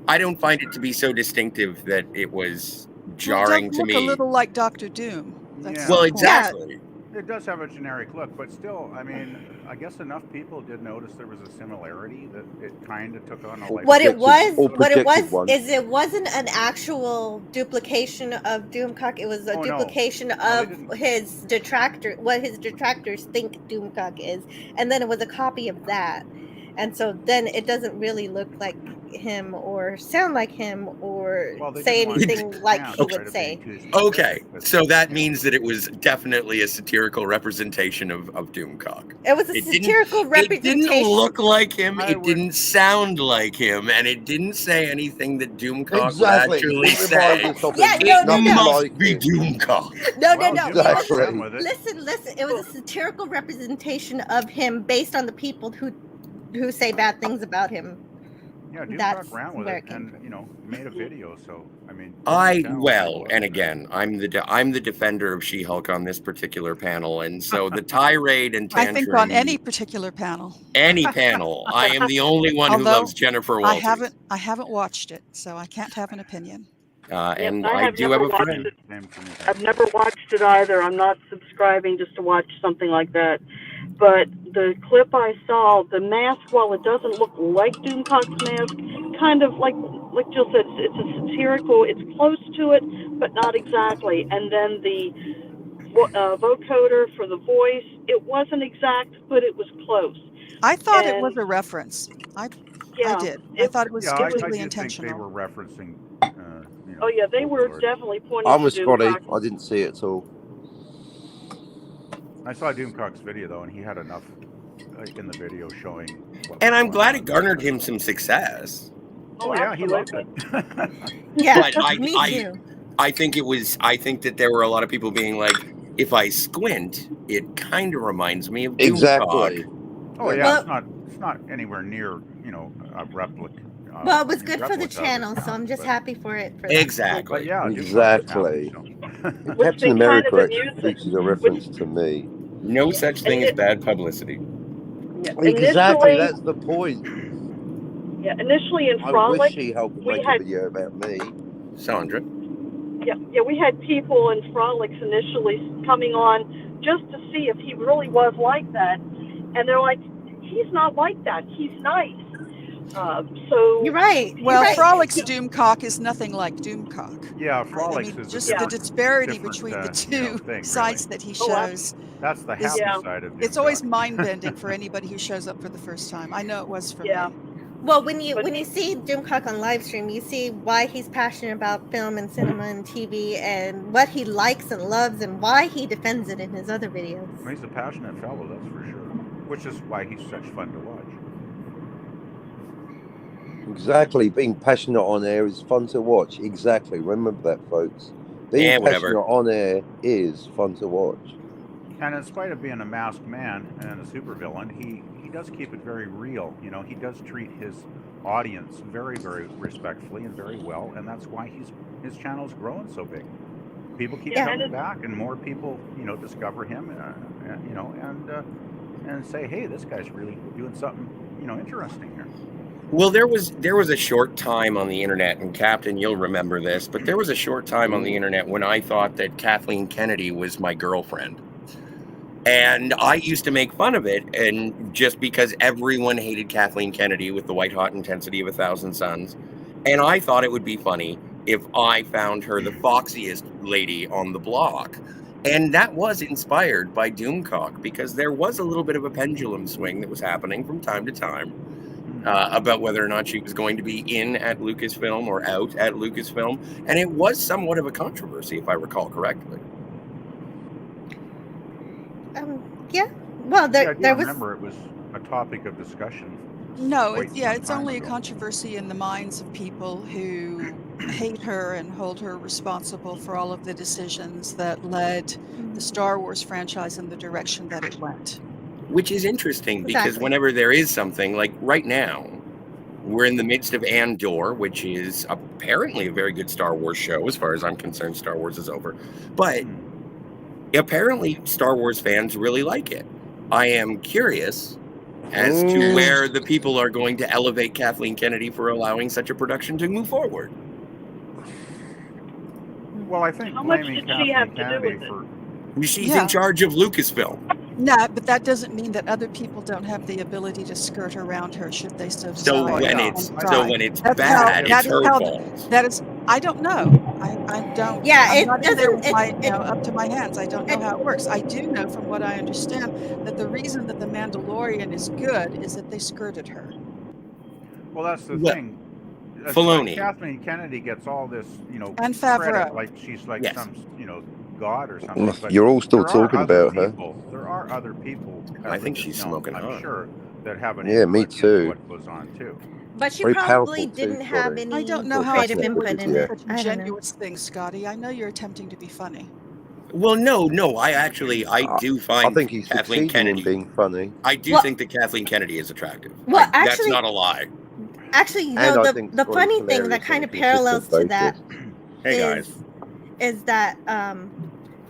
I don't find it to be so distinctive that it was jarring to look me. a little like Dr. Doom. That's Yeah. the Well, point. exactly. It does have a generic look, but still, I mean, I guess enough people did notice there was a similarity that it kind of took on a life. What it projected was one. is it wasn't an actual duplication of Doomcock. It was a Oh, no. duplication No, they of didn't. his detractor, what his detractors think Doomcock is, and then it was a copy of that. And so then it doesn't really look like him or sound like him or Well, they say didn't want to anything take a like chance, he right, would of say. being too Okay, specific, but, so that you know. means that it was definitely a satirical representation of Doomcock. It was a It didn't- satirical It representation. didn't look like him, I it would- didn't sound like him, and it didn't say anything that Doomcock Exactly. would actually It reminded say. us of Yeah, him, no, nothing Must like be him. Doomcock. No, Well, no. Doomcock Exactly. ran with it. Listen. It was a satirical representation of him based on the people who say bad things about him. Yeah, That's Doomcock ran with where it it came and, from. you know, made a video, so, I mean. And again, I'm the defender of She-Hulk on this particular panel, and so the tirade and I tantrum. think on any particular panel. any panel, I am the only one who Although loves Jennifer I Walters. haven't watched it, so I can't have an opinion. And I I have do have never a watched friend. it. Same for me. I've never watched it either. I'm not subscribing just to watch something like that. But the clip I saw, the mask, while it doesn't look like Doomcock's mask, kind of like Jill said, it's a satirical. It's close to it, but not exactly. And then the vocoder for the voice, it wasn't exact, but it was close. I thought it And- was a reference. I Yeah, did. I thought it was Yeah, I completely did think they intentional. were referencing, you know. Oh yeah, they were Folklore. definitely pointing I'm to with Scotty. Doomcock. I didn't see it at all. I saw Doomcock's video though, and he had enough in the video showing. what And was I'm going glad on. it garnered him some success. Oh yeah, he loved it. Yeah, But me too. I think that there were a lot of people being like, if I squint, it kind of reminds me of Doomcock. Exactly. Oh yeah, Well- it's not anywhere near, you know, a replica. Well, it was good for the replica of his channel, so I'm mask, just but- happy for it. For that. Exactly. But yeah, Doomcock was Exactly. happy, so. And Which Captain they kind America of actually amused it. features a reference to me. No such thing as bad publicity. Yeah, Exactly, initially- that's the point. Yeah, initially in I wish Frolic, She-Hulk would we make had- a video about me. Sandra? yeah, we had people in Frolics initially coming on just to see if he really was like that, and they're like, he's not like that. He's nice. So You're right. Well, you're right. Frolic's Doomcock is nothing like Doomcock. Yeah, I Frolics mean, is just a the different, disparity different, between the you know, two thing, really. sides that he Oh, shows. That's the is- happy Yeah. side of It's always Doomcock. mind-bending for anybody who shows up for the first time. I know it was for Yeah. me. Well, when you But- see Doomcock on live stream, you see why he's passionate about film and cinema and TV, and what he likes and loves, and why he defends it in his other videos. Well, he's a passionate fellow, that's for sure. Which is why he's such fun to watch. Exactly. Being passionate on air is fun to watch. Exactly. Remember that, folks. Being Yeah, whatever. passionate on air is fun to watch. And in spite of being a masked man and a supervillain, he does keep it very real. You know, he does treat his audience very, very respectfully and very well, and that's why his channel's growing so big. People keep Yeah. coming back, and more people, you know, discover him, you know, and say, hey, this guy's really doing something, you know, interesting here. Well, there was a short time on the internet, and Captain, you'll remember this, but there was a short time on the internet when I thought that Kathleen Kennedy was my girlfriend. And I used to make fun of it, and just because everyone hated Kathleen Kennedy with the white hot intensity of 1,000 Suns. And I thought it would be funny if I found her the foxiest lady on the block. And that was inspired by Doomcock, because there was a little bit of a pendulum swing that was happening from time to time about whether or not she was going to be in at Lucasfilm or out at Lucasfilm. And it was somewhat of a controversy, if I recall correctly. Yeah. Well, Yeah, I do there was. remember it was a topic of discussion. No, quite some it's time only a ago. controversy in the minds of people who hate her and hold her responsible for all of the decisions that led the Star Wars franchise in the direction that it went. Which is interesting because Exactly. whenever there is something, like right now, We're in the midst of Andor, which is apparently a very good Star Wars show. As far as I'm concerned, Star Wars is over. But apparently Star Wars fans really like it. I am curious as to where the people are going to elevate Kathleen Kennedy for allowing such a production to move forward. Well, I think How much blaming did she have Kathleen to do Kennedy with for She's Yeah. in charge of Lucasfilm. No, but that doesn't mean that other people don't have the ability to skirt around her should they so So desire. when yeah. it's And so try. when it's That's bad, how- it's that is her how- fault. That is, I don't know. I don't. Yeah, I'm it not in there doesn't- with it- my, it- up to my hands. I don't know how it works. I do know from what I understand that the reason that the Mandalorian is good is that they skirted her. Well, that's the Well, thing. It's Filoni. like Kathleen Kennedy gets all this, And credit, Favreau. like she's like Yes. some, god or something. But You're all still there are talking other about her. people- There are other people. I at think she's Lucasfilm, smoking I'm hot. sure that have an Yeah, me input into too. What goes on too. But she Very probably powerful too, didn't have Scotty. any I don't know how creative Fascinating. input in Yeah. it. such I don't know. ingenuous things, Scotty. I know you're attempting to be funny. Well, no. I do I find think he's Kathleen succeeding in Kennedy. being funny. I do Well- think that Kathleen Kennedy is attractive. Well, that's actually- not a lie. Actually, And I the think the Scotty's funny thing hilarious that on kind a of parallels to consistent that Hey guys. is that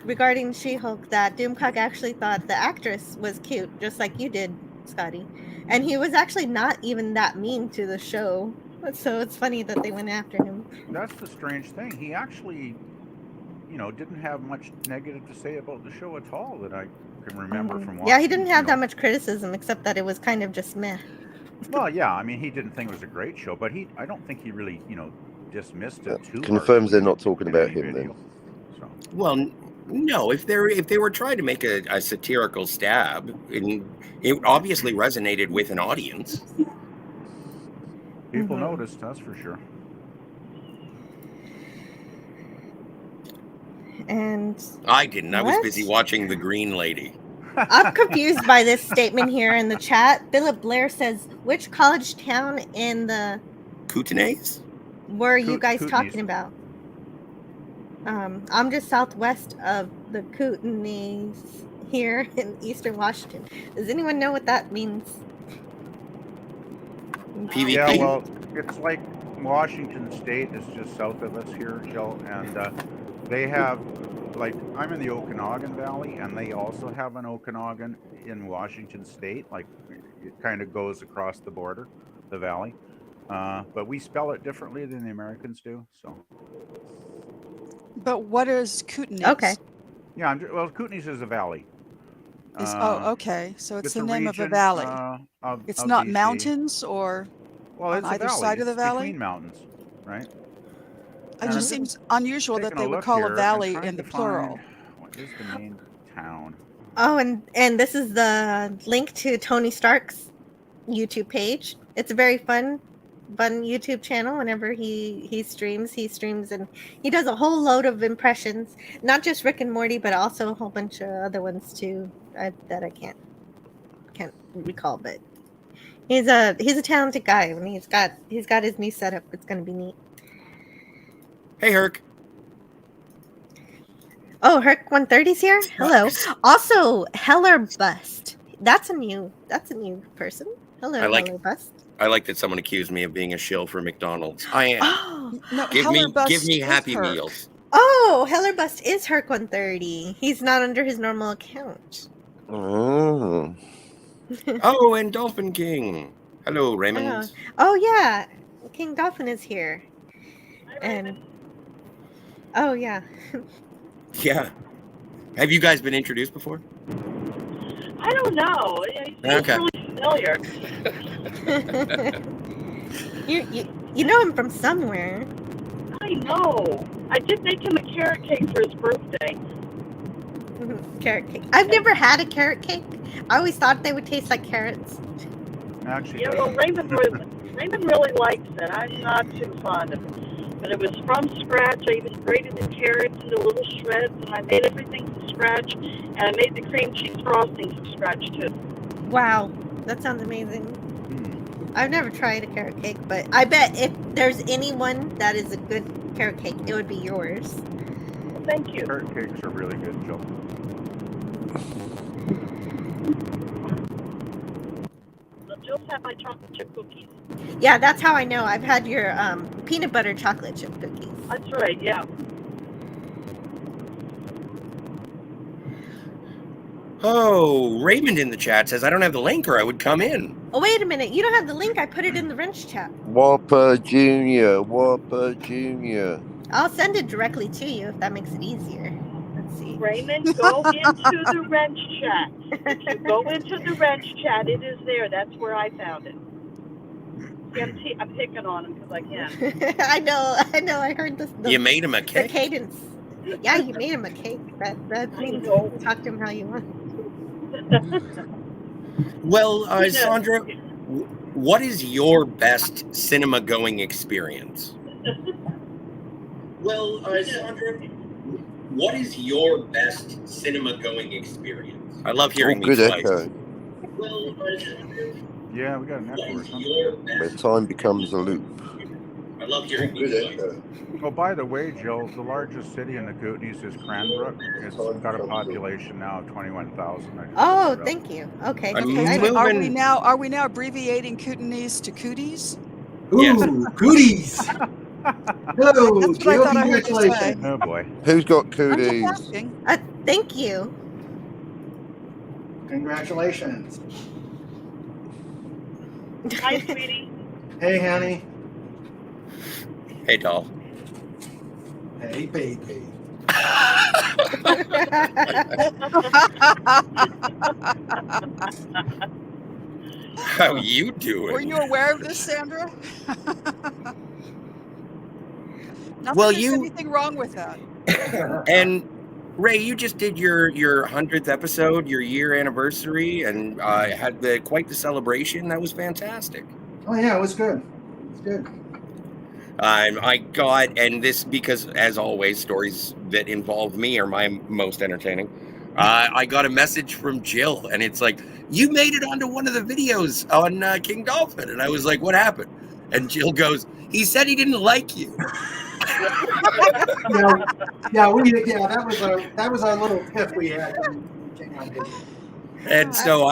regarding She-Hulk, that Doomcock actually thought the actress was cute, just like you did, Scotty, and he was actually not even that mean to the show. So it's funny that they went after him. That's the strange thing. He actually, didn't have much negative to say about the show at all that I can remember from watching. Yeah, he didn't have you that know. much criticism, except that it was kind of just meh. Well, yeah, I mean, he didn't think it was a great show, but I don't think he really, dismissed it too. Confirms they're not talking in about any him then. video. So, Well, no. If they were trying to make a satirical stab, it obviously resonated with an audience. people Mhm. noticed, that's for sure. And I didn't. I was What? busy watching The Green Lady. I'm confused by this statement here in the chat. Philip Blair says, "Which college town in the Kootenays? were you Coot- guys Kootenays. talking about?" I'm just southwest of the Kootenays here in Eastern Washington. Does anyone know what that means? PvP. Yeah, well, it's like Washington State is just south of us here, Jill, and they have, like, I'm in the Okanagan Valley, and they also have an Okanagan in Washington State. Like, it kind of goes across the border, the valley. But we spell it differently than the Americans do. So, But what is Kootenays? Okay. yeah, well, Kootenays is a valley. Okay. So it's the a name of a region, valley. of It's not BC. mountains or. Well, on it's a either valley. side of the It's valley? between mountains, right? It And just I'm seems unusual that Taking they a would look call here a and valley trying in the to plural. find what is the main town? Oh, and this is the link to Tony Stark's YouTube page. It's a very fun YouTube channel. Whenever he streams and he does a whole load of impressions, not just Rick and Morty, but also a whole bunch of other ones too that I can't recall. But he's a talented guy, and he's got his new setup. It's gonna be neat. Hey, Herc. Oh, Herc 130's here. Hello. Also, Heller Bust. That's a new person. Hello, I like- Heller Bust. I like that someone accused me of being a shill for McDonald's. I am. Oh, No, give Hellerbust me is Happy Herc. Meals. oh, Heller Bust is Herc 130. He's not under his normal account. Oh. Oh, and Dolphin King. Hello, Raymond. Oh yeah, King Dolphin is here. And oh yeah. Yeah. Have you guys been introduced before? I don't know. It's Okay. really familiar. you know him from somewhere. I know. I did make him a carrot cake for his birthday. Carrot cake. I've never had a carrot cake. I always thought they would taste like carrots. Actually, Yeah, well, Raymond really likes it. I'm not too fond of it. But it was from scratch. I even grated the carrots into little shreds, and I made everything from scratch. And I made the cream cheese frosting from scratch, too. Wow, that sounds amazing. Hmm. I've never tried a carrot cake, but I bet if there's anyone that is a good carrot cake, it would be yours. Well, thank you. Carrot cakes are really good, Jill. Jill just had my chocolate chip cookies. Yeah, that's how I know. I've had your peanut butter chocolate chip cookies. That's right, yeah. Oh, Raymond in the chat says I don't have the link or I would come in. Oh, wait a minute. You don't have the link. I put it in the wrench chat. Whopper Jr. Whopper Jr. I'll send it directly to you if that makes it easier. Let's see. Raymond, go into the wrench chat. If you go into the wrench chat, it is there. That's where I found it. See, I'm picking on him because I can. I know. I heard this. You made him a The cake. cadence. Yeah, you made him a cake. That means know. talk to him how you want. Well, Sandra, what is your best cinema going experience? Well, Sandra, what is your best cinema going experience? I love hearing good these twice. echo. Well, Yeah, we got an echo or something. Where time becomes a loop. I love hearing these twice. Oh, by the way, Jill, the largest city in the Kootenays is Cranbrook. It's got a population now of 21,000. Oh, thank you. Okay. I'm okay. moving- Are we now abbreviating Kootenays to Cooties? Ooh, Yes. cooties. Hello, That's what I Jill. thought I heard you say. Congratulations. Oh boy. Who's got I'm just cooties? asking. Thank you. Congratulations. Hi, sweetie. Hey, honey. Hey, doll. Hey, baby. How you doing? Were you aware of this, Sandra? Not Well, that there's you- anything wrong with that. And Ray, you just did your 100th episode, your year anniversary, and had quite the celebration. That was fantastic. Oh, yeah, it was good. It was good. I got, and this because as always, stories that involve me are my most entertaining. I got a message from Jill, and it's like, "You made it onto one of the videos on King Dolphin," and I was like, "What happened?" And Jill goes, "He said he didn't like you." That was our little tiff we had. when we came on video. And so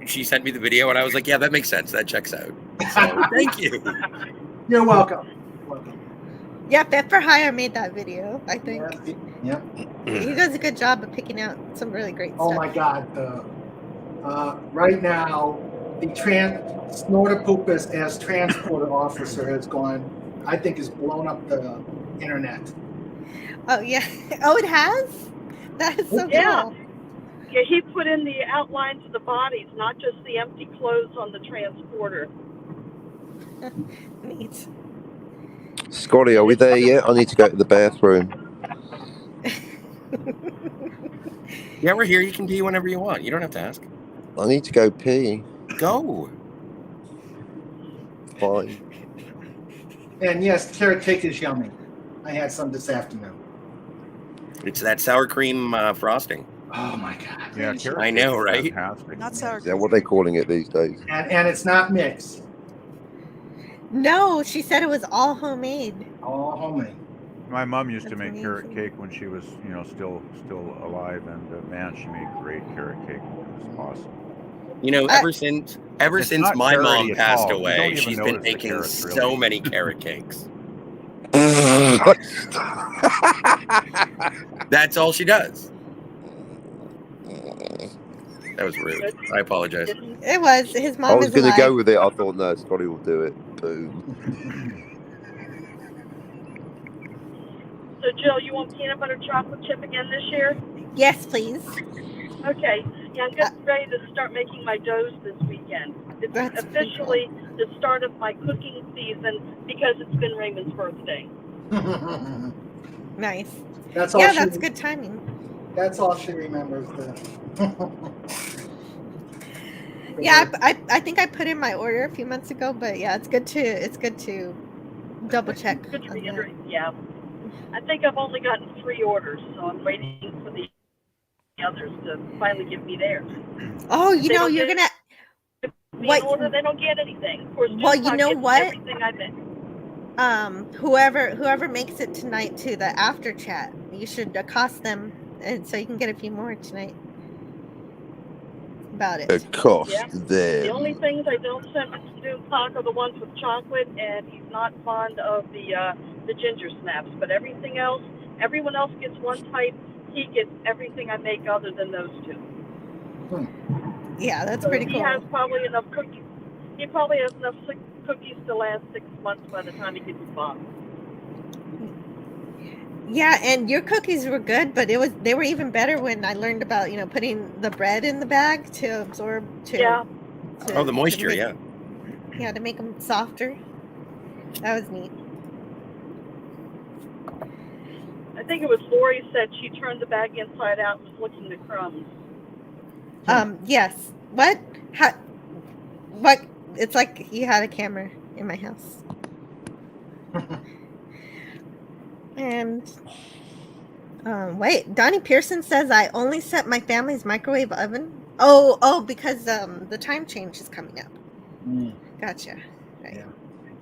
she sent me the video, and I was like, "Yeah, that makes sense. That checks out." So, thank you. You're welcome. Yeah, Fit for Hire made that video, I think. Yep. He does a good job of picking out some really great Oh stuff. my God. Right now, the Snortopoopas as transporter officer has gone, I think, has blown up the internet. Oh, yeah. Oh, it has? That is so Yeah. cool. Yeah, he put in the outlines of the bodies, not just the empty clothes on the transporter. Neat. Scotty, are we there yet? I need to go to the bathroom. Yeah, we're here. You can pee whenever you want. You don't have to ask. I need to go pee. Go. Fine. And yes, carrot cake is yummy. I had some this afternoon. It's that sour cream frosting. Oh my God. Yeah, carrot I know, cake is right? Fantastic. Not sour Is that what they're calling it these days? And it's not mixed. No, she said it was all homemade. All homemade. My mom used to That's make carrot amazing. cake when she was, still alive, and man, she made great carrot cake. It was awesome. You know, ever since It's not my mom charity at passed all. You don't away, even she's been notice the making carrots, so really. many carrot cakes. That's all she does. That was rude. I apologize. It was. His mom I was is going to alive. go with it. I thought, no, Scotty will do it. Boom. So, Jill, you want peanut butter chocolate chip again this year? Yes, please. Okay. Yeah, I'm getting ready to start making my doughs this weekend. It's That's officially the start of my cooking season because it's been Raymond's birthday. Nice. That's all. Yeah, she, that's good timing. That's all she remembers. Yeah, I think I put in my order a few months ago, but yeah, it's good to double check. Good to on that. reiterate, yeah. I think I've only gotten 3 orders, so I'm waiting for the others to finally give me theirs. Oh, you They know, don't you're get gonna. Me What- an order, they don't get anything. Of course, Well, you Tupac know gets what? Everything I make. Whoever makes it tonight to the after chat, you should accost them, and so you can get a few more tonight. about it. Accost Yeah. The only things I don't send Mr. Doomcock are the ones with chocolate, and he's not fond of the ginger snaps. But everything else, everyone else gets one type. He gets everything I make other than those two. Yeah, that's So pretty he cool. has probably enough cookies. He probably has enough cookies to last 6 months by the time he gets his box. Yeah, and your cookies were good, but they were even better when I learned about, putting the bread in the bag to absorb Yeah. Oh, the moisture, make, yeah. Yeah, to make them softer. That was neat. I think it was Lori said she turned the bag inside out and was looking at crumbs. Yes. What? What? It's like he had a camera in my house. And wait, Donnie Pearson says I only set my family's microwave oven. Oh, because the time change is coming up. Gotcha. Right.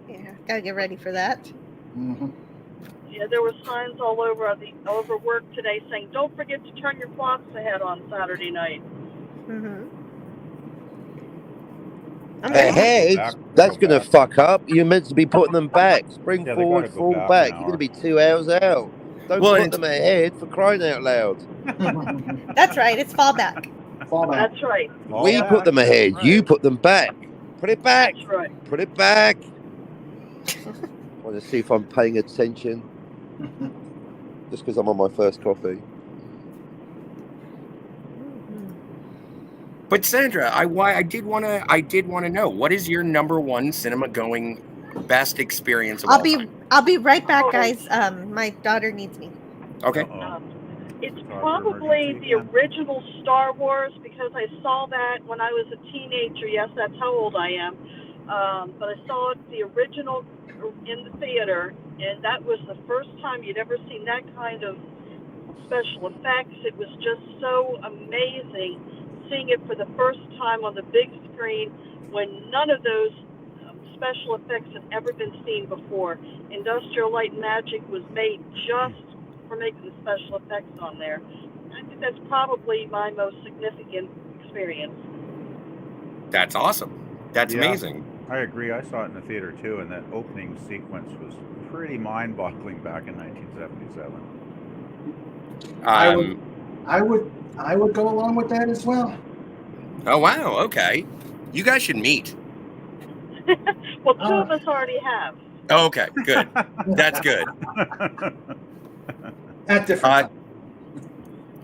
Yeah, gotta get ready for that. Mm-hmm. Yeah, there were signs all over work today saying, "Don't forget to turn your clocks ahead on Saturday night." Mm-hmm. Ahead? That's going to fuck up. You're meant to be putting them back. Spring Yeah, they forward, gotta go fall back back. an You're going to hour. be 2 hours out. Don't put them ahead, for crying out loud. That's right. It's fallback. Fallback. That's right. We put them ahead. You put them back. Put it back. That's right. Put it back. Want to see if I'm paying attention. Just because I'm on my first coffee. But Sandra, I did want to know, what is your number one cinema going best experience of all time? I'll be right back, guys. My daughter needs me. Okay. It's probably the original Star Wars because I saw that when I was a teenager. Yes, that's how old I am. But I saw it, the original, in the theater, and that was the first time you'd ever seen that kind of special effects. It was just so amazing seeing it for the first time on the big screen when none of those special effects had ever been seen before. Industrial Light and Magic was made just for making the special effects on there. I think that's probably my most significant experience. That's awesome. That's Yeah, amazing. I agree. I saw it in the theater too, and that opening sequence was pretty mind-boggling back in 1977. I would go along with that as well. Oh wow, okay. You guys should meet. Well, two of us already have. Oh, okay, good. That's good. At different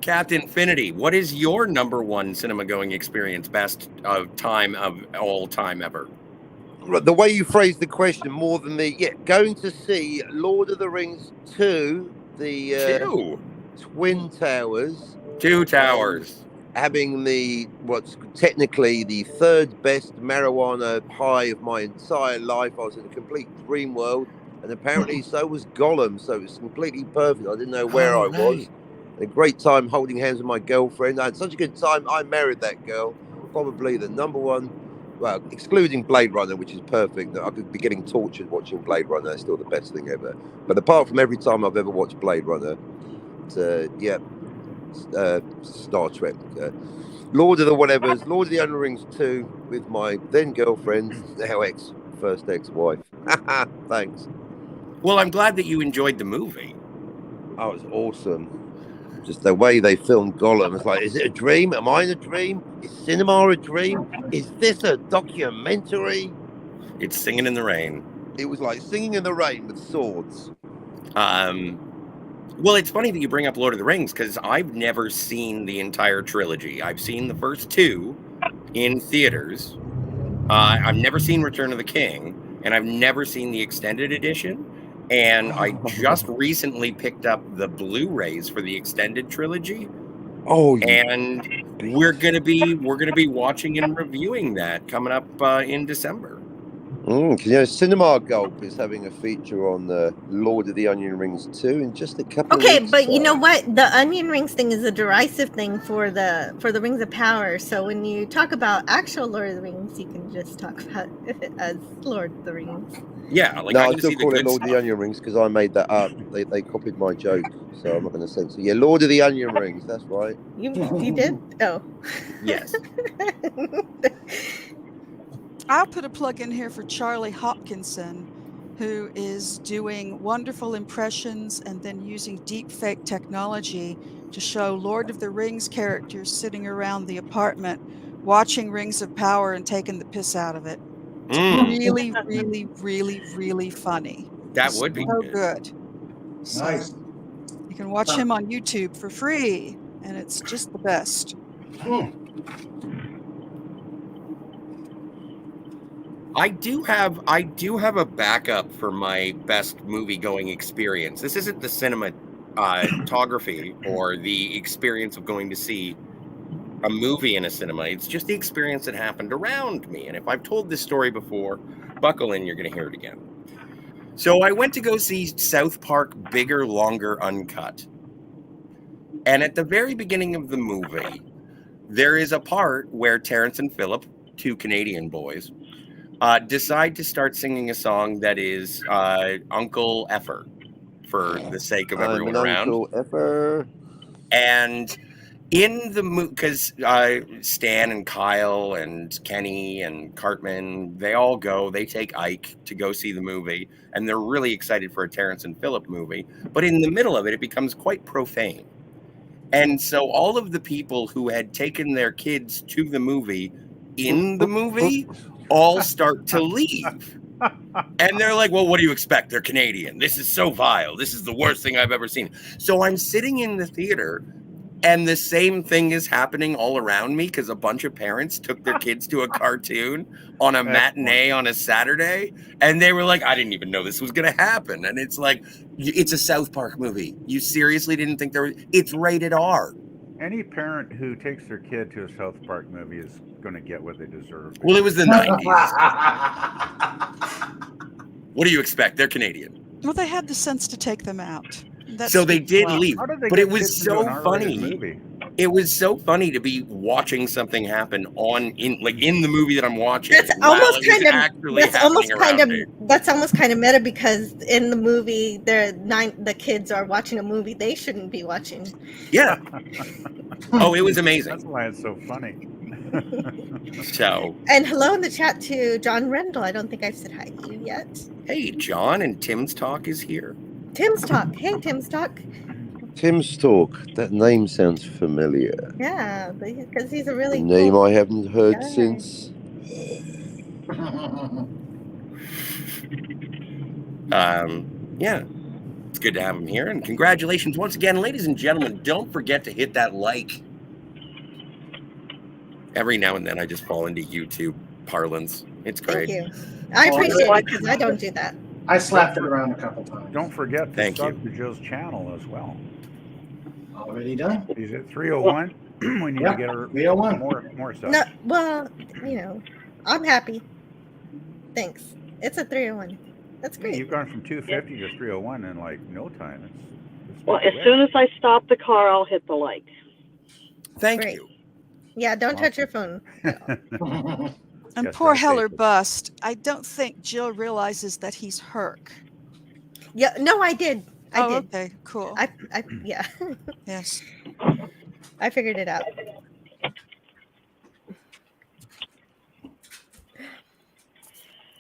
Captain Infinity, what is your number one cinema going experience, best of time of all time ever? The way you phrased the question more than going to see Lord of the Rings 2, the Twin Towers. 2 towers. Having what's technically the third best marijuana high of my entire life. I was in a complete dream world, and apparently so was Gollum, so it was completely perfect. I didn't know where I was. A great time holding hands with my girlfriend. I had such a good time. I married that girl. Probably the number one, well, excluding Blade Runner, which is perfect. I could be getting tortured watching Blade Runner. It's still the best thing ever. But apart from every time I've ever watched Blade Runner, Star Trek, Lord of the Whatevers, Lord of the Onion Rings 2 with my then girlfriend, now first ex-wife. Thanks. Well, I'm glad that you enjoyed the movie. Oh, it was awesome. Just the way they filmed Gollum. It's like, is it a dream? Am I in a dream? Is cinema a dream? Is this a documentary? It's Singing in the Rain. It was like Singing in the Rain with swords. Well, it's funny that you bring up Lord of the Rings because I've never seen the entire trilogy. I've seen the first 2 in theaters. I've never seen Return of the King, and I've never seen the extended edition. And I just recently picked up the Blu-rays for the extended trilogy. Oh, and we're gonna be watching and reviewing that coming up in December. Cinema Gulp is having a feature on the Lord of the Onion Rings 2 in just a couple of Okay, weeks' but you know time. what? The onion rings thing is a derisive thing for the Rings of Power. So when you talk about actual Lord of the Rings, you can just talk about it as Lord of the Rings. Yeah, like No, I I can still see the call it good Lord of the stuff. Onion Rings because I made that up. They copied my joke, so I'm not going to censor. Yeah, Lord of the Onion Rings. That's right. You did? Oh. Yes. I'll put a plug in here for Charlie Hopkinson, who is doing wonderful impressions and then using deep fake technology to show Lord of the Rings characters sitting around the apartment watching Rings of Power and taking the piss out of it. It's really, really, really, really funny. That It's would be so good. good. So Nice. you can watch him on YouTube for free, and it's just the best. I do have a backup for my best movie going experience. This isn't the cinematography or the experience of going to see a movie in a cinema. It's just the experience that happened around me. And if I've told this story before, buckle in, you're going to hear it again. So I went to go see South Park Bigger, Longer, Uncut. And at the very beginning of the movie, there is a part where Terrence and Phillip, two Canadian boys, decide to start singing a song that is Uncle Effer for the sake of I'm everyone an around. Uncle Effer. And in the movie, because Stan and Kyle and Kenny and Cartman, they all go, they take Ike to go see the movie, and they're really excited for a Terrence and Phillip movie. But in the middle of it, it becomes quite profane. And so all of the people who had taken their kids to the movie in the movie all start to leave. And they're like, well, what do you expect? They're Canadian. This is so vile. This is the worst thing I've ever seen. So I'm sitting in the theater, and the same thing is happening all around me because a bunch of parents took their kids to a cartoon on a matinee on a Saturday. And they were like, I didn't even know this was going to happen. And it's like, it's a South Park movie. You seriously didn't think it's rated R. Any parent who takes their kid to a South Park movie is going to get what they deserve. Well, it was the 90s. What do you expect? They're Canadian. Well, they had the sense to take them out. So they did leave, but it was so funny. Movie? It was so funny to be watching something happen in the movie that I'm watching. That's almost kind of meta because in the movie the kids are watching a movie they shouldn't be watching. Yeah. Oh, it was amazing. That's why it's so funny. So. And hello in the chat to John Rendell. I don't think I've said hi to you yet. Hey, John, and Tim's Talk is here. Tim's Talk. Hey, Tim's Talk. Tim's Talk. That name sounds familiar. Yeah, because he's a really a name cool I haven't heard guy. since. Yeah, it's good to have him here, and congratulations once again, ladies and gentlemen. Don't forget to hit that like. Every now and then, I just fall into YouTube parlance. It's great. Thank you. I appreciate it because I don't do that. I slapped it around a couple times. Don't forget to sub to Joe's channel as well. Already done. He's at 301. We need to get her 301. more stuff. No, well, I'm happy. Thanks. It's a 301. That's great. You've gone from 250 to 301 in like no time. Well, as soon as I stop the car, I'll hit the like. Thank you. Yeah, don't touch your phone. And Yes, poor that's Heller basic. Bust, I don't think Jill realizes that he's Herc. Yeah, no, I did. I did. Okay, cool. Yeah. Yes. I figured it out.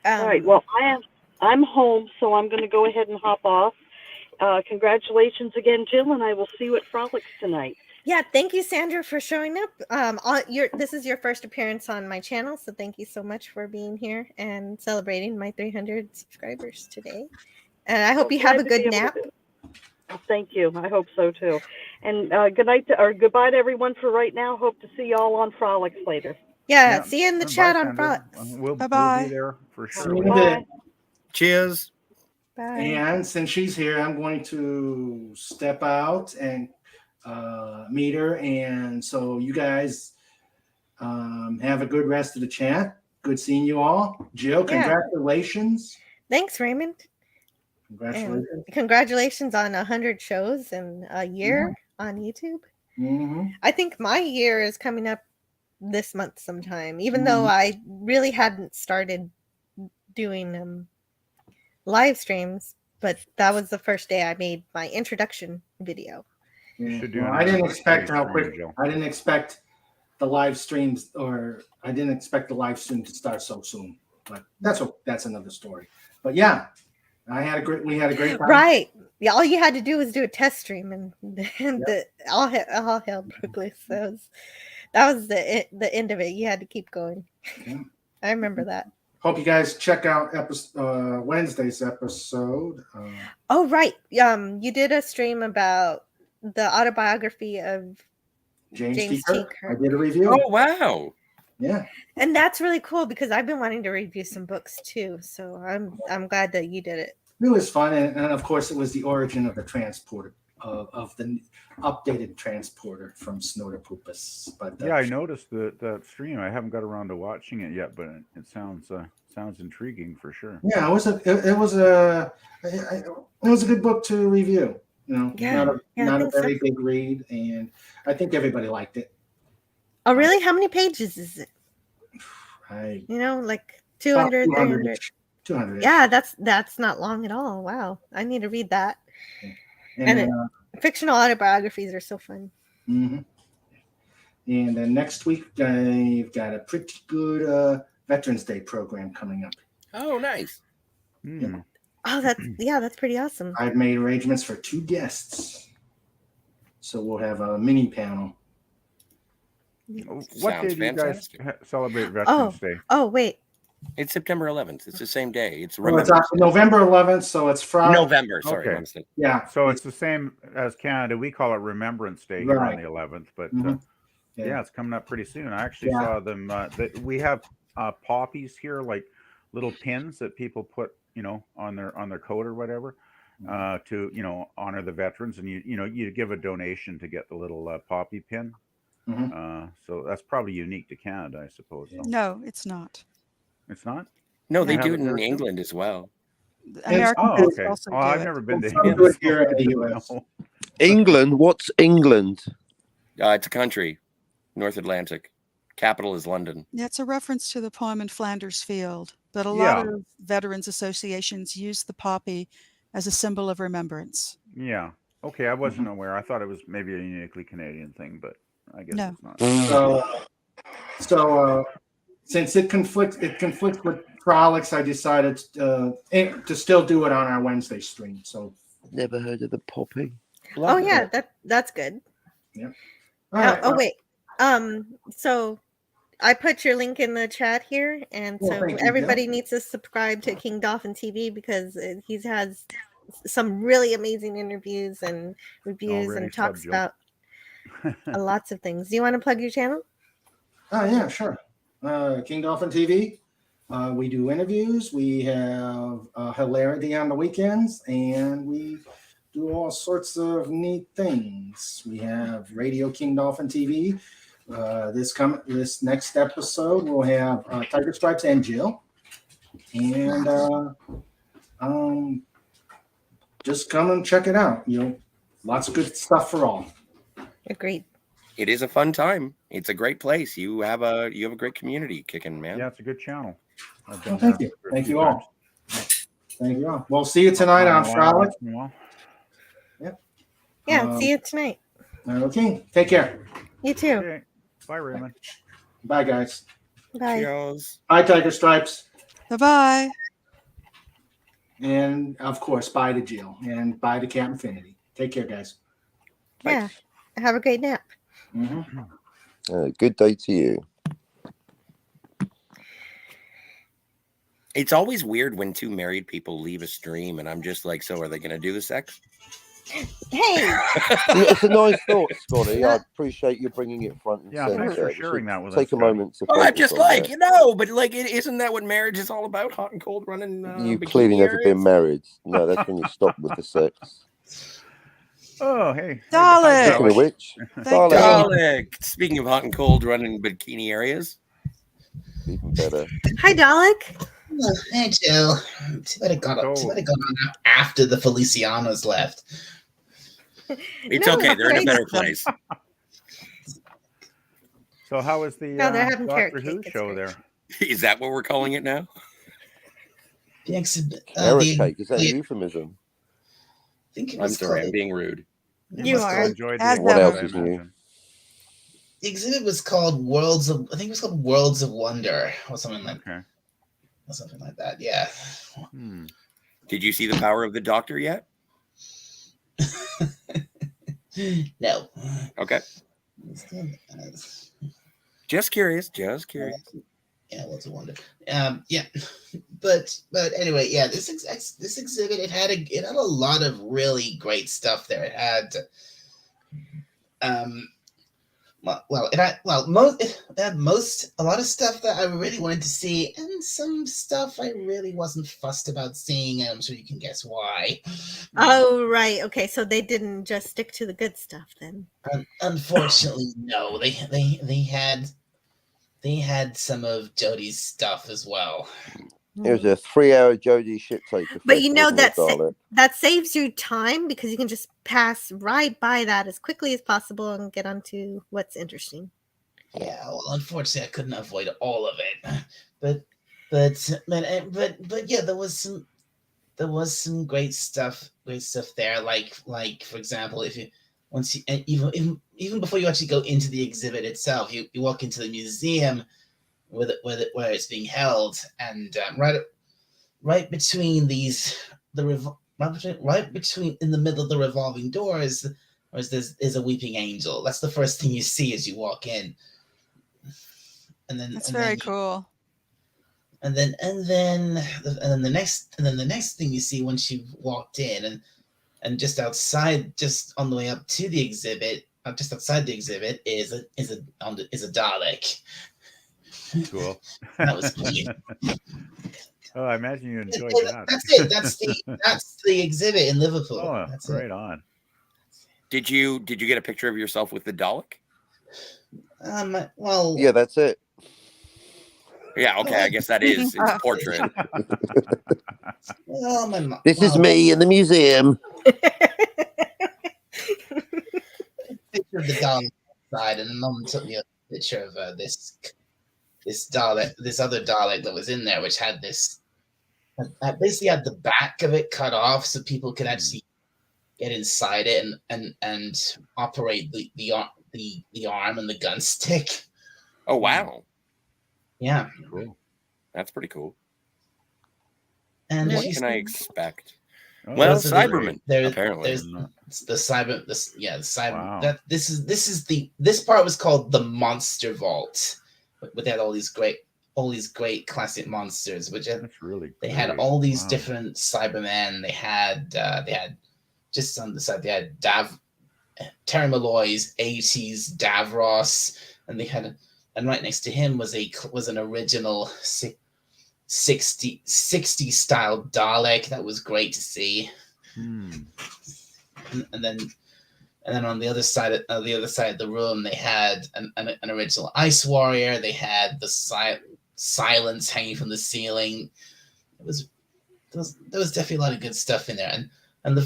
All right. Well, I'm home, so I'm going to go ahead and hop off. Congratulations again, Jill, and I will see you at Frolics tonight. Yeah, thank you, Sandra, for showing up. This is your first appearance on my channel, so thank you so much for being here and celebrating my 300 subscribers today. And I hope you have a good nap. Thank you. I hope so too. And good night or goodbye to everyone for right now. Hope to see you all on Frolics later. Yeah, see you in the chat on Sandra. Frolics. We'll be there for See sure. you in a bit. Cheers. Bye. And since she's here, I'm going to step out and meet her. And so you guys have a good rest of the chat. Good seeing you all. Jill, Yeah. congratulations. Thanks, Raymond. Congratulations. And congratulations on 100 shows in a year on YouTube. Mm-hmm. I think my year is coming up this month sometime, even though I really hadn't started doing live streams, but that was the first day I made my introduction video. Yeah. Should do Well, an I didn't anniversary expect how stream, quick. Jill. I didn't expect the live streams, or I didn't expect the live stream to start so soon. But that's another story. But yeah, we had a great time. Right. Yeah, all you had to do was do a test stream, and all hell broke loose. That was the end of it. You had to keep going. Yeah. I remember that. Hope you guys check out Wednesday's episode. Oh, right. You did a stream about the autobiography of James T. T. Kirk. I Kirk. did a review. Oh wow! Yeah. And that's really cool because I've been wanting to review some books too. So I'm glad that you did it. It was fun, and of course, it was the origin of the transporter of the updated transporter from Snortopupus. But Yeah, I noticed that stream. I haven't got around to watching it yet, but it sounds intriguing for sure. yeah, it was a good book to review. You know, Yeah, I not a think so. very big read, and I think everybody liked it. Oh, really? How many pages is it? I Like about 200, 300. 200. Yeah, that's not long at all. Wow. I need to read that. And fictional autobiographies are so fun. Mhm. And then next week, I've got a pretty good Veterans Day program coming up. Oh, nice. Oh, that's pretty awesome. I've made arrangements for 2 guests. So we'll have a mini panel. What Sounds day do you guys fantastic. celebrate Veterans Day? Oh, wait. It's September 11th. It's the same day. It's Well, it's Remembrance on November 11th, so it's Friday. November. Sorry, Okay. my mistake. Yeah. So it's the same as Canada. We call it Remembrance Day here Right. on the 11th, but Mhm. yeah, it's coming up pretty soon. I actually Yeah. saw them. We have poppies here, like little pins that people put, on their coat or whatever, to honor the veterans, and you give a donation to get the little poppy pin. So that's probably unique to Canada, I suppose. So. No, it's not. It's not. No, they You do have it it there in too? England as well. American Oh, kids okay. also Oh, do I've it. never been to Some do England. it here in the so I US. don't know. England? What's England? It's a country, North Atlantic. Capital is London. Yeah, it's a reference to the poem in Flanders Field, but a lot Yeah. of veterans associations use the poppy as a symbol of remembrance. Yeah. Okay, I wasn't aware. I thought it was maybe a uniquely Canadian thing, but I guess No. it's not. So since it conflicts with Frolics, I decided to still do it on our Wednesday stream. So Never heard of the poppy. Oh, yeah, that's good. yeah. All right. Wait. So I put your link in the chat here, and Well, so thank you, everybody needs to subscribe to King Dolphin TV because he has some really amazing interviews and reviews Already and talks subbed, Jill. about lots of things. Do you want to plug your channel? Oh yeah, sure. King Dolphin TV. We do interviews. We have hilarity on the weekends, and we do all sorts of neat things. We have Radio King Dolphin TV. This next episode, we'll have Tiger Stripes and Jill, and just come and check it out. Lots of good stuff for all. Agreed. It is a fun time. It's a great place. You have a great community kicking, man. Yeah, it's a good channel. I've Well, been thank there you. a Thank few you all. times. Thank you all. We'll see you tonight on Frolic. Yeah, see you tonight. Okay, take care. You too. Okay. Bye, Raymond. Bye, guys. Bye. Cheers. Bye, Tiger Stripes. Bye-bye. And, of course, bye to Jill. And bye to Cat Infinity. Take care, guys. Yeah. Have a great nap. Good day to you. It's always weird when 2 married people leave a stream, and I'm just like, so are they going to do the sex? Hey. It's a nice thought, Scotty. I appreciate you bringing it front and Yeah, center. thanks for We sharing should that with us, Take a Scotty. moment to. Well, I'm focus just on like, that. but like, isn't that what marriage is all about? Hot and cold running. You've bikini clearly never areas? been married. No, that's when you stop with the sex. Oh, hey. Dalek. Speaking of which, Thank Dalek. you. Dalek. Speaking of hot and cold running bikini areas, Even better. Hi, Dalek. Oh, hey, Jill. Too bad it got on after the Felicianos left. It's No, okay. They're in a great better stuff. place. So how was the No, they're having carrot Doctor Who cake. It's show great. there? Is that what we're calling it now? The exhibit. Carrot cake, is that a euphemism? I think it I'm was sorry, called. I'm being rude. You are. Enjoyed As the What ever. else is new? The exhibit was called Worlds of. I think it was called Worlds of Wonder or something like. Okay. Or something like that. Yeah. Hmm. Did you see the power of the Doctor yet? No. Okay. Just curious. Just curious. Yeah, Worlds of Wonder. Yeah, but anyway, yeah. This exhibit it had a lot of really great stuff there. It had a lot of stuff that I really wanted to see, and some stuff I really wasn't fussed about seeing, and I'm sure you can guess why. Oh, right. Okay, so they didn't just stick to the good stuff then. Unfortunately, no. They had some of Jodie's stuff as well. It was a 3-hour Jodie shit taker. But you know wasn't it, that saves you time because you can just pass right by that as quickly as possible and get on to what's interesting. Yeah, well, unfortunately, I couldn't avoid all of it. But yeah, there was some great stuff there. Like for example, if you even before you actually go into the exhibit itself, you walk into the museum where it's being held, and right between right between in the middle of the revolving doors, is a weeping angel. That's the first thing you see as you walk in. And then That's very cool. And then the next thing you see once you've walked in, and just outside, just on the way up to the exhibit, just outside the exhibit is a Dalek. Cool. That was cute. Oh, I imagine you enjoyed that. That's it. That's the exhibit in Liverpool. Oh, that's right it. on. Did you get a picture of yourself with the Dalek? Well, yeah, that's it. Yeah, okay, I guess that is its portrait. Well, This is me in the museum. Picture of the Dalek side, and then Mum took me a picture of this Dalek, this other Dalek that was in there, which had this. I basically had the back of it cut off so people could actually get inside it and operate the arm and the gun stick. Oh wow! Yeah, cool. That's pretty cool. And what can I expect? Oh, Well, those are Cyberman. Apparently, there's the cyber. The cyber. Wow. This part was called the Monster Vault, but they had all these great classic monsters, which that's really. They had all these different Cybermen. They had just on the side they had Terry Malloy's 80s Davros, and they had, and right next to him was an original 60 style Dalek that was great to see. And then on the other side of the room they had an original Ice Warrior. They had the silence hanging from the ceiling. There was definitely a lot of good stuff in there, and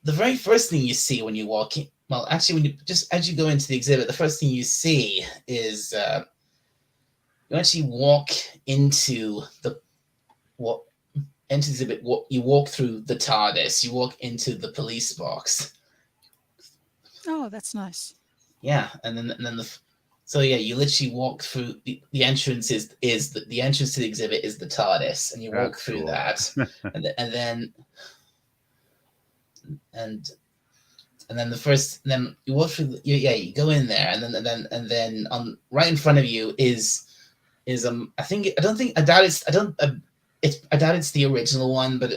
the very first thing you see when you walk in, well, actually, as you go into the exhibit, the first thing you see is you actually walk into the exhibit. You walk through the TARDIS. You walk into the police box. Oh, that's nice. Yeah, and then so yeah, you literally walk through the entrance the entrance to the exhibit is the TARDIS, and you walk through cool. that, and then you walk through. You go in there, and then on right in front of you is I doubt it's the original one, but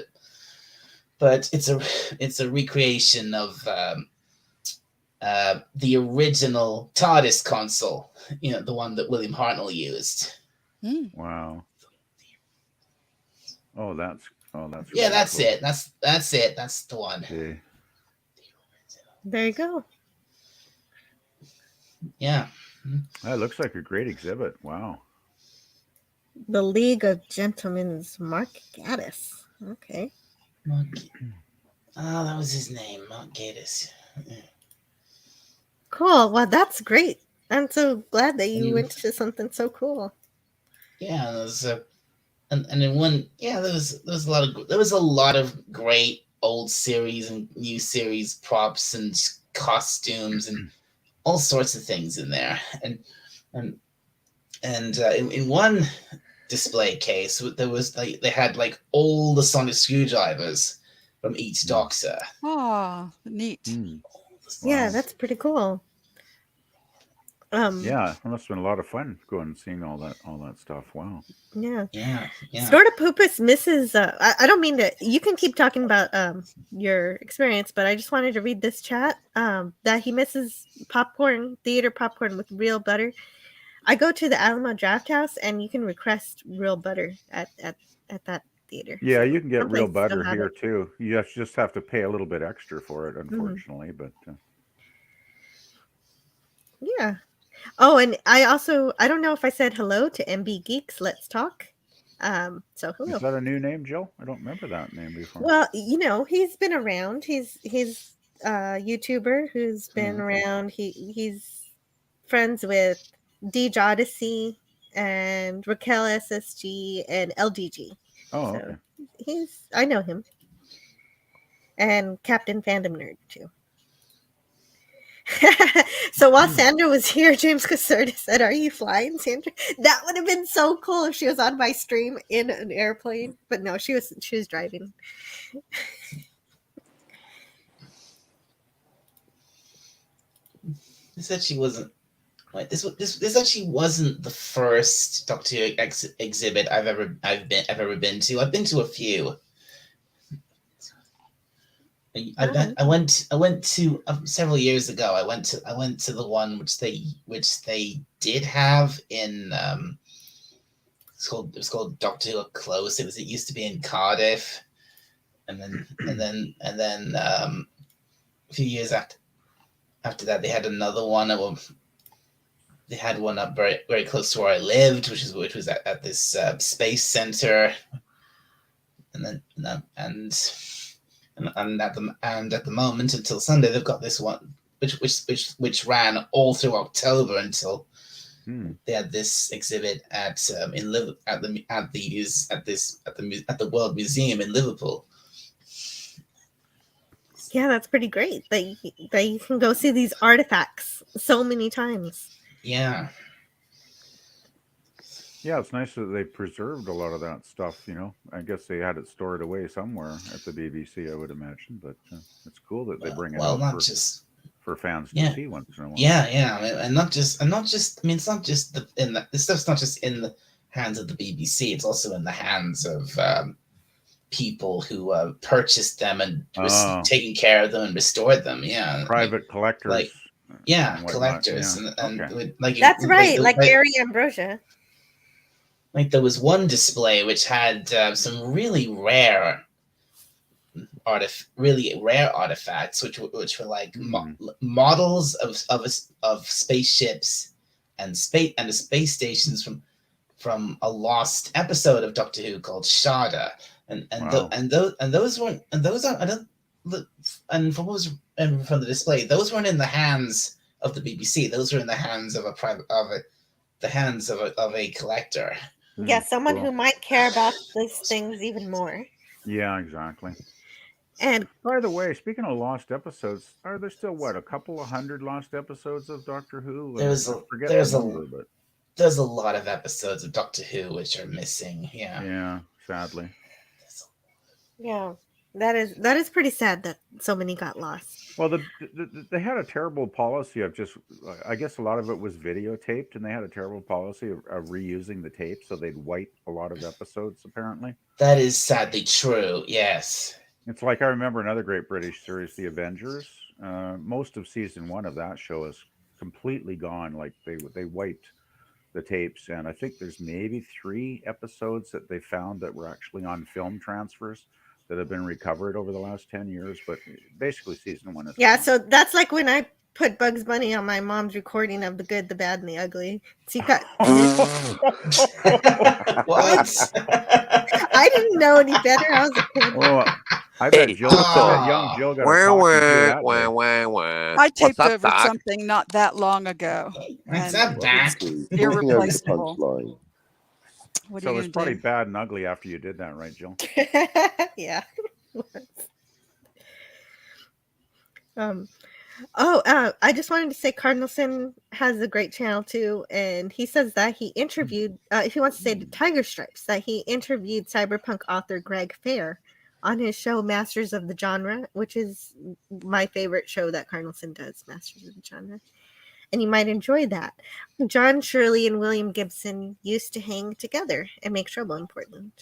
it's a recreation of the original TARDIS console, the one that William Hartnell used. Wow. That's yeah, really that's cool. it. That's it. That's the one. Okay. There you go. Yeah. That looks like a great exhibit. Wow. The League of Gentlemen's Mark Gaddis. Okay. Mark, that was his name, Mark Gatiss. Cool. Well, that's great. I'm so glad that you Mm. went to something so cool. Yeah, there was and in one, yeah, there was a lot of great old series and new series props and costumes and all sorts of things in there. And in one display case, there was like they had like all the sonic screwdrivers from each Doctor. Oh, neat. Yeah, that's pretty cool. Yeah, it must have been a lot of fun going and seeing all that stuff. Wow. Yeah. Yeah. Snortopopus misses. I don't mean to. You can keep talking about your experience, but I just wanted to read this chat. That he misses theater popcorn with real butter. I go to the Alamo Draft House, and you can request real butter at that theater. Yeah, So you can get some real places still butter have here it. too. You just have to pay a little bit extra for it, unfortunately. But Yeah. Oh, and I don't know if I said hello to MB Geeks. Let's talk. So hello. is that a new name, Jill? I don't remember that name before. Well, he's been around. He's a YouTuber who's been around. He's friends with Deej Odyssey and Raquel SSG and LDG. Oh, So okay. I know him. And Captain Fandom Nerd too. So while Sandra was here, James Caserta said, "Are you flying, Sandra?" That would have been so cool if she was on my stream in an airplane. But no, she was driving. This actually wasn't. Wait, this actually wasn't the first Doctor Who exhibit I've ever been to. I've been to a few. I went to several years ago. I went to the one which they did have in it was called Doctor Who Up Close. It used to be in Cardiff, and then a few years after that they had another one. They had one up very, very close to where I lived, which was at this space center, and at the moment until Sunday they've got this one which ran all through October until they had this exhibit at the World Museum in Liverpool. Yeah, that's pretty great that you can go see these artifacts so many times. Yeah. Yeah, it's nice that they preserved a lot of that stuff. I guess they had it stored away somewhere at the BBC, I would imagine. But it's cool that they bring it out for fans to see once in a while. Yeah, and not just. I mean, it's not just this stuff's not just in the hands of the BBC. It's also in the hands of people who purchased them and taking care of them and restored them. Yeah, private collectors. Collectors, and okay. That's right, like Gary Ambrosia. Like there was one display which had some really rare artifacts, which were like models of spaceships and space stations from a lost episode of Doctor Who called Shada, and those weren't from the display, those weren't in the hands of the BBC. Those were in the hands of a collector. Yeah, someone who might care about these things even more. Yeah, exactly. And by the way, speaking of lost episodes, are there still a couple of hundred lost episodes of Doctor Who? There's a lot of episodes of Doctor Who which are missing. Yeah, sadly. Yeah, that is pretty sad that so many got lost. Well, they had a terrible policy of I guess a lot of it was videotaped, and they had a terrible policy of reusing the tape, so they'd wipe a lot of episodes, apparently. That is sadly true, yes. It's like, I remember another great British series, The Avengers. Most of season 1 of that show is completely gone. Like, they wiped the tapes, and I think there's maybe 3 episodes that they found that were actually on film transfers that have been recovered over the last 10 years, but basically season 1 is so that's like when I put Bugs Bunny on my mom's recording of The Good, the Bad, and the Ugly. See, got What? I didn't know any better. I was a kid. Oh, I bet Hey, Jill, Tucker. young Jill got a Wah, talking wah, to that wah, day. wah, wah. I taped What's up, over Doc? something not that long ago. What's and up, Doc? Talking over the irreplaceable. punchline. What So are it you was gonna probably do? bad and ugly after you did that, right, Jill? Yeah. I just wanted to say Cardinalson has a great channel too, and he says that he interviewed, if he wants to say to Tiger Stripes, that he interviewed cyberpunk author Greg Fair on his show Masters of the Genre, which is my favorite show that Cardinalson does, Masters of the Genre. And you might enjoy that. John Shirley and William Gibson used to hang together and make trouble in Portland.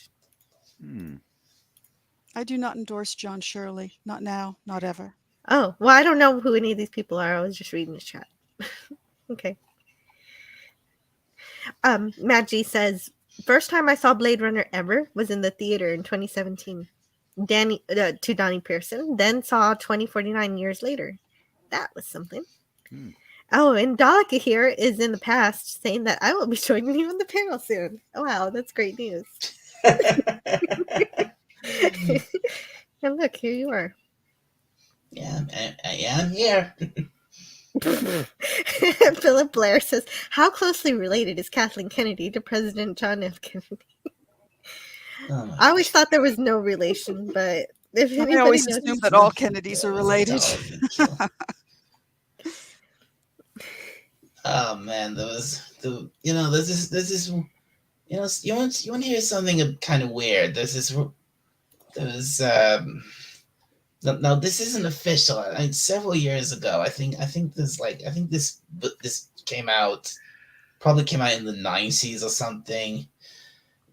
I do not endorse John Shirley. Not now, not ever. Oh, well, I don't know who any of these people are. I was just reading the chat. Okay. Matt G says, first time I saw Blade Runner ever was in the theater in 2017. To Donnie Pearson, then saw 2049 years later. That was something. Oh, and Daleka here is in the past saying that I will be joining you on the panel soon. Oh, wow, that's great news. And look, here you are. Yeah, I'm here. Philip Blair says, how closely related is Kathleen Kennedy to President John F. Kennedy? Oh, I always thought there was no relation, but if anybody I always knows, assume that all Kennedys are related. Oh man, there's this you want to hear something kind of weird. No, this isn't official. I mean, several years ago, I think this probably came out in the 90s or something.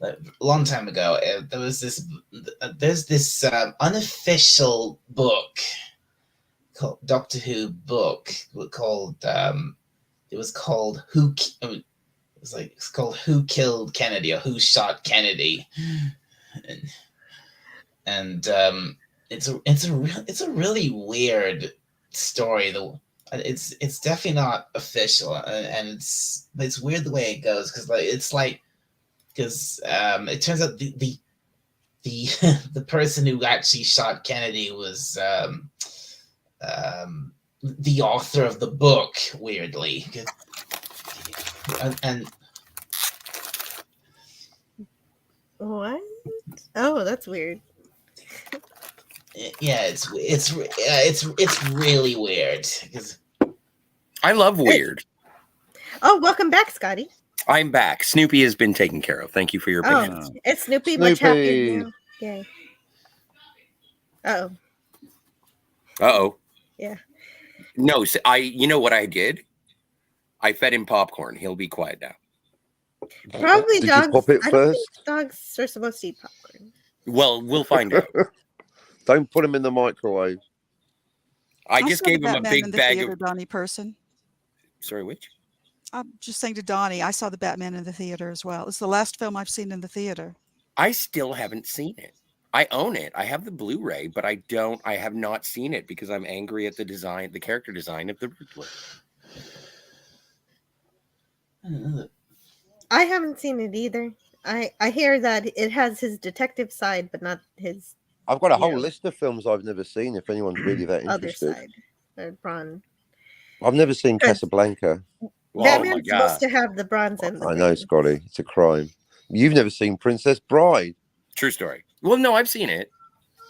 A long time ago, there's this unofficial book called Doctor Who book called it's called Who Killed Kennedy or Who Shot Kennedy, and it's a really weird story. It's definitely not official, and it's weird the way it goes because it turns out the person who actually shot Kennedy was the author of the book, weirdly, and what? Oh, that's weird. Yeah, it's really weird because I love weird. Oh, welcome back, Scotty. I'm back. Snoopy has been taken care of. Thank you for your patience. Oh, it's Snoopy, much happier Snoopy. now. Yay. Uh-oh. Uh-oh. Yeah. No, you know what I did? I fed him popcorn. He'll be quiet now. Probably Did dogs. you pop it I don't think first? dogs are supposed to eat popcorn. Well, we'll find out. Don't put them in the microwave. I just saw the gave him a Batman big in the bag theater, of... Donnie Person. Sorry, which? I'm just saying to Donnie, I saw the Batman in the theater as well. It's the last film I've seen in the theater. I still haven't seen it. I own it. I have the Blu-ray, but I have not seen it because I'm angry at the character design of the Riddler. I haven't seen it either. I hear that it has his detective side, but not his I've got a whole list of films I've never seen. If anyone's really that other interested, side. Bron. I've never seen Casablanca. Batman's supposed to have the bronze and the I know, Scotty. It's a crime. You've never seen Princess Bride. True story. Well, no, I've seen it.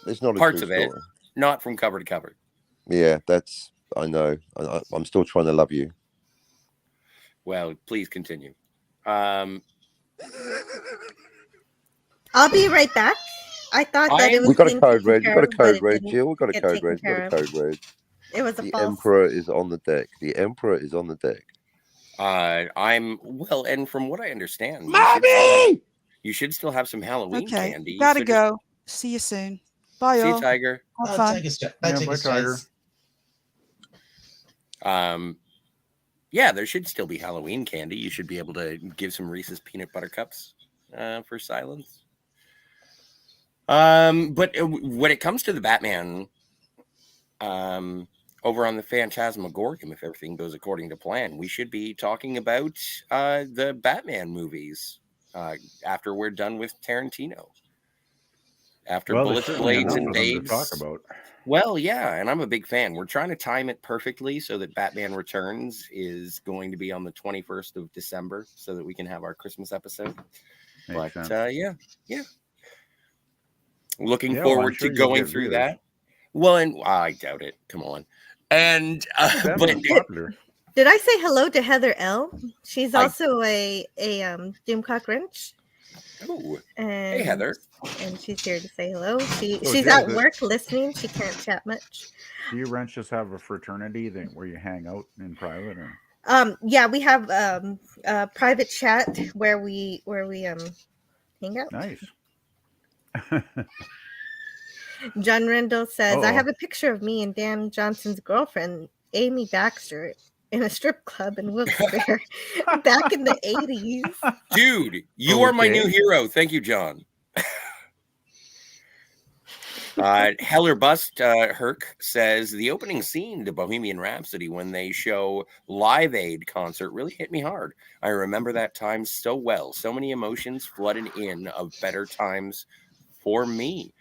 It's not a Parts true of it, story. not from cover to cover. Yeah, I know. I'm still trying to love you. Well, please continue. I'll be right back. I thought that it was. We got a being code red. taken We got a care of, code but it red, didn't Jill. We got a get code taken red. We got care a of. code red. It was a The false. Emperor is on the deck. The Emperor is on the deck. And from what I understand, Mommy! you should still have some Halloween Okay, candy. gotta so go. See you soon. Bye, See you, y'all. Tiger. Have fun. Bye, Tiger. Yeah, there should still be Halloween candy. You should be able to give some Reese's peanut butter cups for silence. But when it comes to the Batman, over on the Phantasmagorium, if everything goes according to plan, we should be talking about the Batman movies after we're done with Tarantino. After Well, Bullets, there's certainly Blades, enough and of them to Babes. talk about. Well, yeah, and I'm a big fan. We're trying to time it perfectly so that Batman Returns is going to be on the 21st of December so that we can have our Christmas episode. Makes But sense. yeah. Looking Yeah, well, I'm forward sure to you'll going get through viewers. that. Well, and I doubt it. Come on. And but Batman's popular. Did I say hello to Heather L? She's I- also a Doomcock Wrench. oh, And, hey Heather. And she's here to say hello. She's Jill, at the- work listening. She can't chat much. Do you wrenches have a fraternity where you hang out in private? Or? Yeah, we have a private chat where we hang out. Nice. John Rendell says, I Uh-oh. have a picture of me and Dan Johnson's girlfriend, Amy Baxter, in a strip club in Wilkes-Barre back in the 80s. Dude, you are my new Okay. hero. Thank you, John. Heller Bust Herc says the opening scene to Bohemian Rhapsody when they show Live Aid concert really hit me hard. I remember that time so well. So many emotions flooded in of better times for me.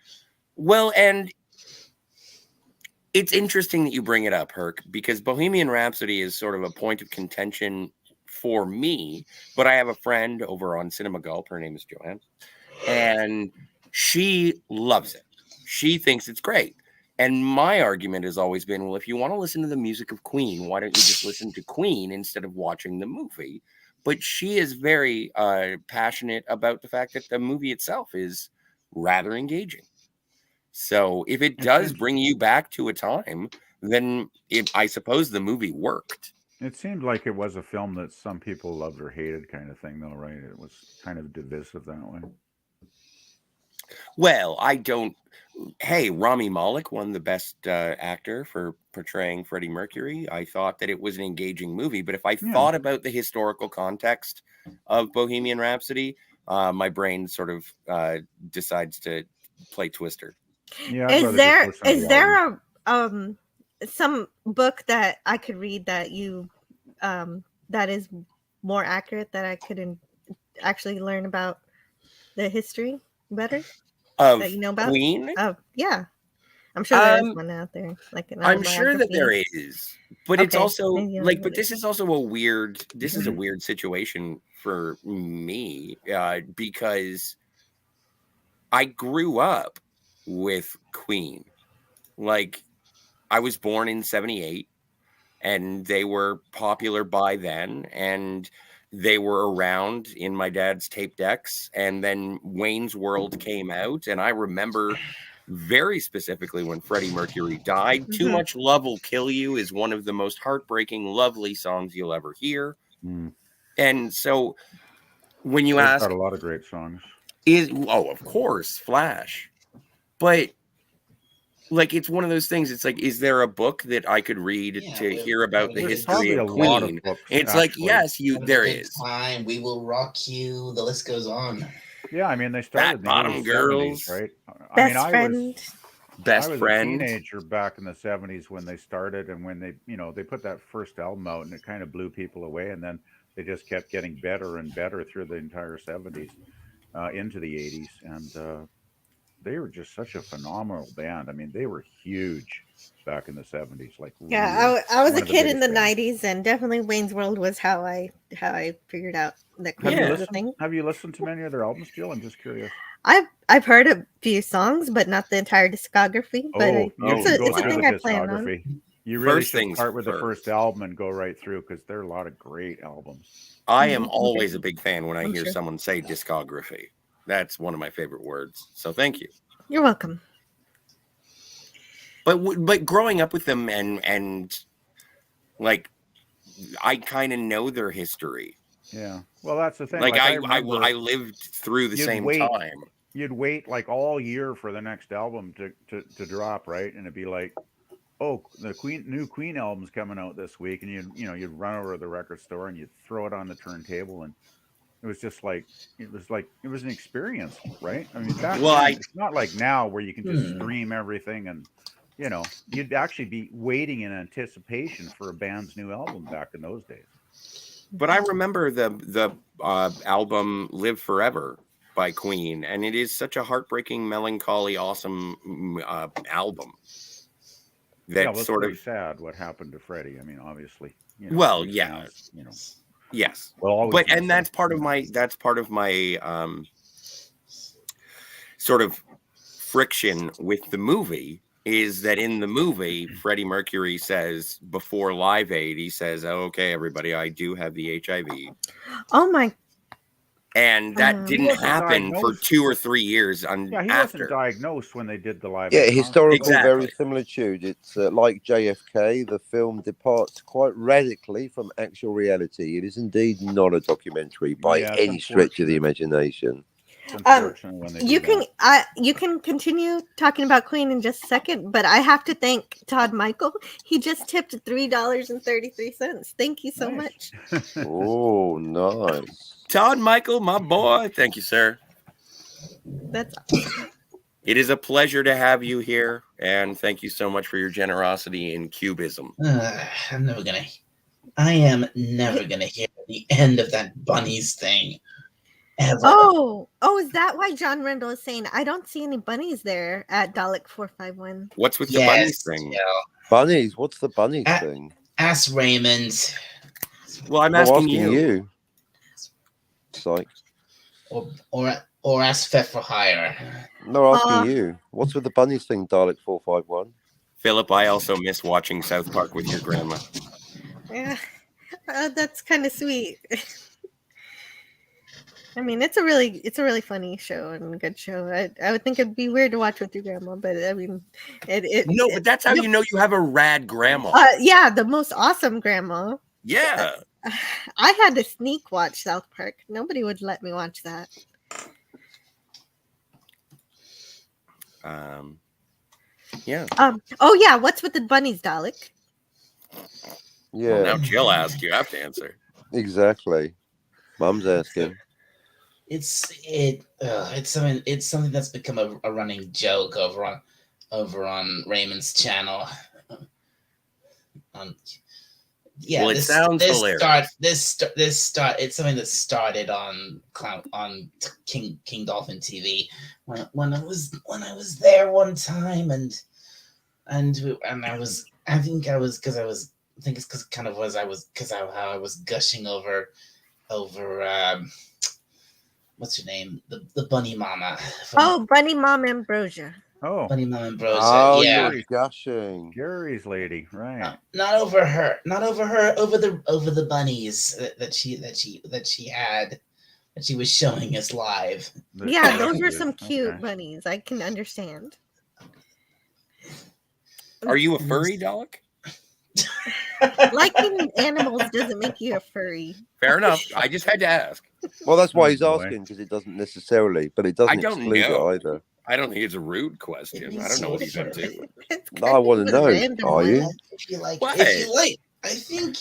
Well, and it's interesting that you bring it up, Herc, because Bohemian Rhapsody is sort of a point of contention for me, but I have a friend over on Cinema Gulp. Her name is Joanne, and she loves it. She thinks it's great. And my argument has always been, well, if you want to listen to the music of Queen, why don't you just listen to Queen instead of watching the movie? But she is very passionate about the fact that the movie itself is rather engaging. So if it does bring you back to a time, then I suppose the movie worked. It seemed like it was a film that some people loved or hated kind of thing, though, right? It was kind of divisive that way. Well, I don't. Hey, Rami Malek won the best actor for portraying Freddie Mercury. I thought that it was an engaging movie, but if I thought about the historical context of Bohemian Rhapsody, my brain sort of decides to play Twister. Yeah. Is there a some book that I could read that you that is more accurate that I could actually learn about the history better Of that you know about? Queen? Yeah, I'm sure there is one out there. Like an I'm sure that there autobiography. is, but it's Okay, also maybe I'll like, read but it. this is also a weird. This is a Mhm. weird situation for me because I grew up with Queen. Like, I was born in '78, and they were popular by then, and they were around in my dad's tape decks. And then Wayne's World came out, and I remember very specifically when Freddie Mercury died. Too Mhm. Much Love Will Kill You is one of the most heartbreaking, lovely songs you'll ever hear. Mm. And so when you They've ask, got a lot of great songs. of course, Flash. But like, it's one of those things. It's like, is there a book that I could read to hear about the There's history probably of a lot of Queen? books, It's like, actually. yes, there Good is. Time, We Will Rock You. The list goes on. Yeah, I mean, they started in the Bottom early Girls. 70s, right? Best I Friend. Best was Friend. a teenager back in the 70s when they started, and when they put that first album out, and it kind of blew people away, and then they just kept getting better and better through the entire 70s into the 80s, and they were just such a phenomenal band. I mean, they were huge back in the 70s. Like, Yeah, really, I was a one of the kid in the biggest bands. '90s, and definitely Wayne's World was how I figured out that Have Queen you was a listened? thing. Have you listened to many of their albums, Jill? I'm just curious. I've heard a few songs, but not the entire discography. But You it's should a, go it's a through thing the I plan on. discography. You really First should things start with the first. first album and go right through, because there are a lot of great albums. I am Okay. always a big fan when I I'm hear sure. someone say discography. That's one of my favorite words. So thank you. You're welcome. But growing up with them and like, I kind of know their history. Yeah. Well, that's the thing. Like, I I remember lived through the you'd same wait- time. you'd wait like all year for the next album to drop, right? And it'd be like, oh, the new Queen album's coming out this week, and you'd run over to the record store and you'd throw it on the turntable, and it was just like it was an experience, right? I mean, back Well, then, it's not like now where you can just stream everything and you know, you'd actually be waiting in anticipation for a band's new album back in those days. But I remember the album "Live Forever" by Queen, and it is such a heartbreaking, melancholy, awesome album. That Yeah, well, it's sort pretty of sad what happened to Freddie. I mean, obviously. You know, well, he's yeah, now, you know. yes. Well, always But been and that's part of my sort of friction with the movie is that in the movie, Freddie Mercury says before Live Aid, he says, "Oh, okay, everybody, I do have the HIV." Oh my. And that He didn't wasn't happen for diagnosed. 2 or 3 years Yeah, he after. wasn't diagnosed when they did the Live Yeah, Aid concert. historical Exactly. verisimilitude. It's like JFK. The film departs quite radically from actual reality. It is indeed not a documentary by Yeah, it's any stretch of the unfortunate. imagination. It's unfortunate when they You do can that. you can continue talking about Queen in just a second, but I have to thank Todd Michael. He just tipped $3.33. Thank you so Nice. much. Oh, nice. Todd Michael, my boy, thank you, sir. That's It is a pleasure to have you here, and thank you so much for your generosity in cubism. I am never gonna hear the end of that bunnies thing. Ever. Oh, is that why John Rendell is saying I don't see any bunnies there at Dalek 451? What's with the bunnies thing? Yeah. Bunnies? What's the bunnies thing? Ask Raymond. Well, I'm No, asking you. It's like, Or ask Fet for hire. no, asking you. What's with the bunnies thing, Dalek 451? Philip, I also miss watching South Park with your grandma. Yeah, that's kind of sweet. I mean, it's a really funny show and good show. I would think it'd be weird to watch with your grandma, but I mean, but that's how you know you have a rad grandma. Yeah, the most awesome grandma. Yeah. I had to sneak watch South Park. Nobody would let me watch that. Yeah. Oh yeah, what's with the bunnies, Dalek? Yeah. Well, now Jill asked, you have to answer. Exactly. Mum's asking. It's something that's become a running joke over on Raymond's channel. Well, it sounds hilarious. It's something that started on King Dolphin TV when I was there one time and I think how I was gushing over what's her name? The Bunny Mama. Bunny Mom Ambrosia. Oh, Bunny Mom Ambrosia. Oh, yeah. you're gushing. Gary's lady, right? Not over her. Over the bunnies that she was showing us live. Yeah, those were some cute bunnies. I can understand. Are you a furry, Dalek? Liking animals doesn't make you a furry. Fair enough. I just had to ask. Well, that's why he's boy. asking, because it doesn't necessarily, but it doesn't I don't exclude know. it either. I don't think it's a rude question. I don't know what he's into. No, I want to know. Are you? If you like, Why? I think.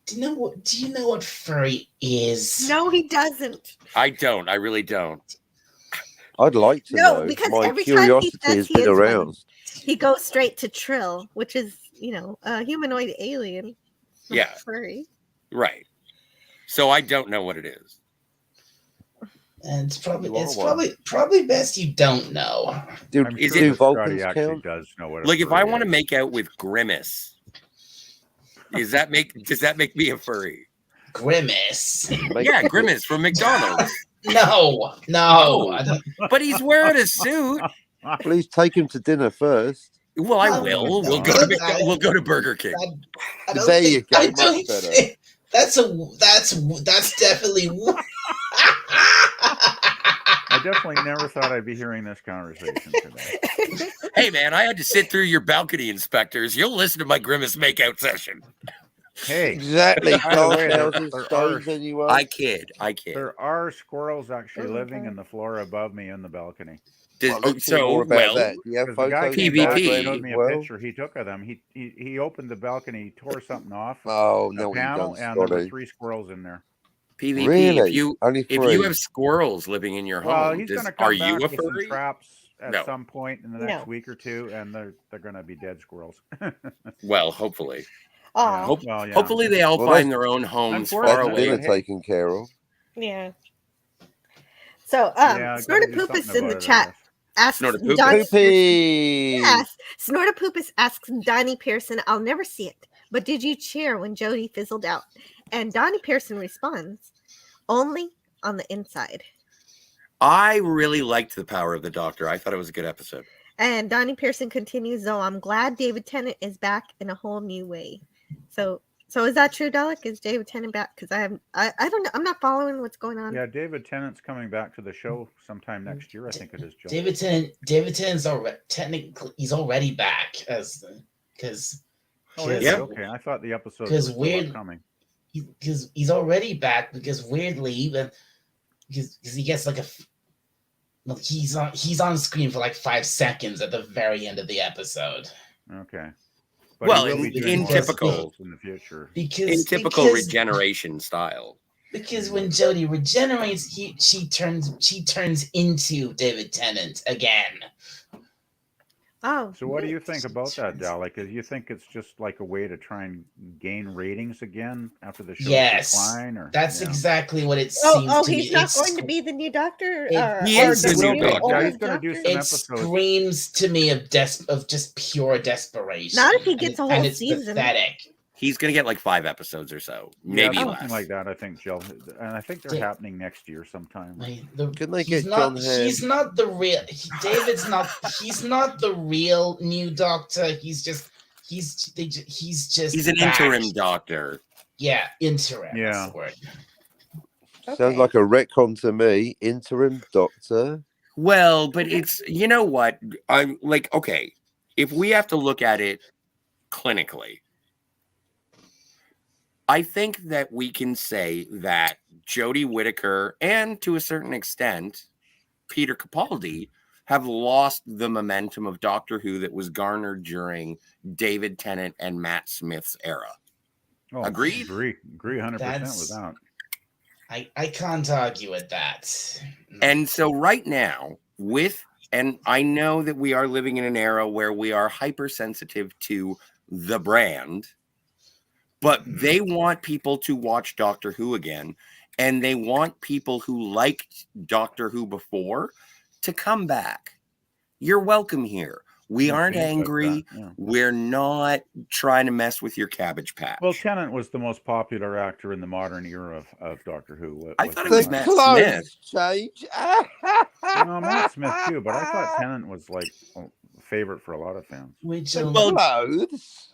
Do you know what furry is? No, he doesn't. I don't. I really don't. I'd like to No, know. because My every time he curiosity says has he been is one, aroused. he goes straight to Trill, which is, a humanoid alien. not Yeah. Furry. Right. So I don't know what it is. And it's probably best you don't know. Do, I'm Is sure it- that Vulcans Scotty actually count? does know what. Like if I want to make out with Grimace, does that make me a furry? Grimace. Yeah, Grimace from McDonald's. No. I don't- But he's wearing a suit. Please take him to dinner first. Well, I No, will. no. We'll go to Burger King. I don't There think- you go, I much don't better. think- That's definitely. I definitely never thought I'd be hearing this conversation today. Hey, man, I had to sit through your balcony inspectors. You'll listen to my Grimace makeout session. Hey, Exactly. By the way, Glass there houses, are- stones, anyone? I kid. there are squirrels actually Oh my living God. in the floor above me in the balcony. Well, let's hear So, more about well, that. Do you have Because the guy photos came of back that and PvP. showed me a well? picture he took of them. He opened the balcony, tore something off Oh, a no, what you panel, done, and there were Scotty. 3 squirrels in there. PvP. Really? If you Only if 3? you have squirrels living in your Well, home, he's going to are come you back a with some furry? traps. at some point in the next No. week or two, and they're going to be dead squirrels. Well, hopefully. Oh, Well, yeah. Hopefully they all Well, find their own homes far Unfortunately, Dinner away. taken care of. yeah. So, Yeah, gotta do Snortapoopus something in the about it, I chat guess. asks Snortapoopus? Donnie. Poopy. Yes, Snortapoopus asks Donnie Pearson, "I'll never see it, but did you cheer when Jodie fizzled out?" And Donnie Pearson responds, "Only on the inside." I really liked The Power of the Doctor. I thought it was a good episode. And Donnie Pearson continues, "Though I'm glad David Tennant is back in a whole new way." So is that true, Dalek? Is David Tennant back? Because I don't know. I'm not following what's going on. Yeah, David Tennant's coming back to the show sometime next year. I think it is. Joe. David Tennant's already technically he's already back because Oh, is Yeah. he? Okay. I thought the episodes were Because still weird- upcoming. because he's already back because weirdly because he gets like he's on screen for like 5 seconds at the very end of the episode. Okay. But Well, he will be in doing more typical- episodes in the future. Because In typical because, regeneration style. because when Jodie regenerates, she turns into David Tennant again. Oh, So what do you think about that, Dalek? Do you think it's just like a way to try and gain ratings again after the show Yes, decline? Or that's yeah. exactly what it Oh, seems to me. he's not It's- going to be the new Doctor. He is the new Doctor. old Yeah, he's going to do Doctor? some It episodes. screams to me of just pure desperation. Not if he And gets a whole and it's season. pathetic. He's going to get like 5 episodes or so. Yeah, Maybe something less. like that. I think, Jill, and I think they're Yeah. happening next year sometime. Can they He's get not. John Hamm? He's not the real. David's not. He's not the real new Doctor. He's just. He's just. He's an back. interim doctor. Yeah, interim. Yeah. That's the word. Sounds like a retcon to me. Interim doctor. Well, but it's, you know what? I'm like, okay, if we have to look at it clinically, I think that we can say that Jodie Whittaker and to a certain extent, Peter Capaldi have lost the momentum of Doctor Who that was garnered during David Tennant and Matt Smith's era. Oh, Agreed? Agree 100% with That's- that. I can't argue with that. And so right now, and I know that we are living in an era where we are hypersensitive to the brand, but they want people to watch Doctor Who again, and they want people who liked Doctor Who before to come back. You're welcome here. We Yeah, aren't seems like angry. that, yeah. We're not trying to mess with your Cabbage Patch. Well, Tennant was the most popular actor in the modern era of Doctor Who. I thought it was The Matt clothes Smith. change. No, Matt Smith too, but I thought Tennant was like a favorite for a lot of fans. Which The Well, clothes.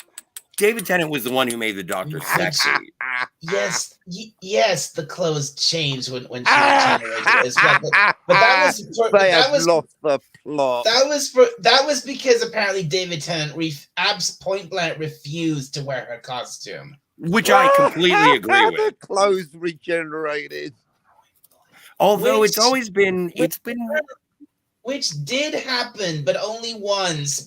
David Tennant was the one who made the Doctor sexy. yes, the clothes changed when she regenerated as well. But that was for, They that have was lost the plot. that was because apparently David Tennant point blank refused to wear her costume. Which I completely agree with. The clothes regenerated. Although Which- it's always been, Which did happen, but only once.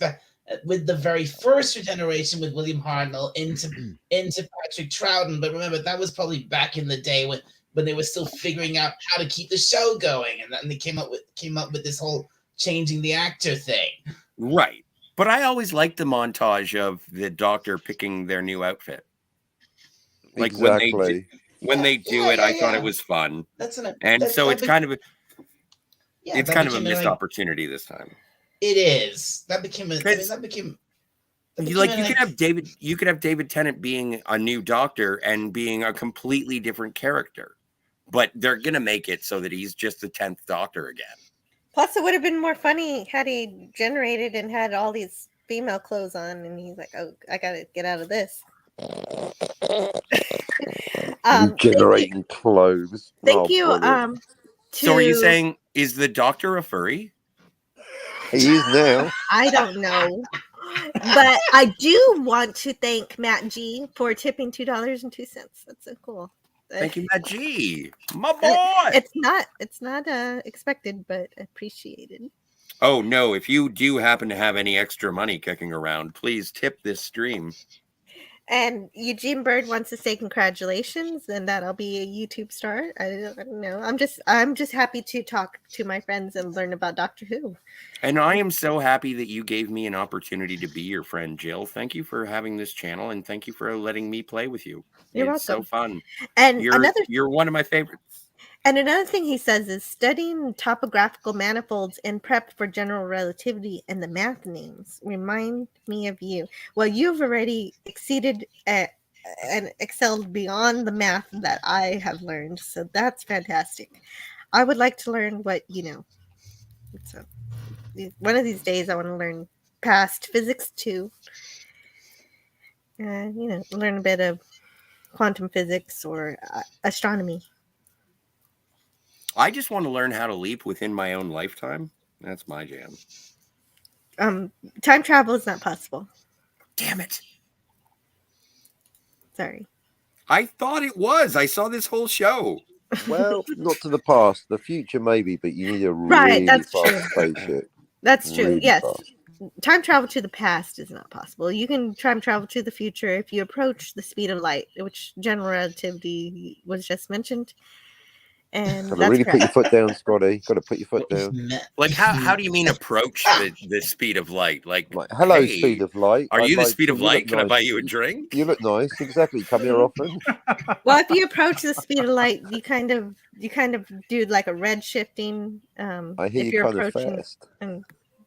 With the very first regeneration with William Hartnell into Patrick Troughton. But remember, that was probably back in the day when they were still figuring out how to keep the show going, and then they came up with this whole changing the actor thing. right. But I always liked the montage of the Doctor picking their new outfit. Like Exactly. when they do Yeah, it, yeah, I thought yeah. it was fun. That's an And that- so that it's be- kind of yeah, it's that kind of a became missed like- opportunity this time. It is. That became a. I mean, Because- that became. You could have David Tennant being a new Doctor and being a completely different character. But they're gonna make it so that he's just the 10th Doctor again. Plus, it would have been more funny had he generated and had all these female clothes on, and he's like, "Oh, I gotta get out of this." Regenerating clothes. Thank Oh, you. brilliant. So are you to- saying is the Doctor a furry? He is now. I don't know, but I do want to thank Matt G for tipping $2.02. That's so cool. Thank you, Matt G. My boy. It's not expected, but appreciated. Oh no, if you do happen to have any extra money kicking around, please tip this stream. And Eugene Bird wants to say congratulations, and that I'll be a YouTube star. I don't know. I'm just happy to talk to my friends and learn about Doctor Who. And I am so happy that you gave me an opportunity to be your friend, Jill. Thank you for having this channel, and thank you for letting me play with you. You're It's so welcome. fun. And You're one of my favorites. And another thing he says is studying topographical manifolds in prep for general relativity and the math names remind me of you. Well, you've already exceeded and excelled beyond the math that I have learned, so that's fantastic. I would like to learn what you know. So one of these days, I want to learn past physics too, and learn a bit of quantum physics or astronomy. I just want to learn how to leap within my own lifetime. That's my jam. Time travel is not possible. Damn it. Sorry. I thought it was. I saw this whole show. Well, not to the past. The future, maybe, but you need a Right, really that's fast true. spaceship. That's true. Really Yes. fast. Time travel to the past is not possible. You can time travel to the future if you approach the speed of light, which general relativity was just mentioned. And Got to that's really put your correct. foot down, Scotty. Got to put your foot down. Like, how do you mean approach the speed of light? Like, Hello, hey, speed of light. Are I'd you the like speed to- of you look light? Can I nice. buy you a drink? You look nice. Exactly. Come here often. Well, if you approach the speed of light, you kind of do like a red shifting. I hear If you you're kind of approaching fast. and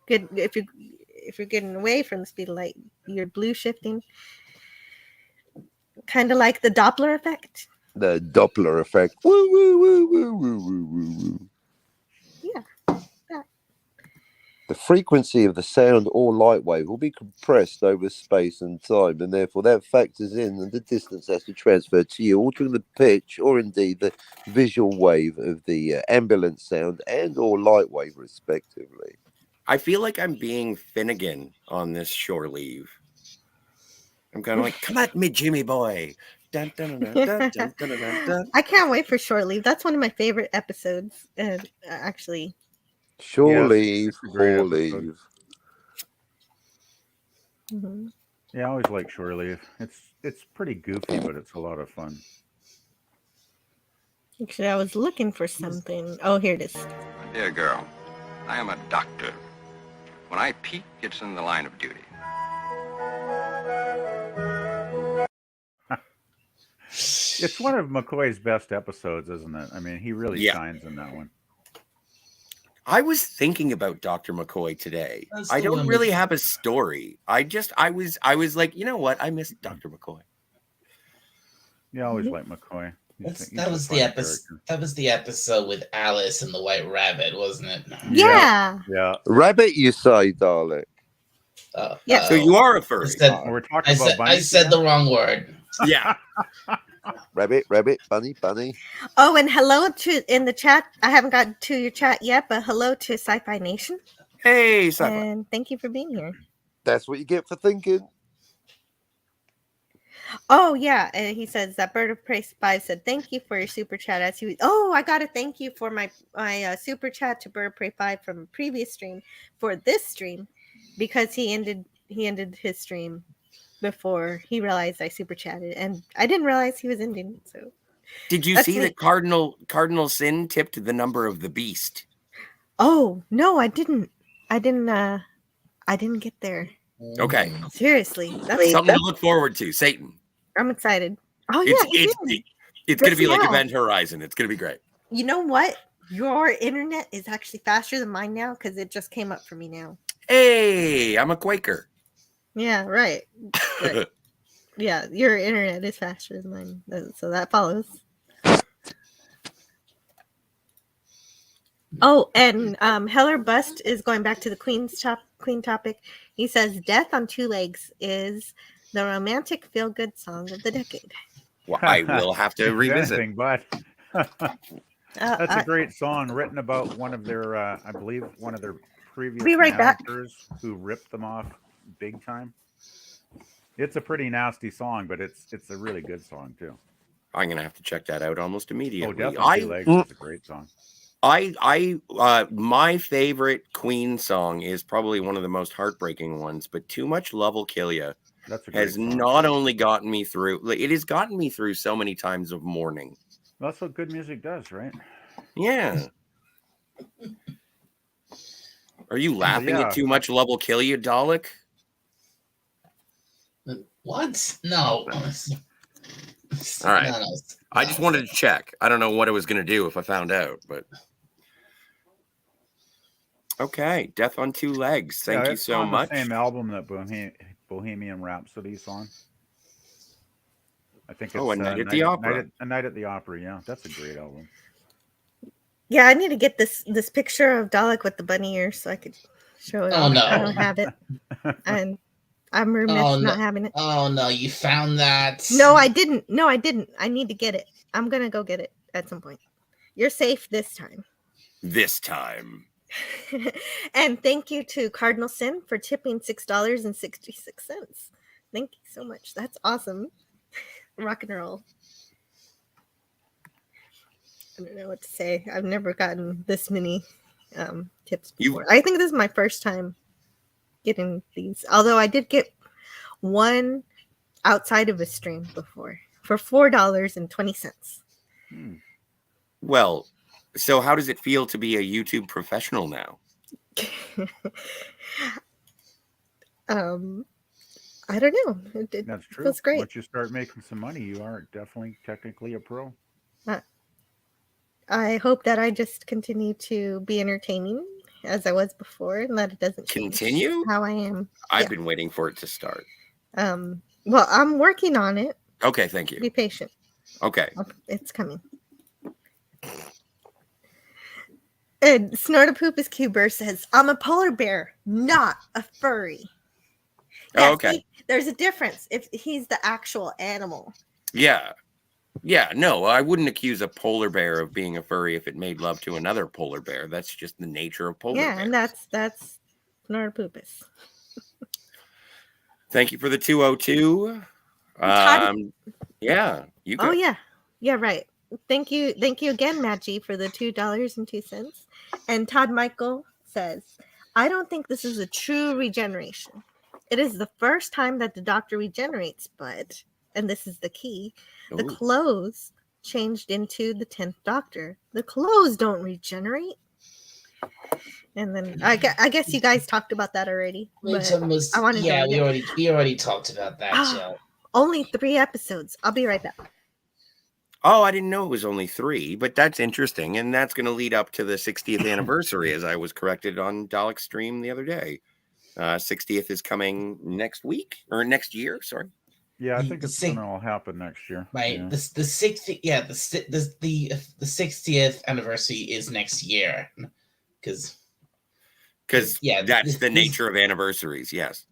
good, if you're getting away from the speed of light, you're blue shifting. Kind of like the Doppler effect. The Doppler effect. Woo, woo, woo, woo, woo, woo, woo, woo. Yeah. The frequency of the sound or light wave will be compressed over space and time, and therefore that factors in the distance has to transfer to you, altering the pitch or indeed the visual wave of the ambulance sound and or light wave, respectively. I feel like I'm being Finnegan on this shore leave. I'm kind of like, come at me, Jimmy boy. Dun, dun, dun, dun, dun, dun, dun, dun. I can't wait for Short Leave. That's one of my favorite episodes. Actually, Shore Yes, leave, it's a great shore episode. leave. Mhm. Yeah, I always like Shore Leave. It's pretty goofy, but it's a lot of fun. Actually, I was looking for something. Oh, here it is. My dear girl, I am a doctor. When I peek, it's in the line of duty. It's one of McCoy's best episodes, isn't it? I mean, he really Yeah. shines in that one. I was thinking about Dr. McCoy today. That's I the don't one really with- have a story. I was like, you know what? I miss Dr. McCoy. Yeah, I always like McCoy. That was the episode. That was the episode with Alice and the White Rabbit, wasn't it? Yeah. Yeah. Rabbit, you say, darling. Yeah. So you are a furry. I said, We're talking I about said, I bunnies said the again? wrong word. Yeah. Rabbit, rabbit, bunny, bunny. Oh, and hello to in the chat. I haven't gotten to your chat yet, but hello to Sci-Fi Nation. Hey, Sci-Fi. And thank you for being here. That's what you get for thinking. Oh yeah, and he says that Bird of Prey Spy said thank you for your super chat. As you, I got to thank you for my super chat to Bird of Prey 5 from a previous stream for this stream because he ended his stream before he realized I super chatted, and I didn't realize he was ending. So Did you That's see me. that Cardinal Sin tipped the number of the beast? oh no, I didn't get there. Okay. Seriously, that's Something to look forward to. Satan. I'm excited. Oh It's yeah, he did. it's going to be like Yeah. Event Horizon. It's going to be great. You know what? Your internet is actually faster than mine now because it just came up for me now. Hey, I'm a Quaker. Yeah, right. Right. Yeah, your internet is faster than mine, so that follows. Oh, and Heller Bust is going back to the Queen topic. He says, "Death on Two Legs is the romantic feel-good song of the decade." Well, I will have to revisit. Anything, but that's I- a great song written about one of their, I believe, one of their previous Be right back. managers who ripped them off big time. It's a pretty nasty song, but it's a really good song too. I'm going to have to check that out almost Oh, immediately. Death on Two Legs is a great song. My favorite Queen song is probably one of the most heartbreaking ones, but Too Much Love Will Kill Ya That's a great has song. not only gotten me through, like, it has gotten me through so many times of mourning. That's what good music does, right? Yeah. Are you laughing yeah. at too much love will kill you, Dalek? What? No. All right. No. I just wanted to check. I don't know what I was going to do if I found out, but okay. Death on Two Legs. Thank you it's so on much. The same album that Bohemian Rhapsody's on. I think it's A Night at the Opera. A Night at the Opera. Yeah, that's a great album. Yeah, I need to get this picture of Dalek with the bunny ears so I could show it. Oh, no. I don't have it, and I'm remiss not having it. Oh no, you found that? No, I didn't. I need to get it. I'm gonna go get it at some point. You're safe this time. This time. And thank you to Cardinal Sin for tipping $6.66. Thank you so much. That's awesome. Rock and roll. I don't know what to say. I've never gotten this many tips before. I think this is my first time getting these. Although I did get one outside of a stream before for $4.20. Well, so how does it feel to be a YouTube professional now? I don't know. That's true. Feels great. Once you start making some money, you are definitely technically a pro. I hope that I just continue to be entertaining as I was before, and that it doesn't continue how I am. I've been waiting for it to start. Well, I'm working on it. Okay, thank you. Be patient. Okay. It's coming. And Snortapoopus Cuber says, I'm a polar bear, not a furry. Oh, okay. There's a difference if he's the actual animal. Yeah. Yeah, no, I wouldn't accuse a polar bear of being a furry if it made love to another polar bear. That's just the nature of polar bears. And that's Snortapoopus. Thank you for the 202. Yeah, you go. Oh yeah. Yeah, right. Thank you again, Matt G, for the $2.02. And Todd Michael says, I don't think this is a true regeneration. It is the first time that the Doctor regenerates, but, and this is the key, the clothes changed into the 10th Doctor. The clothes don't regenerate. And then I guess you guys talked about that already. But I wanted we already talked about that, Jill. Only 3 episodes. I'll be right back. Oh, I didn't know it was only 3, but that's interesting. And that's going to lead up to the 60th anniversary, as I was corrected on Dalek's stream the other day. 60th is coming next week or next year. Sorry. Yeah, I think it's going to all happen next year. Right. Yeah. The 60th. Yeah. The 60th anniversary is next year, because that's the nature of anniversaries. Yes.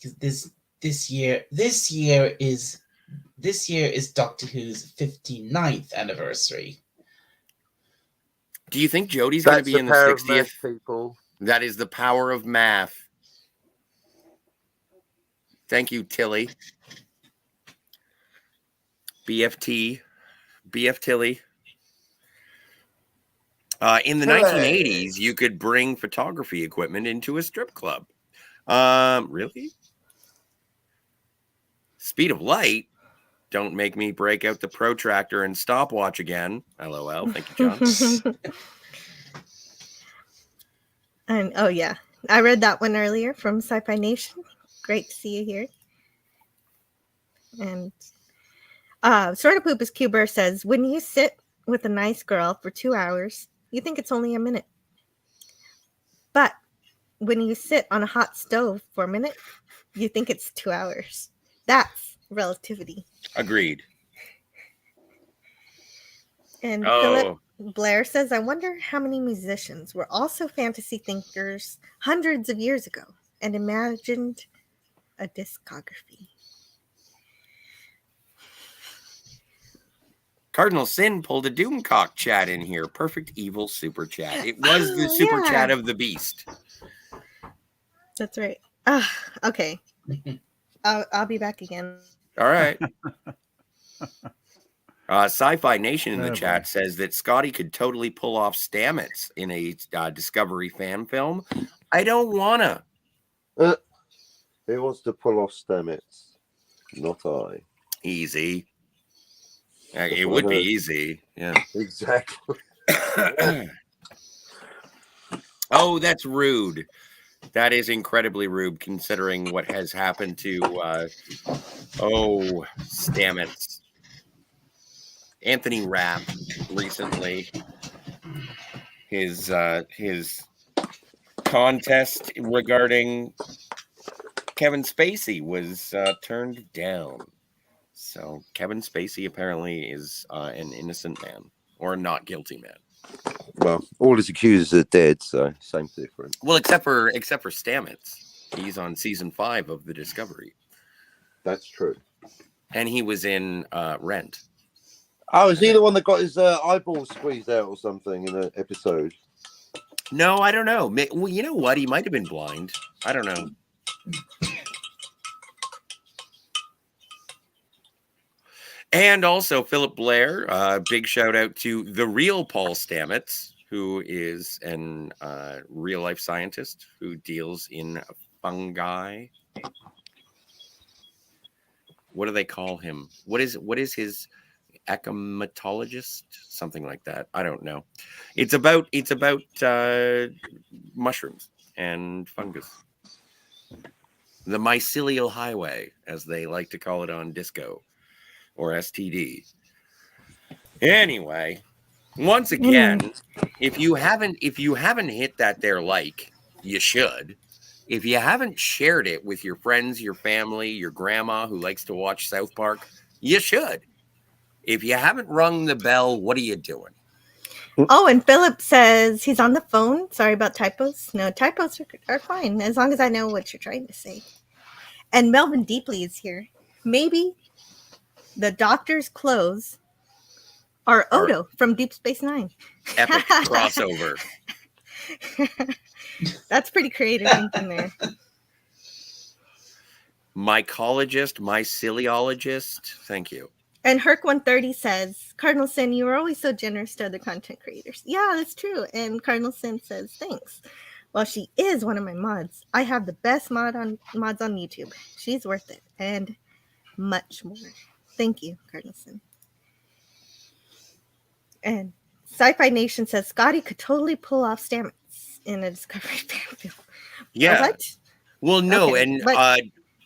Because this year is Doctor Who's 59th anniversary. Do you think Jodie's going to be in the 60th? People. That is the power of math. Thank you, Tilly. BF Tilly. In the 1980s, you could bring photography equipment into a strip club. Really? Speed of light. Don't make me break out the protractor and stopwatch again. LOL. Thank you, John. And oh yeah, I read that one earlier from Sci-Fi Nation. Great to see you here. And Snortapoopus Cuber says, when you sit with a nice girl for 2 hours, you think it's only a minute. But when you sit on a hot stove for a minute, you think it's 2 hours. That's relativity. Agreed. And Philip Blair says, I wonder how many musicians were also fantasy thinkers hundreds of years ago and imagined a discography. Cardinal Sin pulled a Doomcock chat in here. Perfect evil super chat. It was the super chat of the beast. That's right. Okay. I'll be back again. All right. Sci-Fi Nation in the chat says that Scotty could totally pull off Stamets in a Discovery fan film. I don't wanna. Who wants to pull off Stamets? Not I. Easy. It what would be I- easy. Yeah. Exactly. Oh, that's rude. That is incredibly rude considering what has happened to Stamets. Anthony Rapp recently. His contest regarding Kevin Spacey was turned down. So Kevin Spacey apparently is an innocent man or a not guilty man. Well, all his accusers are dead, so same difference. Well, except for Stamets, he's on season 5 of the Discovery, That's true. and he was in Rent. Oh, is he the one that got his eyeball squeezed out or something in an episode? No, I don't know. Well, you know what? He might have been blind. I don't know. And also Philip Blair, big shout out to the real Paul Stamets, who is an real life scientist who deals in fungi. What do they call him? What is his ecomatologist? Something like that. I don't know. It's about mushrooms and fungus. The mycelial highway, as they like to call it on Disco. Or STD. Anyway, once again, if you haven't hit that there like, you should. If you haven't shared it with your friends, your family, your grandma who likes to watch South Park, you should. If you haven't rung the bell, what are you doing? Oh, and Philip says he's on the phone. Sorry about typos. No, typos are fine as long as I know what you're trying to say. And Melvin Deeply is here. Maybe the Doctor's clothes are Odo from Deep Space Nine. Epic crossover. That's pretty creative thinking there. Mycologist, myceliologist. Thank you. And Herc130 says, Cardinal Sin, you are always so generous to other content creators. Yeah, that's true. And Cardinal Sin says, thanks. Well, she is one of my mods. I have the best mods on YouTube. She's worth it. And much more. Thank you, Cardinal Sin. And Sci-Fi Nation says Scotty could totally pull off Stamets in a Discovery fan film. Yeah. What? Well, no, Okay, and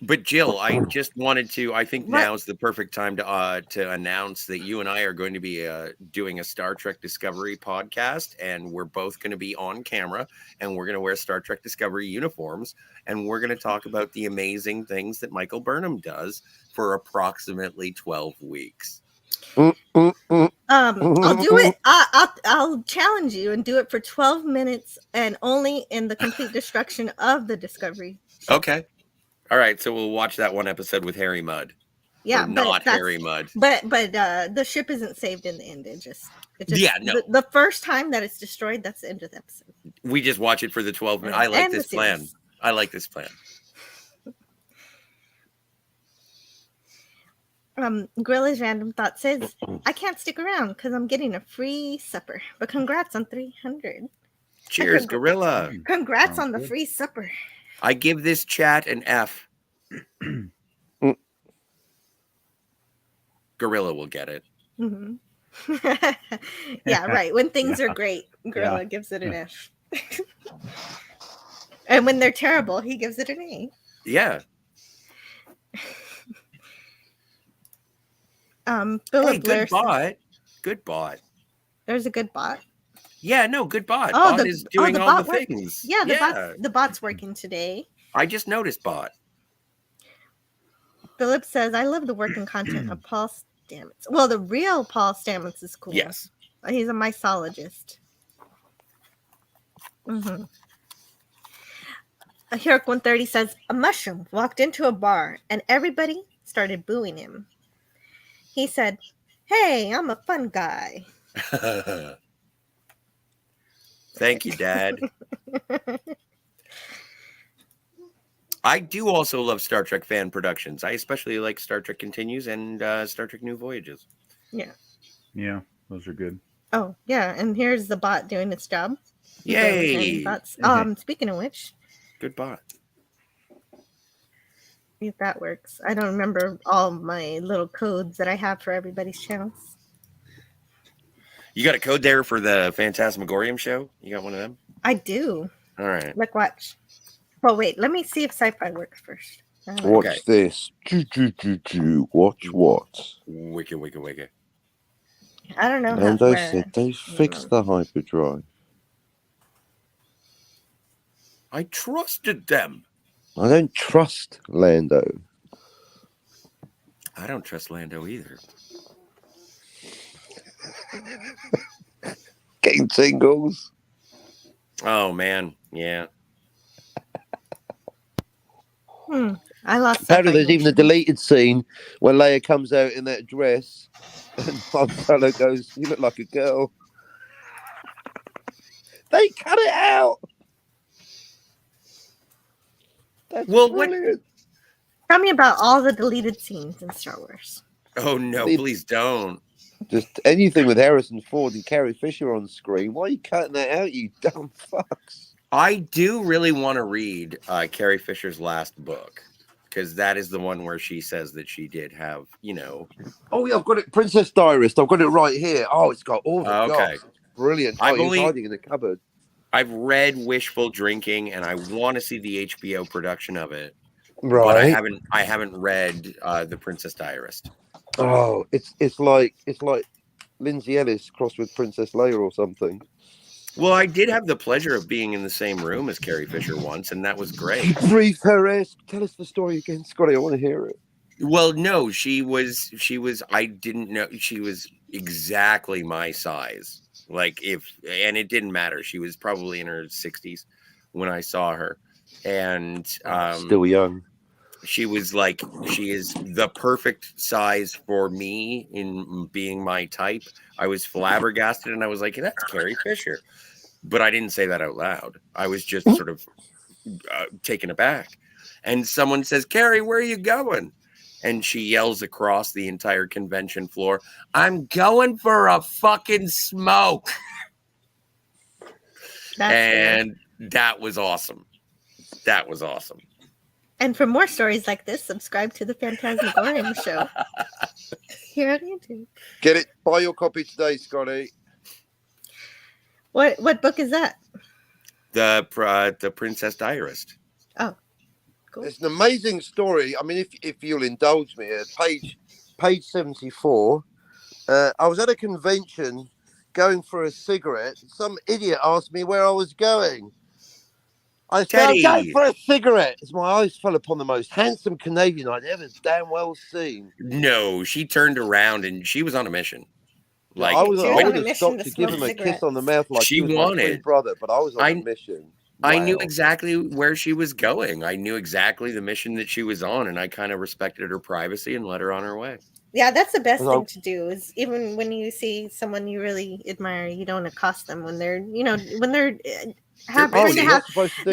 but Jill, I just wanted to. I think now is the perfect time to announce that you and I are going to be doing a Star Trek Discovery podcast, and we're both going to be on camera, and we're going to wear Star Trek Discovery uniforms, and we're going to talk about the amazing things that Michael Burnham does for approximately 12 weeks. I'll do it. I'll challenge you and do it for 12 minutes and only in the complete destruction of the Discovery. Okay. All right. So we'll watch that one episode with Harry Mudd. Yeah, Or not Harry Mudd. But the ship isn't saved in the end. It just Yeah, no. The first time that it's destroyed, that's the end of the episode. We just watch it for the 12 minutes. I like And the this plan. series. I like this plan. Gorilla's Random Thought says, I can't stick around because I'm getting a free supper. But congrats on 300. Cheers, Gorilla. Congrats on the free supper. I give this chat an F. Gorilla will get it. Mhm. Yeah, right. When things are great, Gorilla gives it an F. And when they're terrible, he gives it an A. Yeah. Philip Hey, Blair good bot. Good bot. There's a good bot. Yeah, no, good bot. Oh, Bot is doing all the work- things. Yeah, the bot's working today. I just noticed bot. Philip says, I love the work and content of Paul Stamets. Well, the real Paul Stamets is cool. Yes. He's a mycologist. Mm-hmm. Herrick 130 says, a mushroom walked into a bar and everybody started booing him. He said, hey, I'm a fun guy. Thank you, Dad. I do also love Star Trek fan productions. I especially like Star Trek Continues and Star Trek New Voyages. Yeah. Yeah, those are good. Oh, yeah. And here's the bot doing its job. Yay! Thoughts. Speaking of which, Good bot. if that works. I don't remember all my little codes that I have for everybody's channels. You got a code there for the Phantasmagorium show? You got one of them? I do. All right. Like, watch. Well, wait. Let me see if sci-fi works first. Watch this. Watch what? Wicked. I don't know. And they said they fixed the hyperdrive. I trusted them. I don't trust Lando. I don't trust Lando either. Getting tingles. Oh man, yeah. I lost. Apparently, there's even a deleted scene where Leia comes out in that dress, and Han Solo goes, "You look like a girl." They cut it out. That's brilliant. Tell me about all the deleted scenes in Star Wars. Oh no, please don't. Just anything with Harrison Ford and Carrie Fisher on screen. Why are you cutting that out, you dumb fucks? I do really want to read Carrie Fisher's last book, because that is the one where she says that she did have, Oh yeah, I've got it. Princess Diarist. I've got it right here. Oh, it's got all the Okay. goss. Brilliant. Oh, he's hiding in the cupboard. I've read Wishful Drinking, and I want to see the HBO production of it. Right. But I haven't read The Princess Diarist. Oh, it's like Lindsay Ellis crossed with Princess Leia or something. Well, I did have the pleasure of being in the same room as Carrie Fisher once, and that was great. Breathe her ass. Tell us the story again, Scotty. I want to hear it. Well, no, she was, I didn't know, she was exactly my size. And it didn't matter. She was probably in her 60s when I saw her. And still young. She was she is the perfect size for me in being my type. I was flabbergasted and I was like, that's Carrie Fisher. But I didn't say that out loud. I was just sort of taken aback. And someone says, Carrie, where are you going? And she yells across the entire convention floor, I'm going for a fucking smoke. And that was awesome. That was awesome. And for more stories like this, subscribe to the Phantasmagorium show here on YouTube. Get it. Buy your copy today, Scotty. What book is that? The Princess Diarist. Oh, cool. It's an amazing story. I mean, if you'll indulge me, page 74. I was at a convention going for a cigarette. Some idiot asked me where I was going. I said, I'm going for a cigarette. As my eyes fell upon the most handsome Canadian I'd ever damn well seen. No, she turned around and she was on a mission. I would have stopped to give him a kiss on the mouth like she was wanted my twin brother, but I was on a mission. I knew exactly where she was going. I knew exactly the mission that she was on, and I kind of respected her privacy and let her on her way. Yeah, that's the best thing to do. Is even when you see someone you really admire, you don't accost them when they're,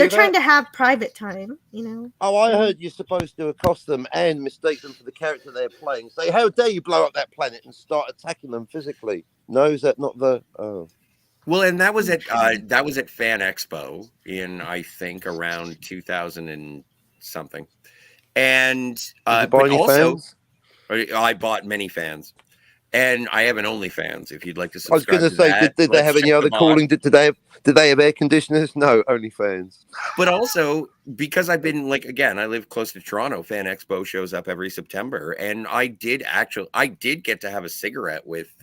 trying to have private time, Oh, I heard you're supposed to accost them and mistake them for the character they're playing. Say, how dare you blow up that planet and start attacking them physically? No, is that not the? Oh. Well, and that was at Fan Expo in, I think, around 2000 and something. And but also, fans? I bought many fans. And I have an OnlyFans. If you'd like to I was subscribe going to say, that, did they have any other calling? Did they have air conditioners? No, OnlyFans. But also, because I've been I live close to Toronto. Fan Expo shows up every September, and I did get to have a cigarette with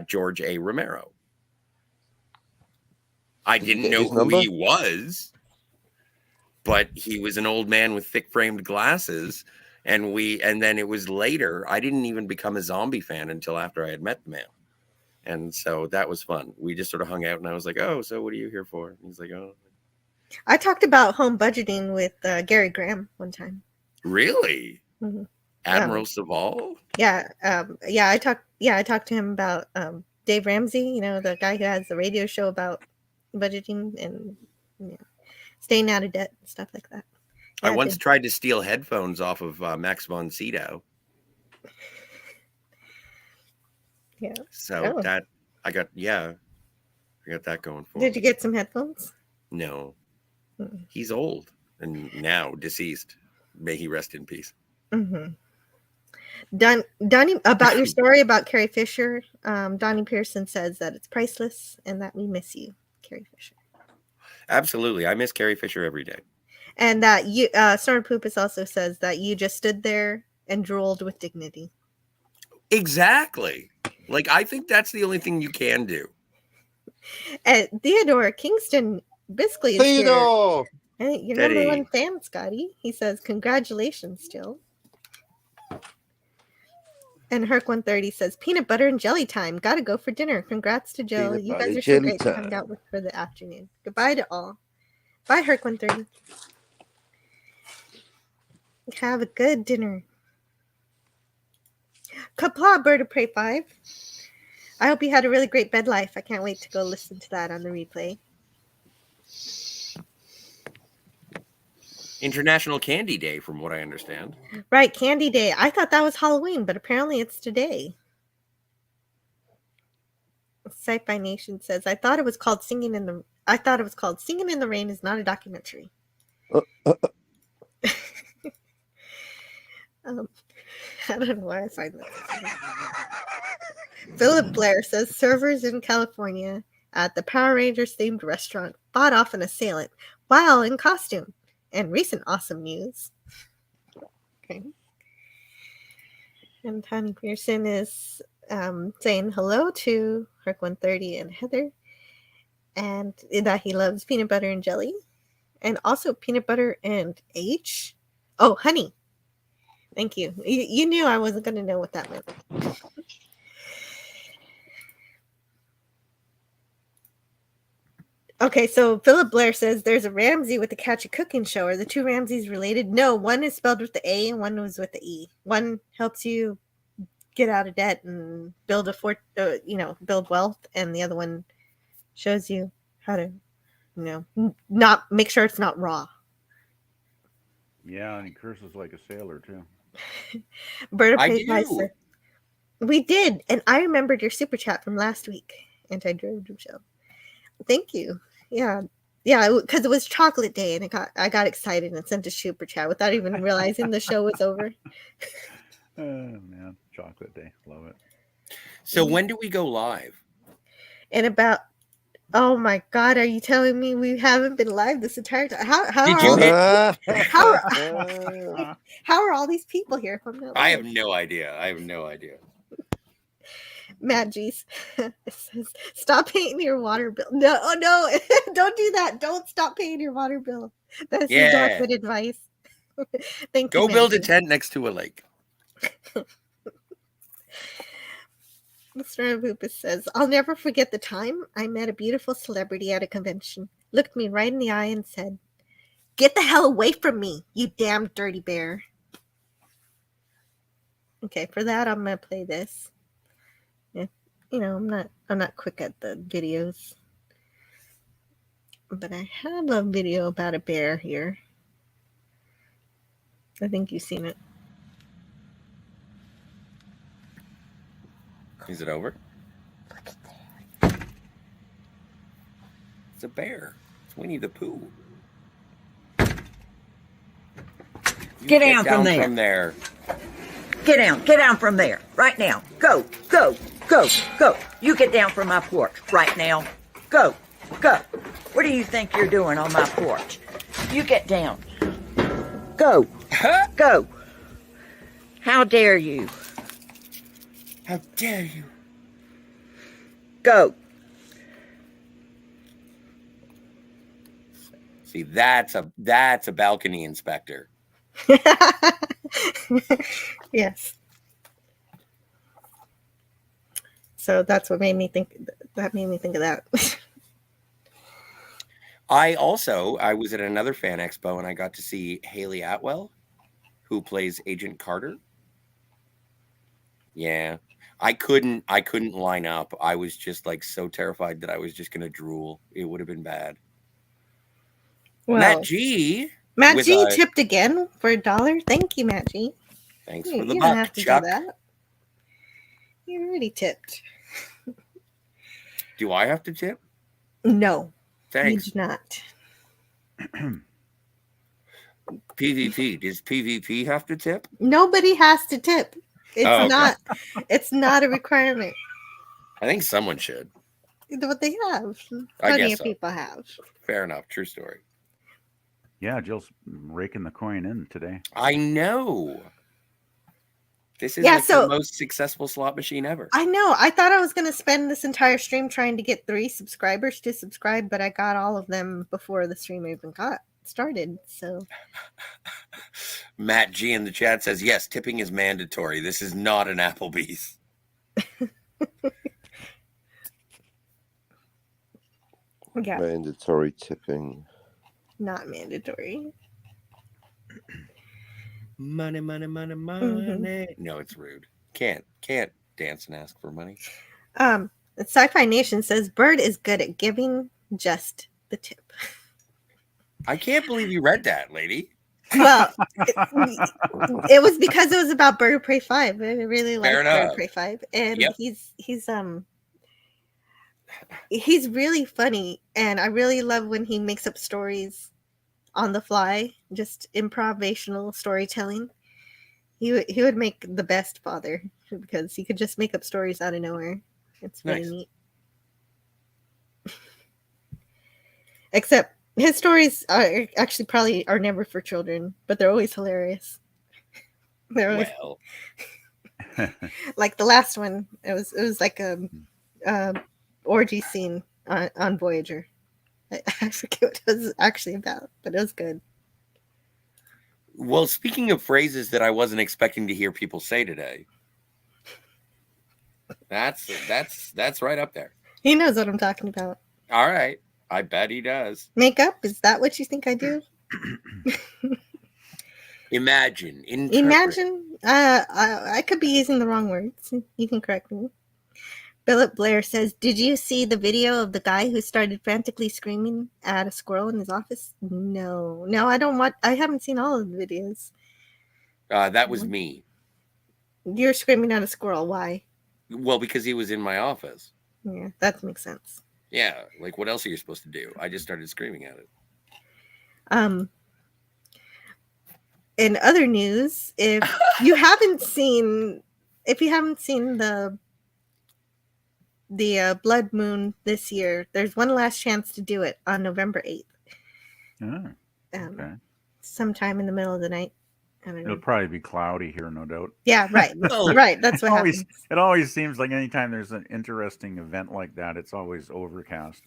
George A. Romero. I didn't know who he was, but he was an old man with thick framed glasses. And then it was later. I didn't even become a zombie fan until after I had met the man. And so that was fun. We just sort of hung out and I was like, oh, so what are you here for? And he's like, oh. I talked about home budgeting with Gary Graham one time. Really? Mm-hmm. Admiral Saval? Yeah. I talked to him about Dave Ramsey, the guy who has the radio show about budgeting and staying out of debt and stuff like that. I once tried to steal headphones off of Max von Sydow. Yeah. So I got that going for me. Did you get some headphones? No. He's old and now deceased. May he rest in peace. Mm-hmm. Donnie, about your story about Carrie Fisher, Donnie Pearson says that it's priceless and that we miss you, Carrie Fisher. Absolutely. I miss Carrie Fisher every day. And that you, Snorted Poopus also says that you just stood there and drooled with dignity. Exactly. Like, I think that's the only thing you can do. And Theodore Kingston basically is Theodore! Here. Hey, your Teddy. number one fan, Scotty. He says, congratulations, Jill. And Herc130 says, peanut butter and jelly time. Gotta go for dinner. Congrats to Jill. Peanut You butter guys are so jelly great to hang time. out with for the afternoon. Goodbye to all. Bye, Herc130. Have a good dinner. Kapla, Bird of Prey 5. I hope you had a really great bed life. I can't wait to go listen to that on the replay. International Candy Day, from what I understand. Right, Candy Day. I thought that was Halloween, but apparently it's today. Sci-Fi Nation says, I thought it was called Singing in the Rain is not a documentary. I don't know why I find that. Philip Blair says servers in California at the Power Rangers themed restaurant fought off an assailant while in costume. And recent awesome news. Okay. And Tony Pearson is saying hello to Herc130 and Heather. And that he loves peanut butter and jelly. And also peanut butter and H. Oh, honey. Thank you. You knew I wasn't going to know what that meant. Okay, so Philip Blair says there's a Ramsey with the Catch a Cooking Show. Are the two Ramseys related? No, one is spelled with the A and one was with the E. One helps you get out of debt and build build wealth, and the other one shows you how to, not make sure it's not raw. Yeah, and he curses like a sailor too. Bird of I Prey Pie do. said- We did, and I remembered your super chat from last week, Anti-Derivative Show. Thank you. Yeah, because it was chocolate day, and I got excited and sent a super chat without even realizing the show was over. Oh man, chocolate day, love it. So when do we go live? And about, oh my God, are you telling me we haven't been live this entire time? How Did are you all hit- how are all these people here if I'm not I live? have no idea. Matt G's says, stop paying your water bill. No, don't do that. Don't stop paying your water bill. That's not Yeah. good advice. Thank you. Go build a Matt G. tent next to a lake. Mr. Avupis says, I'll never forget the time I met a beautiful celebrity at a convention, looked me right in the eye and said, get the hell away from me, you damn dirty bear. Okay, for that I'm gonna play this. Yeah, I'm not quick at the videos. But I have a video about a bear here. I think you've seen it. Is it over? It's a bear. It's Winnie the Pooh. You Get down from there. Get down from there, right now. Go. You get down from my porch, right now. Go. What do you think you're doing on my porch? You get down. Go. How dare you? How dare you? Go. See, that's a balcony inspector. Yes. So that's what made me think. That made me think of that. I was at another fan expo and I got to see Haley Atwell, who plays Agent Carter. Yeah. I couldn't line up. I was just like so terrified that I was just gonna drool. It would have been bad. Well, Matt G tipped again for $1. Thank you, Matt G. Thanks You for the don't buck, have to Chuck. do that. You already tipped. Do I have to tip? No, Thanks. you do not. PvP. Does PvP have to tip? Nobody has to tip. It's Oh, okay. not. It's not a requirement. I think someone should. What they have. I Plenty guess of so. people have. Fair enough. True story. Yeah, Jill's raking the coin in today. I know. This is Yeah, like so- the most successful slot machine ever. I know. I thought I was going to spend this entire stream trying to get 3 subscribers to subscribe, but I got all of them before the stream even got started. So Matt G in the chat says, yes, tipping is mandatory. This is not an Applebee's. yeah, Mandatory tipping. not mandatory. Money, money, money, money. Mm-hmm. No, it's rude. Can't dance and ask for money. Sci-Fi Nation says Bird is good at giving just the tip. I can't believe you read that, lady. Well, it was because it was about Bird of Prey 5. I really like Fair Bird enough. of Prey 5, and Yep. he's really funny, and I really love when he makes up stories on the fly, just improvisational storytelling. He would make the best father because he could just make up stories out of nowhere. It's really Nice. neat. Except his stories are actually probably are never for children, but they're always hilarious. They're always Well, like the last one. It was like a orgy scene on Voyager. I forget what it was actually about, but it was good. well, speaking of phrases that I wasn't expecting to hear people say today, that's right up there. He knows what I'm talking about. All right. I bet he does. Makeup, is that what you think I do? Imagine. Interpret. Imagine. I could be using the wrong words. You can correct me. Philip Blair says, "Did you see the video of the guy who started frantically screaming at a squirrel in his office?" No, I don't want. I haven't seen all of the videos. That was me. You're screaming at a squirrel. Why? Well, because he was in my office. Yeah, that makes sense. Yeah, like what else are you supposed to do? I just started screaming at it. In other news, if you haven't seen the blood moon this year, there's one last chance to do it on November 8th. Oh, okay. Sometime in the middle of the night. I don't know. It'll probably be cloudy here, no doubt. Yeah, right. Right. That's what happens. It always seems like anytime there's an interesting event like that, it's always overcast.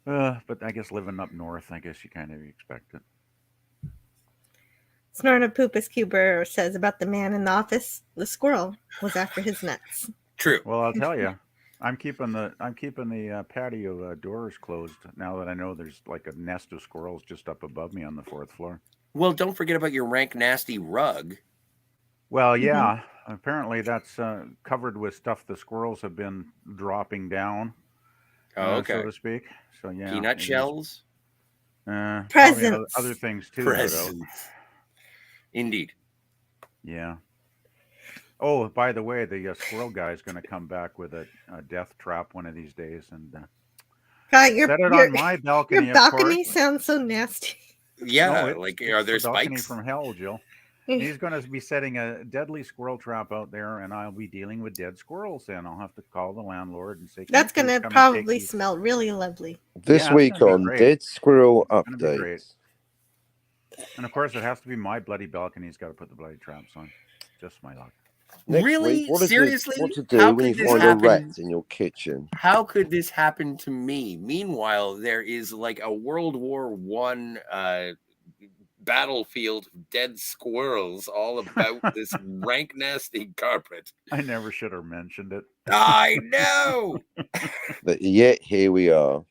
But I guess living up north, I guess you kind of expect it. Snortopupus Cuber says about the man in the office, the squirrel was after his nuts. True. Well, I'll tell you, I'm keeping the patio doors closed now that I know there's like a nest of squirrels just up above me on the 4th floor. Well, don't forget about your rank nasty rug. Well, yeah, apparently that's covered with stuff the squirrels have been dropping down. Oh, okay. So to speak. So yeah, Peanut shells. probably Presents. Other things too. no doubt. Presents. Indeed. Yeah. Oh, by the way, the squirrel guy is going to come back with a death trap one of these days, and God, set it on my balcony. Your balcony sounds so nasty. Yeah, No, like it's are there the balcony spikes? from hell, Jill? He's going to be setting a deadly squirrel trap out there, and I'll be dealing with dead squirrels. Then I'll have to call the landlord and say, "Can That's you going please to come and take probably these?" smell really lovely. This Yeah, it's week gonna be on great. Dead Squirrel gonna be great. Updates. And of course, it has to be my bloody balcony. He's got to put the bloody traps on. Just my luck. Next Really? week, what is Seriously? what to do How when you could this find happen? a rat in your kitchen? How could this happen to me? Meanwhile, there is like a World War I battlefield of dead squirrels all about this rank nasty carpet. I never should have mentioned it. I know. But yet here we are.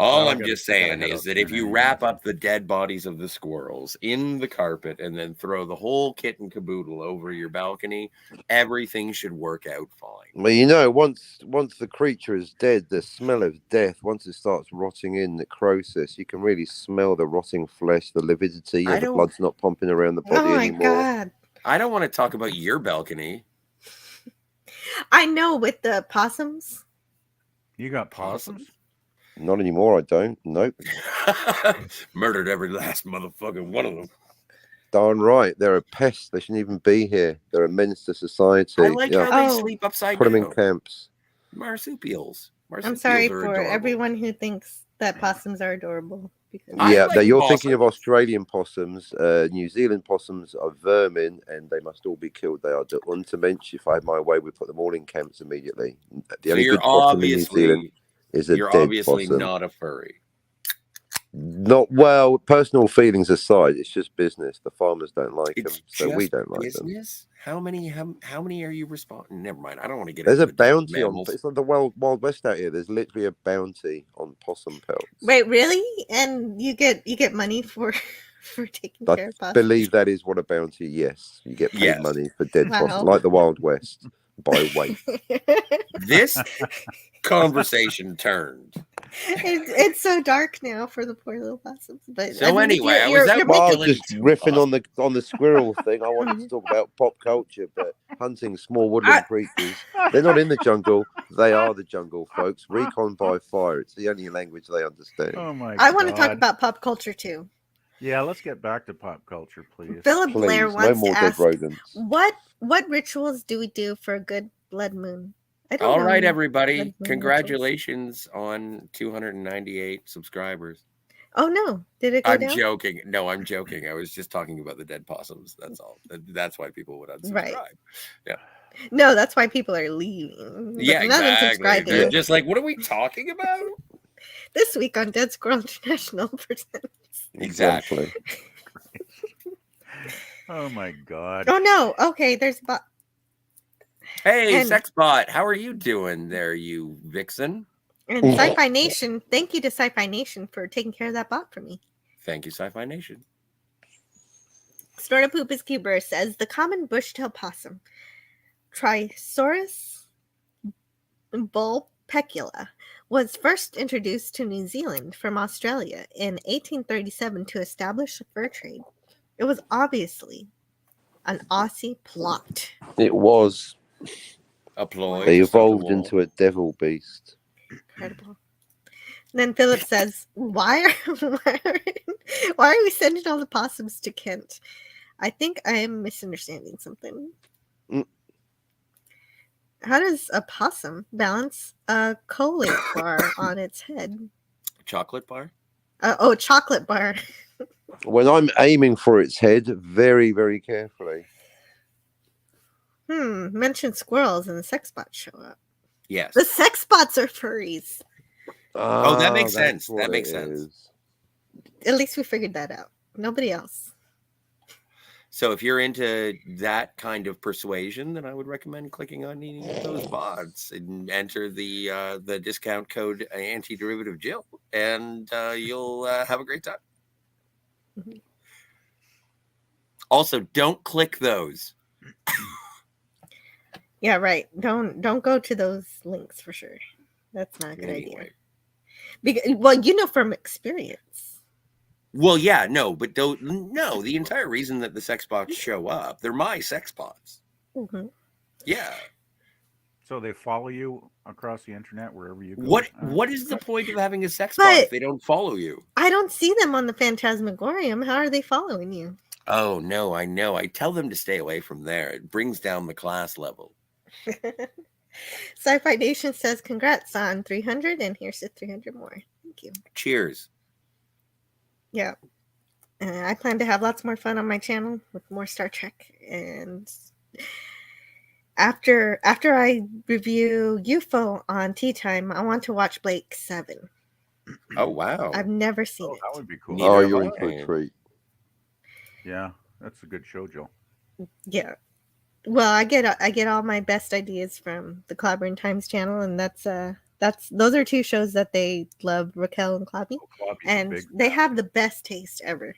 All Well, I I'm gotta- just I gotta saying head is out that soon if you anyway, wrap so- up the dead bodies of the squirrels in the carpet and then throw the whole kit and caboodle over your balcony, everything should work out fine. Well, you know, once the creature is dead, the smell of death, once it starts rotting in, necrosis, you can really smell the rotting flesh, the lividity, I the don't- blood's not pumping around the body Oh my anymore. God. I don't want to talk about your balcony. I know with the possums. You got possums? Not anymore, I don't. Nope. Murdered every last motherfucking one of them. Darn right. They're a pest. They shouldn't even be here. They're a menace to society. I like how they sleep upside Put down. them in camps. Marsupials. I'm sorry are for adorable. everyone who thinks that possums are adorable. Because Yeah, you're thinking of Australian possums. New Zealand possums are vermin, and they must all be killed. They are the Untermensch. If I had my way, we'd put them all in camps immediately. The So only you're good possum in New Zealand obviously is a you're dead obviously possum. not a furry. Not well. Personal feelings aside, it's just business. The farmers don't like them, so we Just don't like them. business? How many are you responding? Never mind. I don't want to get There's into a the damn bounty on. mammals. It's like the Wild West out here. There's literally a bounty on possum pelts. Wait, really? And you get money for taking care I of possums? believe that is what a bounty. Yes, you get paid Yes. money for dead Wow. possums, like the Wild West, by weight. This conversation turned. It's so dark now for the poor little possums. But So anyway, I was you're out Well, making- just riffing on the squirrel thing. I wanted to talk about pop culture, but hunting small woodland creatures. They're not in the jungle. They are the jungle, folks. Recon by fire. It's the only language they understand. Oh my I want to talk God. about pop culture too. Yeah, let's get back to pop culture, please. Philip Blair Please, no wants more to dead ask, rodents. what rituals do we do for a good blood moon? I don't All know right, any everybody. blood moon rituals. Congratulations on 298 subscribers. Oh no, did it go I'm down? joking. No, I'm joking. I was just talking about the dead possums. That's all. That's why people would unsubscribe. Right. Yeah. No, that's why people are leaving. But Yeah, none exactly. They're unsubscribing. just like, what are we talking about? This week on Dead Squirrel International presents. Exactly. Oh my God. Oh no. Okay, there's Hey, And- Sexbot, how are you doing there, you vixen? and Sci-Fi Nation. Thank you to Sci-Fi Nation for taking care of that bot for me. Thank you, Sci-Fi Nation. Snortopoopus Cuber says the common bush-tailed possum, Trisaurus bulpecula, was first introduced to New Zealand from Australia in 1837 to establish a fur trade. It was obviously an Aussie plot. It was. A ploy. They to stop the evolved war. into a devil beast. Incredible. And then Philip says, why are we sending all the possums to Kent? I think I am misunderstanding something. Mm. How does a possum balance a Colate bar on its head? Chocolate bar? Chocolate bar. When I'm aiming for its head, very, very carefully. Mention squirrels and the sex bots show up. Yes. The sex bots are furries. Oh, that makes that's sense. That what makes it sense. is. At least we figured that out. Nobody else. So if you're into that kind of persuasion, then I would recommend clicking on any of those bots and enter the discount code Antiderivative Jill, and you'll have a great time. Mhm. Also, don't click those. Yeah, right. Don't go to those links for sure. That's not a good idea. Anyway. Well, you know from experience. Well, yeah, no, but no. The entire reason that the sex bots show up, they're my sex bots. Mm-hmm. Yeah. So they follow you across the internet wherever you go. What is the point of having a sex bot But- if they don't follow you? I don't see them on the Phantasmagorium. How are they following you? Oh no, I know. I tell them to stay away from there. It brings down the class level. Sci-Fi Nation says congrats on 300, and here's the 300 more. Thank you. Cheers. Yeah. I plan to have lots more fun on my channel with more Star Trek. And after I review UFO on Tea Time, I want to watch Blake 7. Oh wow. I've never seen it. That would be cool. Neither Oh, have you're I. in for a treat. Yeah, that's a good show, Joe. Yeah. Well, I get all my best ideas from the Clobber and Times channel, and those are two shows that they love, Raquel and Clobby, and they have the best taste ever.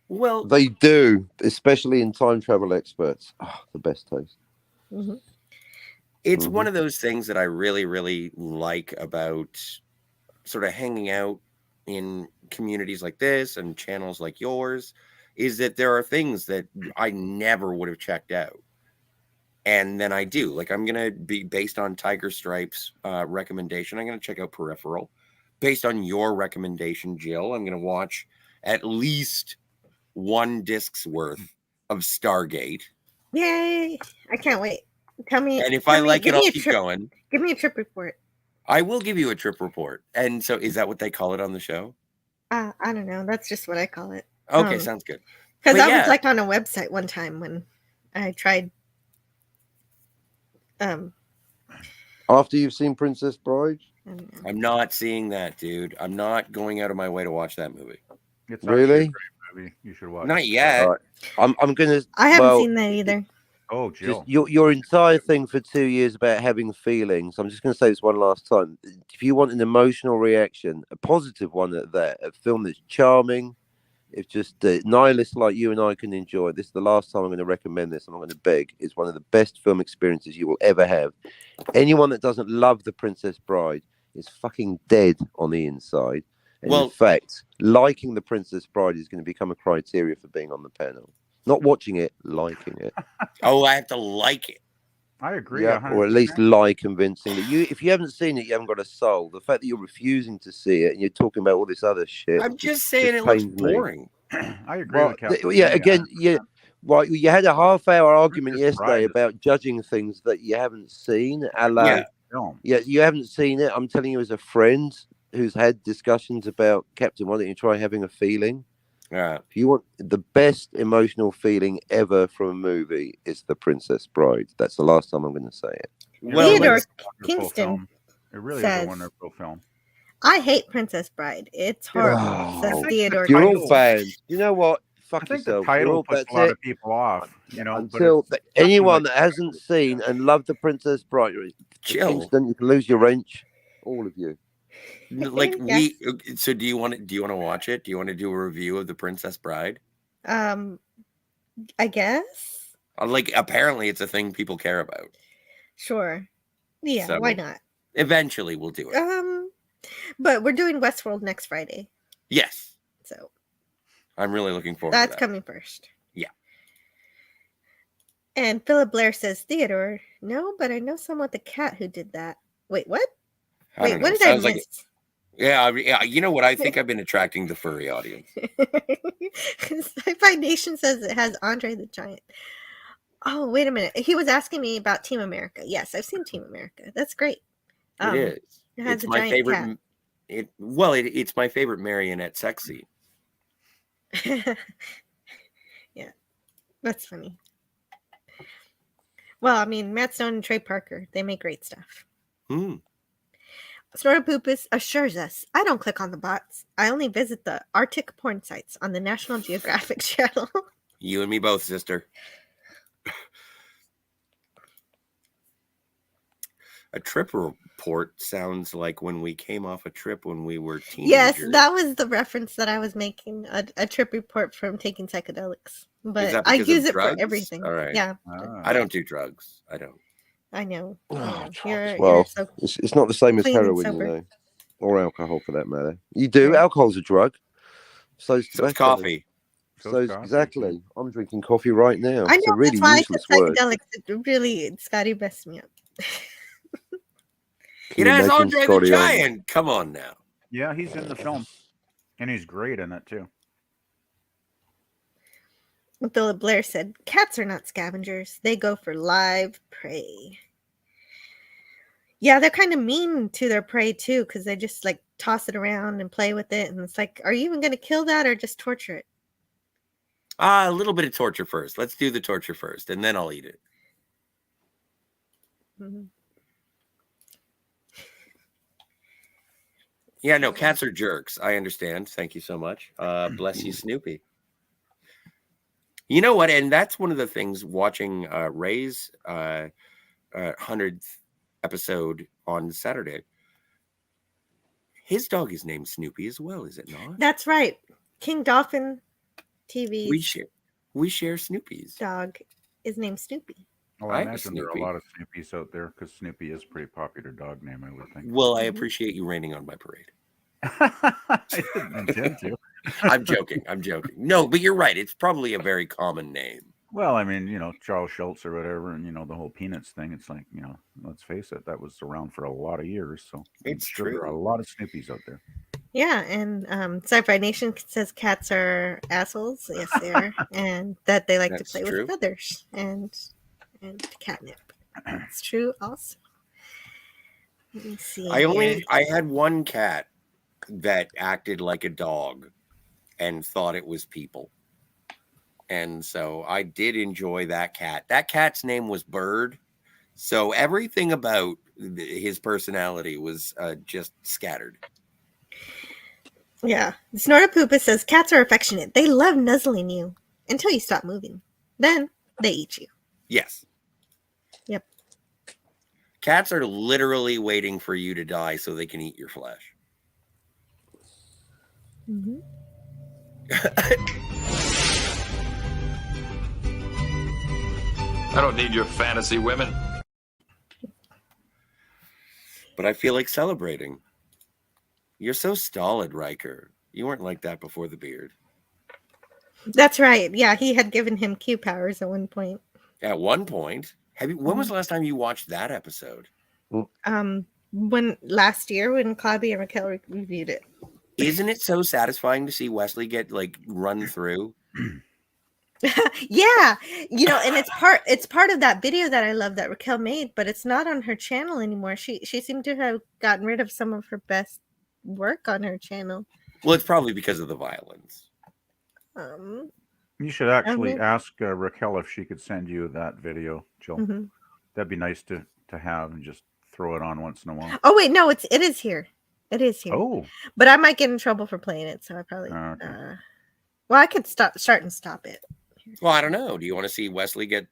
Well, They do, especially in time travel experts. Oh, the best taste. Mm-hmm. It's one of those things that I really, really like about sort of hanging out in communities like this and channels like yours, is that there are things that I never would have checked out. And then I do. Like, I'm going to be based on Tiger Stripe's recommendation. I'm going to check out Peripheral. based on your recommendation, Jill, I'm going to watch at least 1 disc's worth of Stargate. Yay! I can't wait. Tell me. And if I like it, give I'll me a keep trip- going. Give me a trip report. I will give you a trip report. And so is that what they call it on the show? I don't know. That's just what I call it. Okay, sounds good. Because But I yeah. was like on a website one time when I tried. After you've seen Princess Bride? I'm not seeing that, dude. I'm not going out of my way to watch that movie. It's Really? actually a great movie. You should watch. Not it. yet. All right. I'm gonna. I haven't well, seen that either. Oh, Jill. Just your entire thing for 2 years about having feelings. I'm just going to say this one last time. If you want an emotional reaction, a positive one at that, a film that's charming, if just nihilists like you and I can enjoy, this is the last time I'm going to recommend this. I'm not going to beg. It's one of the best film experiences you will ever have. Anyone that doesn't love The Princess Bride is fucking dead on the inside. And Well- in fact, liking The Princess Bride is going to become a criteria for being on the panel. Not watching it, liking it. Oh, I have to like it. I agree. Yeah, or at least 100%. lie convincingly. If you haven't seen it, you haven't got a soul. The fact that you're refusing to see it and you're talking about all this other shit. I'm just saying it looks pains me. boring. I agree Well, with Captain. yeah, again, right. You had a half-hour argument Princess yesterday Bride. about judging things that you haven't seen. A la, Yeah. Film. yeah, you haven't seen it. I'm telling you, as a friend who's had discussions about Captain, why don't you try having a feeling? Yeah. If you want the best emotional feeling ever from a movie, it's The Princess Bride. That's the last time I'm going to say it. Well, Theodore It's a wonderful Kingston film. It really is says- a wonderful film. I hate Princess Bride. It's horrible. Oh, Says Theodore. You're all Kingston. fans. You know what? Fuck I think yourself. the You're title all- puts that's a lot it. of people off. You know, but Until it's nothing anyone like that hasn't seen and loved The Princess Bride, Jill. Kingston, you can lose your wrench. All of you. Like Yes. so do you want to watch it? Do you want to do a review of The Princess Bride? I guess. Like apparently it's a thing people care about. Sure. Yeah, So- why not? Eventually we'll do it. But we're doing Westworld next Friday, Yes. so I'm really looking forward that's to that. coming first. Yeah. And Philip Blair says, Theodore, no, but I know someone with a cat who did that. Wait, what? I Wait, don't what know. did I Sounds like miss? yeah, you know what? I think I've been attracting the furry audience. Sci-Fi Nation says it has Andre the Giant. Oh, wait a minute. He was asking me about Team America. Yes, I've seen Team America. That's great. It is. It has It's a my giant favorite. cat. It's my favorite marionette sex scene. Yeah, that's funny. Well, I mean, Matt Stone and Trey Parker, they make great stuff. Hmm. Snortopoopus assures us, I don't click on the bots. I only visit the Arctic porn sites on the National Geographic channel. You and me both, sister. A trip report sounds like when we came off a trip when we were teenagers. Yes, that was the reference that I was making, a trip report from taking psychedelics. But that I because of use it drugs? for everything. All right. Yeah, I don't do drugs. I don't. I know. Oh, You're Well, so it's not the same as clean and heroin, you sober. know, or alcohol for that matter. You do. Alcohol's a drug. So's So it's tobacco. coffee. So's exactly. I'm drinking coffee right now. I It's a know really that's why I useless said word. psychedelics. It really, Scotty messed me up. Can It you has imagine Andre the Scotty on- Giant. Come on now. Yeah, he's in the film, and he's great in it too. Philip Blair said, cats are not scavengers. They go for live prey. Yeah, they're kind of mean to their prey too, because they just like toss it around and play with it. And it's like, are you even going to kill that or just torture it? A little bit of torture first. Let's do the torture first, and then I'll eat it. Mhm. Yeah, no, cats are jerks. I understand. Thank you so much. Bless you, Snoopy. You know what? And that's one of the things watching Ray's 100th episode on Saturday. His dog is named Snoopy as well, is it not? That's right. King Dolphin TV We share Snoopy's. dog is named Snoopy. Oh, I I have a imagine there are Snoopy. a lot of Snoopies out there because Snoopy is a pretty popular dog name, I would think. Well, I appreciate you raining on my parade. I didn't intend to. I'm joking. I'm joking. No, but you're right. It's probably a very common name. Well, I mean, Charles Schultz or whatever, and the whole Peanuts thing. It's like, let's face it, that was around for a lot of years. So I'm It's sure there are a true. lot of Snoopies out there. Yeah, and Sci-Fi Nation says cats are assholes. Yes, they are, and that they like to That's play true. with feathers and catnip. It's true also. Let me see. here. I had one cat that acted like a dog and thought it was people. And so I did enjoy that cat. That cat's name was Bird. So everything about his personality was just scattered. Yeah, Snortapoopa says cats are affectionate. They love nuzzling you until you stop moving. Then they eat you. Yes. Yep. Cats are literally waiting for you to die so they can eat your flesh. Mm-hmm. I don't need your fantasy women. But I feel like celebrating. You're so stolid, Riker. You weren't like that before the beard. That's right. Yeah, he had given him Q powers at one point. At one point. When was the last time you watched that episode? When last year when Claudia and Raquel reviewed it. Isn't it so satisfying to see Wesley get run through? Yeah, and it's part of that video that I love that Raquel made, but it's not on her channel anymore. She seemed to have gotten rid of some of her best work on her channel. Well, it's probably because of the violence. You should actually Okay. ask Raquel if she could send you that video, Jill. Mhm. That'd be nice to have and just throw it on once in a while. Oh wait, no, it is here. It is here. Oh. But I might get in trouble for playing it, so I probably Okay. well, I could start and stop it. Well, I don't know. Do you want to see Wesley get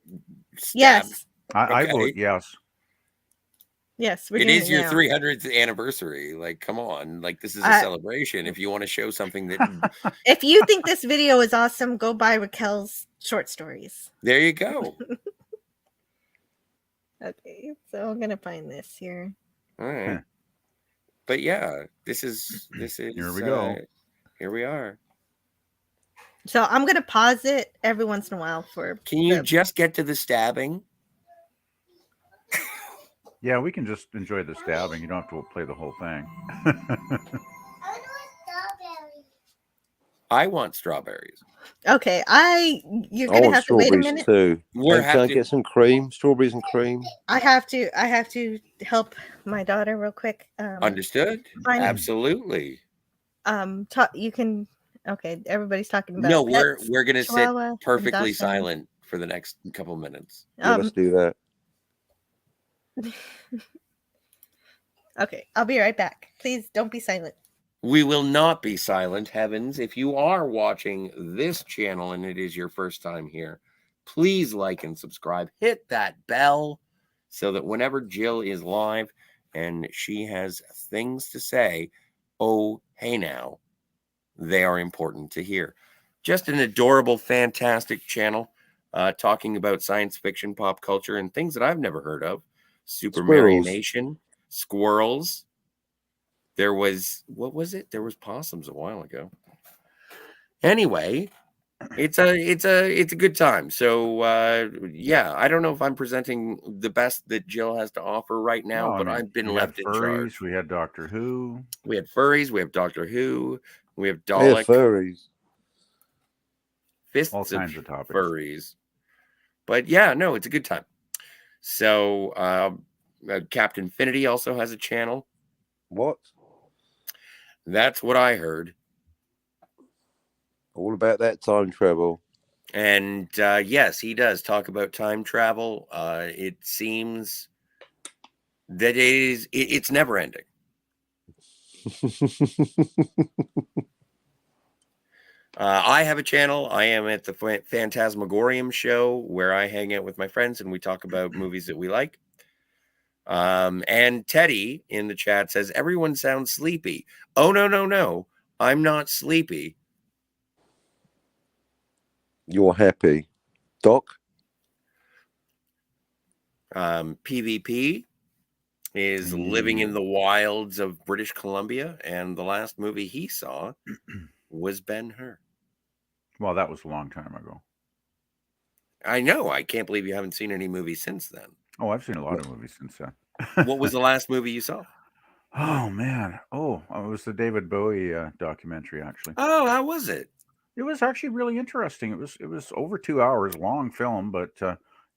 stabbed? Yes. I Okay. vote yes. Yes, we're It doing is it your now. 300th anniversary. Like, come on. Like, this is a I- celebration. If you want to show something that, If you think this video is awesome, go buy Raquel's short stories. there you go. Okay, so I'm gonna find this here. All right. But yeah, this is Here we go. Here we are. So I'm gonna pause it every once in a while for. Can you just get to the stabbing? Yeah, we can just enjoy the stabbing. You don't have to play the whole thing. I want strawberries. Okay, you're I gonna want have to wait a strawberries minute. too. We're Can I have to- get some cream? Strawberries and cream. I have to help my daughter real quick. Understood? Fine. Absolutely. You can. Okay, everybody's talking about. No, pets, we're gonna sit Chihuahua, and perfectly Dachshund. silent for the next couple minutes. Yeah, let's do that. Okay, I'll be right back. Please don't be silent. We will not be silent, heavens. If you are watching this channel and it is your first time here, please like and subscribe. Hit that bell so that whenever Jill is live and she has things to say, oh, hey now, they are important to hear. Just an adorable, fantastic channel talking about science fiction, pop culture, and things that I've never heard of. Super Mario Squirrels. Nation, squirrels. There was, what was it? There was possums a while ago. Anyway, it's a good time. So yeah, I don't know if I'm presenting the best that Jill has to offer right now, No, I but mean, I've been we left had in charge. furries, we had Doctor Who. We had furries, we have Doctor Who, we have Yeah, Dalek, furries. fists All of kinds of topics. furries. But yeah, no, it's a good time. So Captain Infinity also has a channel. What? That's what I heard. All about that time travel. And yes, he does talk about time travel. It seems that it's never ending. I have a channel. I am at the Phantasmagorium show where I hang out with my friends and we talk about movies that we like. And Teddy in the chat says, everyone sounds sleepy. Oh, no. I'm not sleepy. You're happy. Doc? PvP is living in the wilds of British Columbia, and the last movie he saw was Ben-Hur. Well, that was a long time ago. I know. I can't believe you haven't seen any movies since then. Oh, I've seen a lot of movies since then. What was the last movie you saw? Oh man. Oh, it was the David Bowie documentary. Actually, Oh, how was it? it was actually really interesting. It was over 2 hours long film, but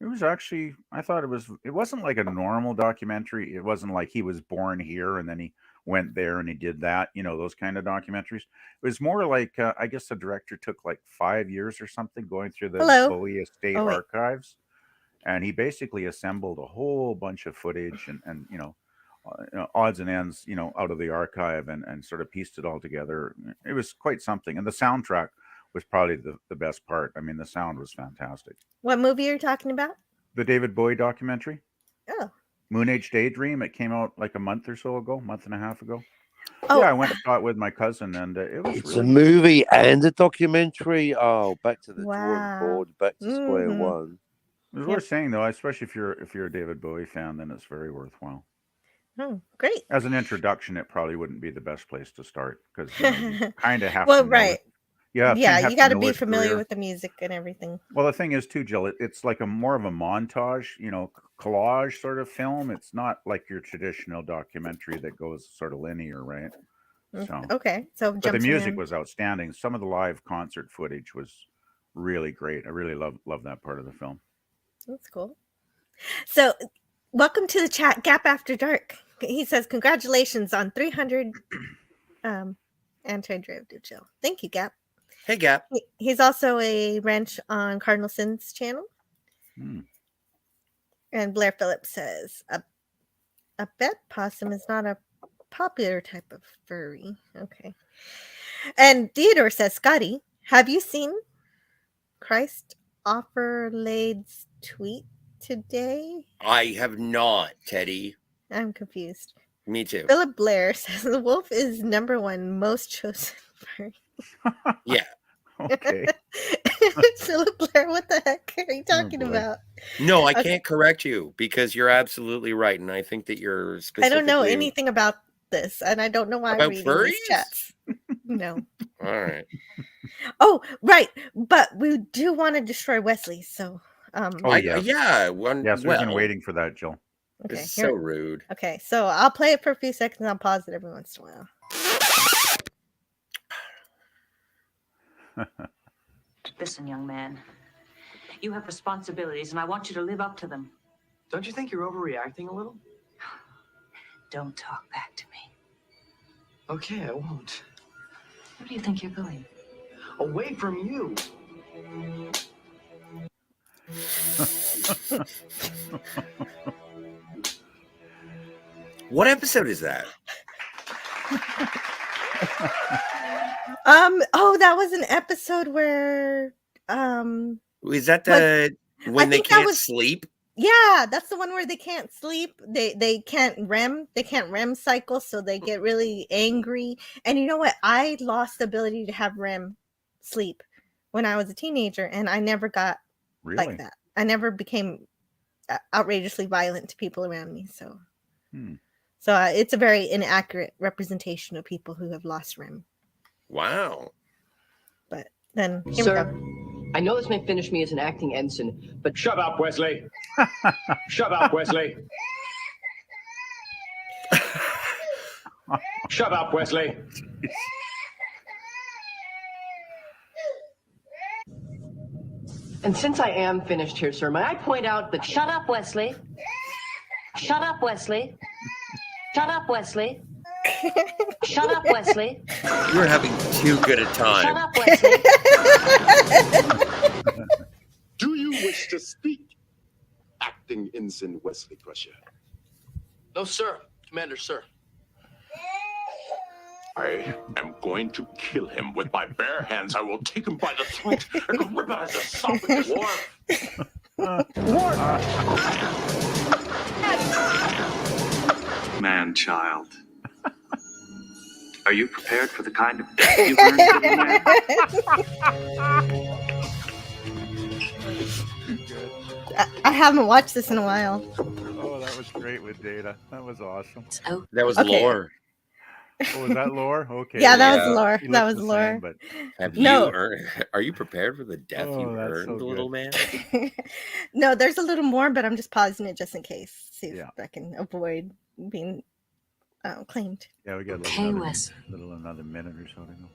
it was actually, I thought it wasn't like a normal documentary. It wasn't like he was born here and then he went there and he did that. Those kind of documentaries. It was more like I guess the director took like 5 years or something going through the Hello. Bowie estate Oh, wait. archives, and he basically assembled a whole bunch of footage and odds and ends out of the archive and sort of pieced it all together. It was quite something, and the soundtrack was probably the best part. I mean, the sound was fantastic. What movie are you talking about? The David Bowie documentary, Oh. Moon Age Daydream. It came out like a month and a half ago. Oh. Yeah, I went and saw it with my cousin, and it was It's a really movie and a documentary. Oh, back to the drawing Wow. board, back to square Mhm. one. it was Yep. worth saying though, especially if you're a David Bowie fan, then it's very worthwhile. Oh, great. As an introduction, it probably wouldn't be the best place to start because you kind of have Well, to know right. it. Yeah, Yeah, have you to got to know be his familiar career. with the music and everything. Well, the thing is too, Jill, it's like more of a montage, collage sort of film. It's not like your traditional documentary that goes sort of linear, right? So, Okay, so but the jumps music around. was outstanding. Some of the live concert footage was really great. I really love that part of the film. That's cool. So, welcome to the chat, Gap After Dark. He says, congratulations on 300 anti-derivative Jill. Thank you, Gap. Hey, Gap. He's also a wrench on Cardinal Sin's channel. Hmm. And Blair Phillips says, a bed possum is not a popular type of furry. Okay. And Theodore says, Scotty, have you seen Christ Offerlade's tweet today? I have not, Teddy. I'm confused. Me too. Philip Blair says the wolf is #1 most chosen furry. Yeah. Okay. Philip Blair, what the heck are you talking boy. about? No, I Okay. can't correct you because you're absolutely right, and I think that you're I specifically. don't know anything about this, and I don't know why I'm About reading furries? these chats. No. All right. Oh, right. But we do want to destroy Wesley, so Oh Yeah. Yes, we've been well, waiting for that, Jill. okay. It's Here, so rude. okay, so I'll play it for a few seconds. I'll pause it every once in a while. Listen, young man, you have responsibilities, and I want you to live up to them. Don't you think you're overreacting a little? Don't talk back to me. Okay, I won't. Where do you think you're going? Away from you. What episode is that? Oh, that was an episode where Is that the when they think that can't was- sleep? yeah, that's the one where they can't sleep. They can't REM cycle, so they get really angry. And you know what? I lost the ability to have REM sleep when I was a teenager, and I never got Really? like that. I never became outrageously violent to people around me. So, Hmm. so it's a very inaccurate representation of people who have lost REM. Wow. But then, here we Sir, go. I know this may finish me as an acting ensign, but shut up, Wesley. Shut up, Wesley. Shut up, Wesley. And since I am finished here, sir, may I point out that... Shut up, Wesley. Shut up, Wesley. Shut up, Wesley. Shut up, Wesley. You're having too good a Shut time. up, Wesley. Do you wish to speak, Acting Ensign Wesley Crusher? No, sir. Commander, sir. I am going to kill him with my bare hands. I will take him by the throat and rip out his esophagus. Man-child. Are you prepared for the kind of death you've earned, little man? I haven't watched this in a while. Oh, that was great with Data. That was awesome. That was Okay. lore. Oh, was that lore? Okay. Yeah, that Yeah. was lore. He That looked was the same, lore. but Have No. you earned, are you prepared for the death you Oh, that's earned, so little good. man? No, there's a little more, but I'm just pausing it just in case. See if Yeah. I can avoid being claimed. Yeah, we got like Okay, another, Wes. another minute or so to go.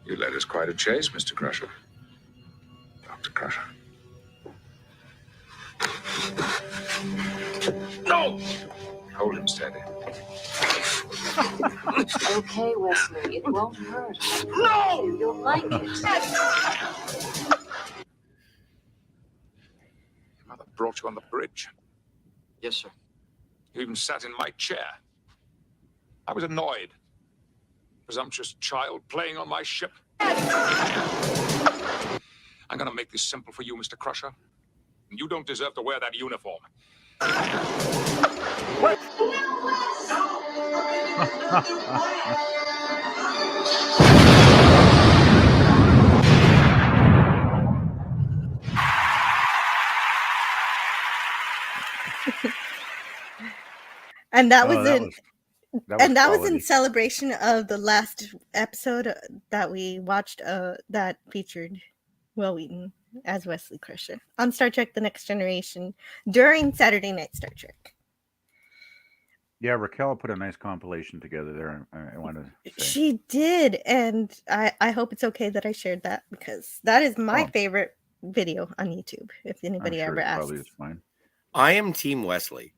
You led us quite a chase, Mr. Crusher. Dr. Crusher. No! Hold him steady. Okay, Wesley, it won't hurt. No! You'll like it. Your mother brought you on the bridge. Yes, sir. You even sat in my chair. I was annoyed. Presumptuous child playing on my ship. I'm gonna make this simple for you, Mr. Crusher. You don't deserve to wear that uniform. And that Oh, was that in was- that was and that was in quality. celebration of the last episode that we watched that featured Will Wheaton as Wesley Crusher on Star Trek The Next Generation during Saturday Night Star Trek. Yeah, Raquel put a nice compilation together there. I want to say. She did, and I hope it's okay that I shared that because that is my Oh. favorite video on YouTube. If I'm anybody sure ever it asks, probably is fine. I am Team Wesley.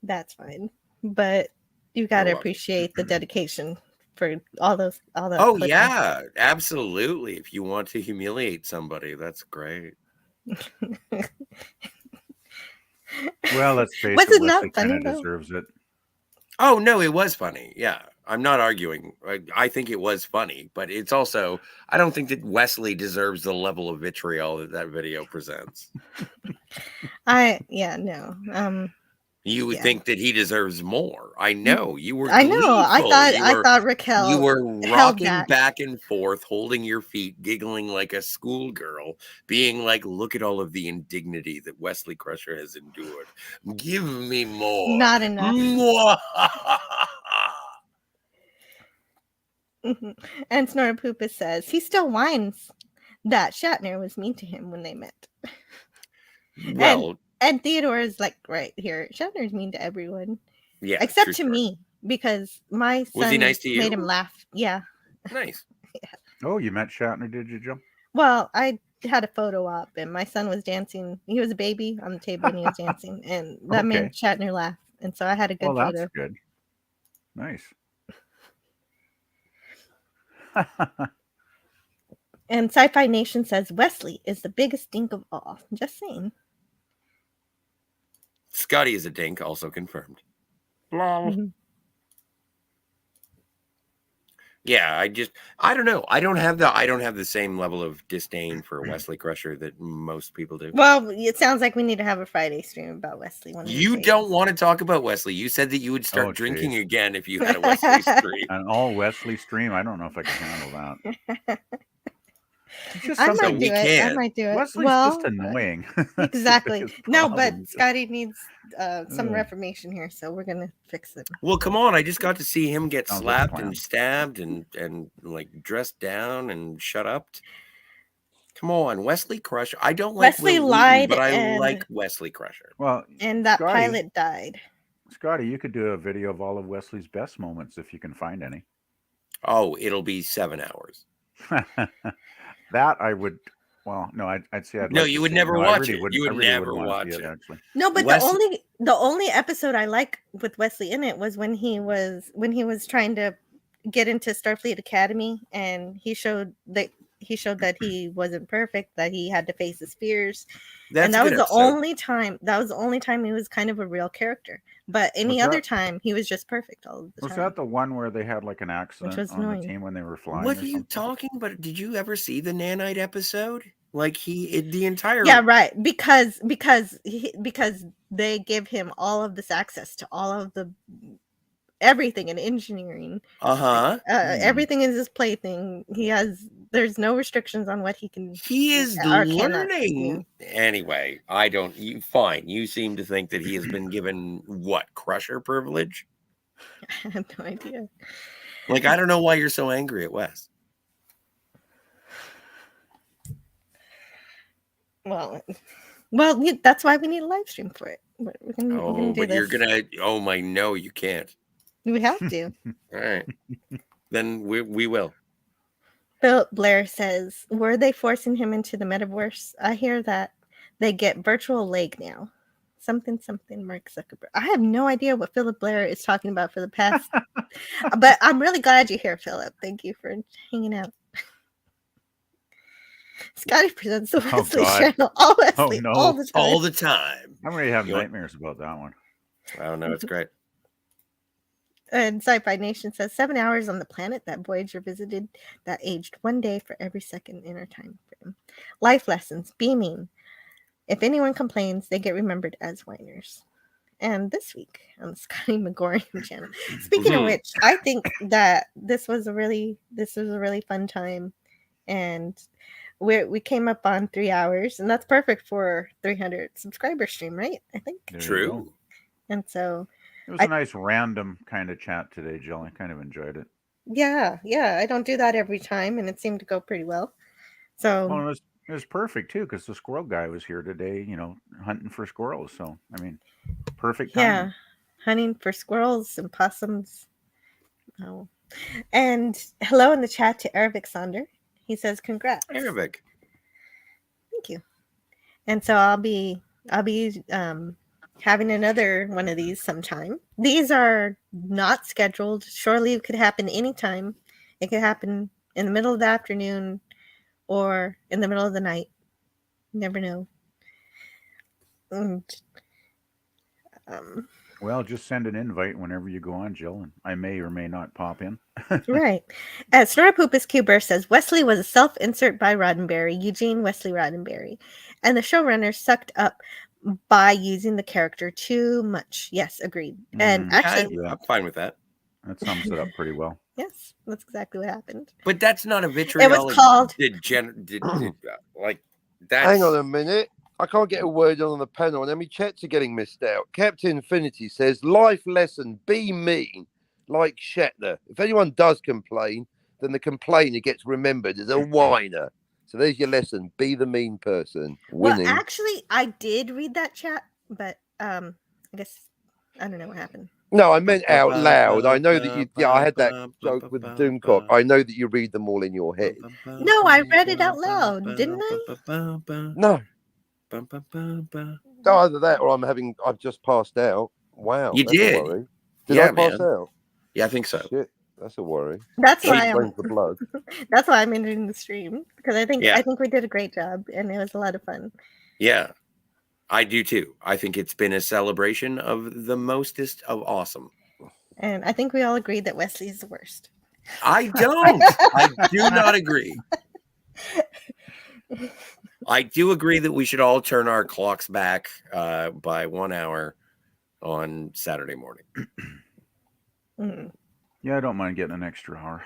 that's fine. But you got to You're welcome. appreciate the dedication for all that. Oh put in. yeah, absolutely. If you want to humiliate somebody, that's great. Well, let's face Was it, it not Wesley funny, kind of though? deserves it. Oh no, it was funny. Yeah, I'm not arguing. I think it was funny, but it's also I don't think that Wesley deserves the level of vitriol that that video presents. You would Yeah. think that he deserves more. I know you were. I know. I gleeful. thought You I were- thought Raquel You were held rocking back. back and forth, holding your feet, giggling like a schoolgirl, being like, "Look at all of the indignity that Wesley Crusher has endured. Give me more." Not enough. And Snorapoopa says he still whines that Shatner was mean to him when they met. Well, and Theodore is like right here. Shatner's mean to everyone. yeah, Except true to story. me because my son Was he nice to you? made him laugh. Yeah. Nice. Oh, you met Shatner, did you, Joe? Well, I had a photo op and my son was dancing. He was a baby on the table and he was dancing, and that Okay. made Shatner laugh. And so I had a good Well, photo. that's good. Nice. And Sci-Fi Nation says Wesley is the biggest dink of all. Just saying. Scotty is a dink, also confirmed. Mhm. Yeah, I don't know. I don't have the same level of disdain for Wesley Crusher that most people do. Well, it sounds like we need to have a Friday stream about Wesley. One of these You days. don't want to talk about Wesley. You said that you would start Oh, drinking geez. again if you had a Wesley stream. An all Wesley stream? I don't know if I can handle that. It's just I something might do it. I might do it. Wesley's well, just annoying. That's the exactly. biggest No, problem. but Scotty needs some Ugh. reformation here, so we're gonna fix it. Well, come on. I just got to see him get Sounds like a slapped plan. and stabbed and like dressed down and shut up. Come on, Wesley Crusher. I don't like Wesley Will Wheaton, lied but I and- like Wesley Crusher. Well, And that Scotty- pilot died. Scotty, you could do a video of all of Wesley's best moments if you can find any. Oh, it'll be 7 hours. That I would. Well, no, I'd say I'd. No, like you to would see never No, I watch really it. wouldn't- You would I really never wouldn't wanna see watch it, it. actually. No, but Wesley- the only episode I like with Wesley in it was when he was trying to get into Starfleet Academy, and he showed that he wasn't perfect, that he had to face his fears. That's and a that was good the episode. only time he was kind of a real character. But any Was other that- time he was just perfect all of the Was time. that the one where they had like an accident was on annoying. the team when they were flying? What or are you something? talking about? Did you ever see the Nanite episode? Like the entire Yeah, right. Because they give him all of this access to all of the everything in engineering. Uh-huh. Everything is his plaything. There's no restrictions on what he can. He is or cannot learning. do. Anyway, fine. You seem to think that he has been given what, Crusher privilege? I have no idea. Like, I don't know why you're so angry at Wes. Well, that's why we need a live stream for it. We can do But this. you're gonna. Oh my, no, you can't. We have to. All right, then we will. Philip Blair says, "Were they forcing him into the metaverse? I hear that they get virtual leg now. Something, Mark Zuckerberg. I have no idea what Philip Blair is talking about for the past, but I'm really glad you're here, Philip. Thank you for hanging out." Scotty presents the Wesley channel. All Wesley, all the time. All the time. I'm ready to have nightmares about that one. Oh no, it's great. And Sci-Fi Nation says 7 hours on the planet that Voyager visited that aged 1 day for every second in our time frame. Life lessons, beaming. If anyone complains, they get remembered as whiners. And this week on the Scotty McGorian channel. Speaking of which, I think that this was a really fun time, and we came up on 3 hours, and that's perfect for 300 subscriber stream, right? I think. True. And so it was a nice random kind of chat today, Jill. I kind of enjoyed it. Yeah, I don't do that every time, and it seemed to go pretty well. So Well, it was perfect too, because the squirrel guy was here today, hunting for squirrels. So I mean, perfect time. yeah, hunting for squirrels and possums. Oh, and hello in the chat to Aravic Sonder. He says, "Congrats, Aravic." Thank you. And so I'll be having another one of these sometime. These are not scheduled. Shore leave could happen anytime. It could happen in the middle of the afternoon or in the middle of the night. You never know. And, Well, just send an invite whenever you go on, Jill, and I may or may not pop in. right. Snorpoopus Cuber says Wesley was a self-insert by Roddenberry, Eugene Wesley Roddenberry, and the showrunners sucked up by using the character too much. Yes, agreed. And actually, I'm fine with that. That sums it up pretty well. Yes, that's exactly what happened. But that's not a vitriol. It was called. Like that's. Hang on a minute. I can't get a word on the panel, and Emmy chats are getting missed out. Captain Infinity says, "Life lesson: be mean, like Shatner. If anyone does complain, then the complainer gets remembered as a whiner. So there's your lesson: be the mean person." Winning. Well, actually, I did read that chat, but I guess I don't know what happened. No, I meant out loud. I know that you. Yeah, I had that joke with Doomcock. I know that you read them all in your head. No, I read it out loud, didn't I? No. No, either that or I've just passed out. Wow. You that's a did. worry. Did Yeah, I pass man. out? Yeah, I think so. Shit, that's a worry. That's That why explains the blood. That's why I'm entering the stream, because I think Yeah. we did a great job and it was a lot of fun. Yeah, I do too. I think it's been a celebration of the mostest of awesome. And I think we all agreed that Wesley is the worst. I don't. I do not agree. I do agree that we should all turn our clocks back by 1 hour on Saturday morning. Yeah, I don't mind getting an extra hour.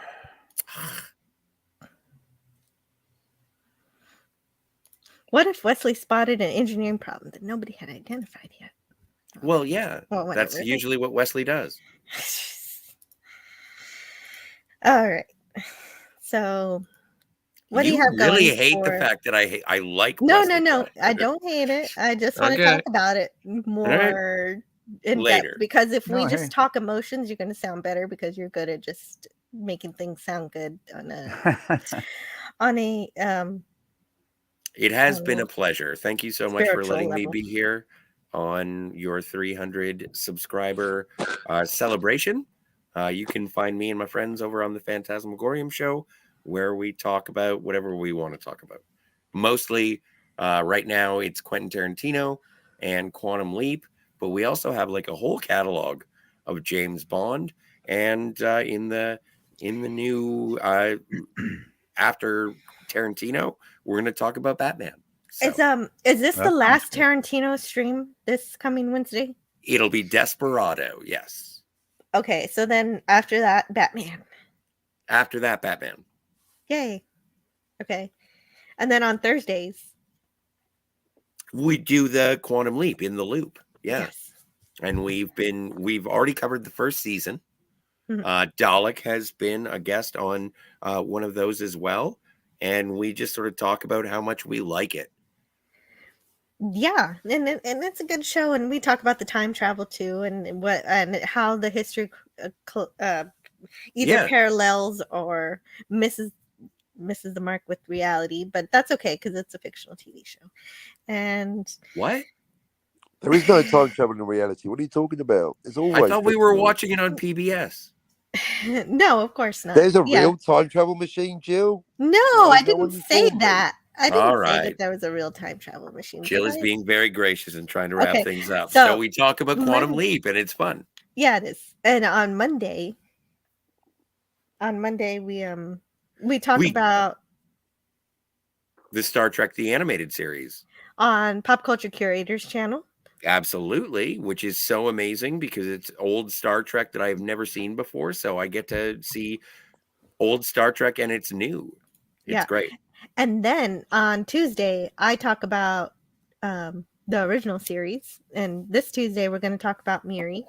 What if Wesley spotted an engineering problem that nobody had identified yet? Well, yeah, Well, whatever. that's usually what Wesley does. All right. So, what do you have really going hate for... the fact that I like No, Wesley. no. I don't hate it. I just want to Okay. talk about it more in Later. depth, because if we No, just hey. talk emotions, you're going to sound better because you're good at just making things sound good on a It has been a pleasure. Thank you so much for Spiritual letting me level. be here on your 300 subscriber celebration. You can find me and my friends over on the Phantasmagorium show, where we talk about whatever we want to talk about. Mostly right now it's Quentin Tarantino and Quantum Leap, but we also have like a whole catalog of James Bond, and in the new after Tarantino, we're going to talk about Batman. Is this the last Tarantino stream this coming Wednesday? It'll be Desperado, yes. Okay, so then after that, Batman. After that, Batman. Yay. Okay. And then on Thursdays. We do the Quantum Leap in the loop. Yeah. Yes. and we've already covered the first season. Dalek has been a guest on one of those as well, and we just sort of talk about how much we like it. Yeah, and it's a good show, and we talk about the time travel too, and how the history either parallels or misses the mark with reality, but that's okay because it's a fictional TV show. And what? There is no time travel in reality. What are you talking about? It's always. I thought we were watching it on PBS. No, of course not. There's a real time travel machine, Jill. No, I didn't say that. I didn't All say right. that there was a real time travel machine. Jill is being very gracious and trying to wrap Okay, things up. so So we talk about Quantum Monday- Leap, and it's fun. Yeah, it is. And on Monday we talk about The Star Trek the Animated Series. on Pop Culture Curators channel. Absolutely, which is so amazing because it's old Star Trek that I have never seen before. So I get to see old Star Trek and it's new. It's Yeah. great. And then on Tuesday, I talk about the original series. And this Tuesday, we're going to talk about Miri.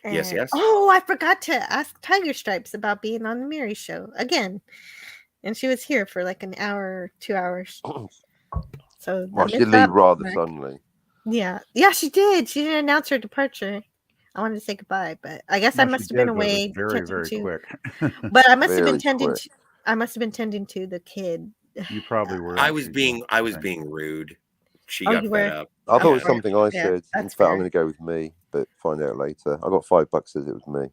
Yes, yes. Oh, I forgot to ask Tiger Stripes about being on the Miri show again. And she was here for like an hour, 2 hours. So Well, I she missed leave that rather part. suddenly. Yeah. Yeah, she did. She didn't announce her departure. I wanted to say goodbye, but I guess I No, she must have been did, but it was away. very, tending very to- quick. But I must have Very been tending quick. to, I must have been tending to the kid. You probably were. I was being rude. She Oh, got you fed were? up. I thought it was Yeah. something I Yeah, said. In that's fact, I'm fair. going to go with me, but find out later. I got $5 says it was me.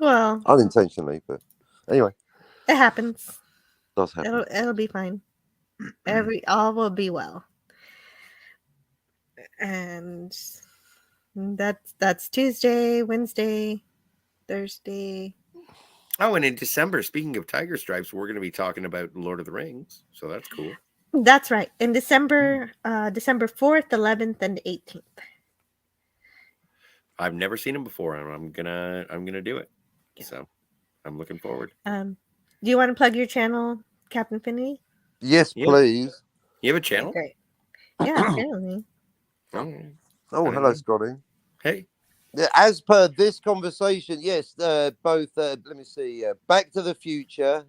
Well, Unintentionally, but anyway, it happens. does happen. It'll be fine. All will be well. And that's Tuesday, Wednesday, Thursday. Oh, and in December, speaking of Tiger Stripes, we're going to be talking about Lord of the Rings. So that's cool. That's right. In December, December 4th, 11th, and 18th. I've never seen him before, and I'm gonna do it. So I'm looking forward. Do you want to plug your channel, Captain Infinity? Yes, Yeah. please. You have a channel? Great. Yeah, apparently. Oh, hello, Scotty. Hey. Yeah, as per this conversation, yes, both, let me see, Back to the Future,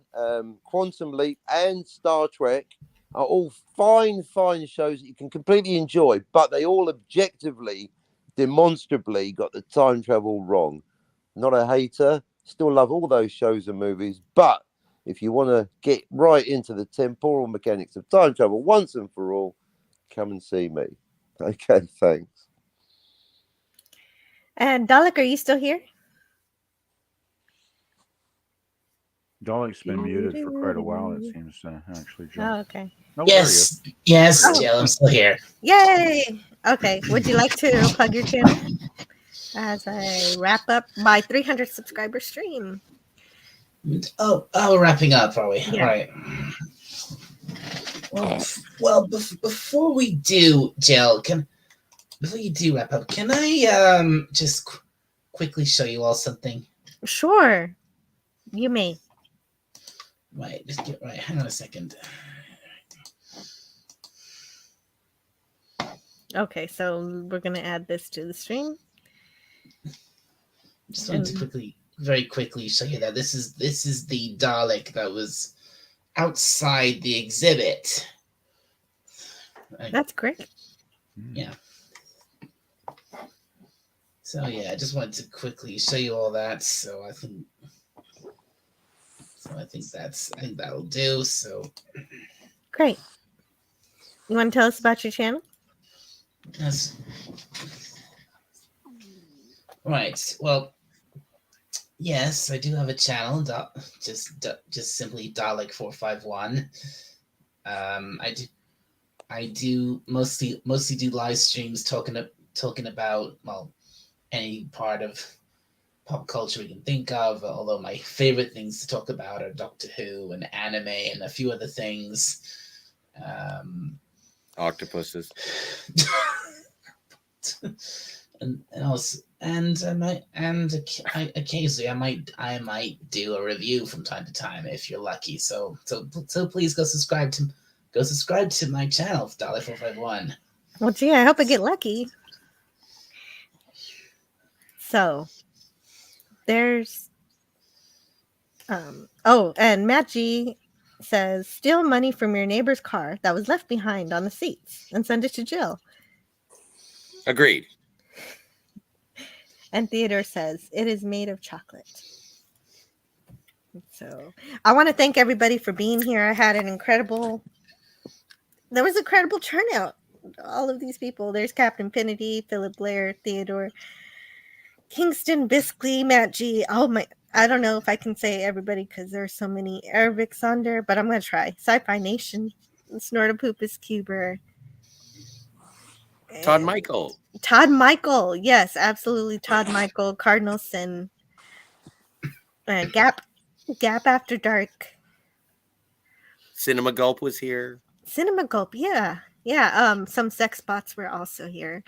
Quantum Leap, and Star Trek are all fine shows that you can completely enjoy, but they all objectively, demonstrably got the time travel wrong. Not a hater, still love all those shows and movies, but if you want to get right into the temporal mechanics of time travel once and for all, come and see me. Okay, thanks. And Dalek, are you still here? Dalek's been muted for quite a while, it seems, actually, Jill. Oh, okay. No, there he Yes, is. yes, Oh. Jill, I'm still here. Yay! Okay. Would you like to plug your channel as I wrap up my 300 subscriber stream? Oh, we're wrapping up, are we? Yeah. All right. Well, before we do, Jill, before you do wrap up, can I just quickly show you all something? Sure. You may. Right, just get right. Hang on a second. Okay, so we're gonna add this to the stream. Just wanted to quickly, very quickly show you that this is the Dalek that was outside the exhibit. That's great. Yeah. So yeah, I just wanted to quickly show you all that. So I think that'll do. So Great. You want to tell us about your channel? yes. Right. Well, yes, I do have a channel. Just simply Dalek451. I do mostly do live streams talking about, well, any part of pop culture we can think of. Although my favorite things to talk about are Doctor Who and anime and a few other things. Octopuses. and also, occasionally I might do a review from time to time if you're lucky. So please go subscribe to my channel, Dalek451. Well, gee, I hope I get lucky. So there's and Matt G says steal money from your neighbor's car that was left behind on the seats and send it to Jill. Agreed. And Theodore says it is made of chocolate. So I want to thank everybody for being here. I had there was incredible turnout. All of these people. There's Captain Finity, Philip Blair, Theodore, Kingston, Biskley, Matt G. Oh my, I don't know if I can say everybody because there's so many. Ervik Sonder, but I'm going to try. Sci-Fi Nation, Snortopoopus Cuber. Todd Michael. Todd Michael. Yes, absolutely. Todd Michael, Cardinalson, Gap After Dark. Cinema Gulp was here. Cinema Gulp, yeah. Yeah, some sex bots were also here.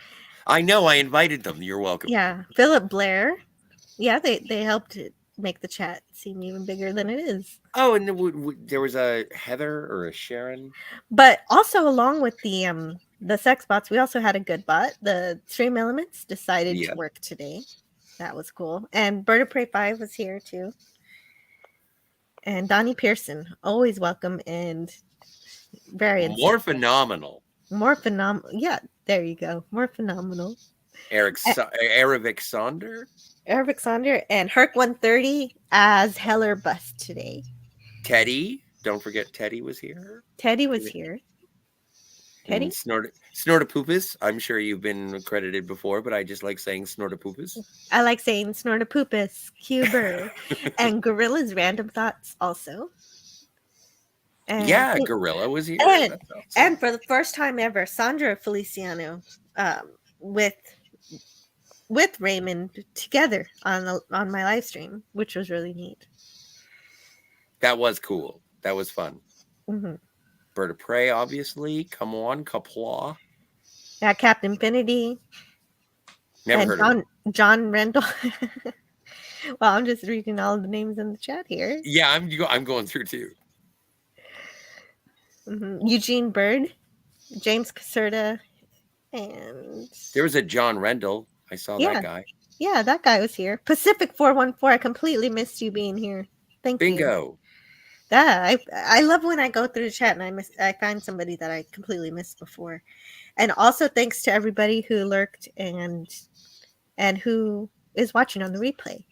I know, I invited them. You're welcome. Yeah, Philip Blair. Yeah, they helped make the chat seem even bigger than it is. Oh, and there was a Heather or a Sharon. But also along with the sex bots, we also had a good bot. The Stream Elements decided to work today. That was cool. And Bird of Prey 5 was here too. And Donnie Pearson, always welcome and very more phenomenal. More phenomenal. Yeah, there you go. More phenomenal. Ervik Sonder. Ervik Sonder and Herc 130 as Heller Bust today. Teddy. Don't forget Teddy was here. Teddy was here. Teddy? Snortopoopus. I'm sure you've been credited before, but I just like saying Snortopoopus. I like saying Snortopoopus, Cuber, and Gorilla's Random Thoughts also. And yeah, Gorilla was here. And for the first time ever, Sandra Feliciano with Raymond together on my live stream, which was really neat. That was cool. That was fun. Mm-hmm. Bird of Prey, obviously. Come on, Kaplaw. Yeah, Captain Finity. Never heard of him. John Rendell. Well, I'm just reading all the names in the chat here. Yeah, I'm going through too. Mm-hmm. Eugene Bird, James Caserta, and there was a John Rendell. I saw that guy. Yeah, that guy was here. Pacific 414. I completely missed you being here. Thank you. Bingo. I love when I go through the chat and I find somebody that I completely missed before. And also thanks to everybody who lurked and who is watching on the replay.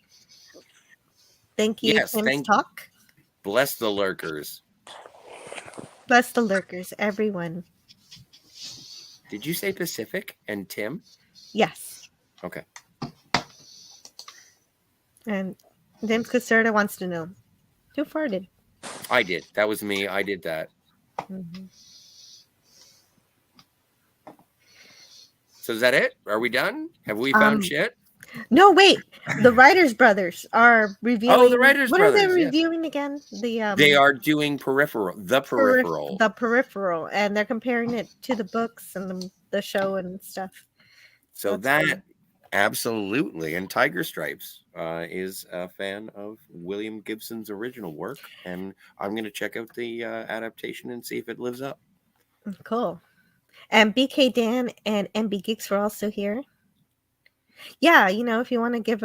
Thank you, yes, Tim's Talk. Bless the lurkers. Bless the lurkers, everyone. Did you say Pacific and Tim? Yes. Okay. And James Caserta wants to know, who farted? I did. That was me. I did that. Mm-hmm. So is that it? Are we done? Have we found shit? No, wait. The Writers Brothers are reviewing. Oh, the Writers Brothers. What are they reviewing again? They are doing The Peripheral. The Peripheral, and they're comparing it to the books and the show and stuff. So that's that absolutely. And Tiger Stripes is a fan of William Gibson's original work, and I'm going to check out the adaptation and see if it lives up. Cool. And BK Dan and MB Geeks were also here. Yeah, if you want to give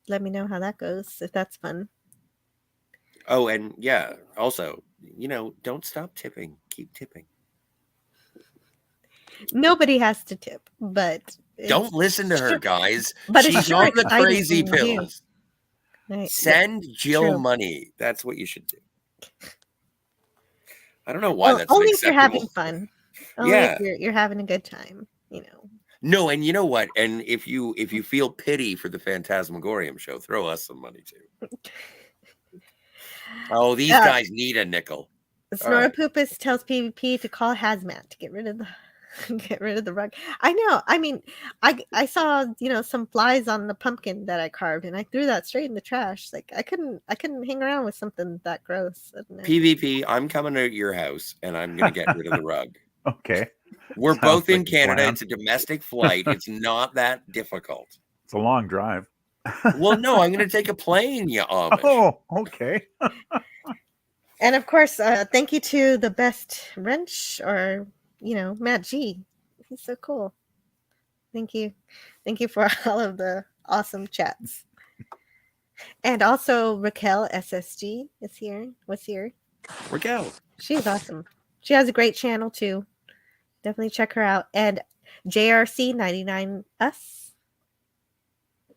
let me know how that goes, if that's fun. Oh, and yeah, also, don't stop tipping. Keep tipping. Nobody has to tip, but don't listen to her, guys. But she's on the crazy pills. Right. Send Jill money. That's what you should do. I don't know why that's only acceptable. If you're having fun. Only yeah, if you're having a good time. No, and you know what? And if you feel pity for the Phantasmagorium show, throw us some money too. Oh, these guys need a nickel. Snortopoopus tells PvP to call Hazmat to get rid of the rug. I know. I mean, I saw some flies on the pumpkin that I carved, and I threw that straight in the trash. Like I couldn't hang around with something that gross. PvP, I'm coming to your house, and I'm gonna get rid of the rug. Okay. We're Sounds both in like a Canada. plan. It's a domestic flight. It's not that difficult. It's a long drive. Well, no, I'm going to take a plane, you Amish. Oh, okay. And of course, thank you to the best wrench, or Matt G. He's so cool. Thank you. Thank you for all of the awesome chats. And also Raquel SSG is here. Was here. Raquel. She's awesome. She has a great channel too. Definitely check her out. And JRC 99us.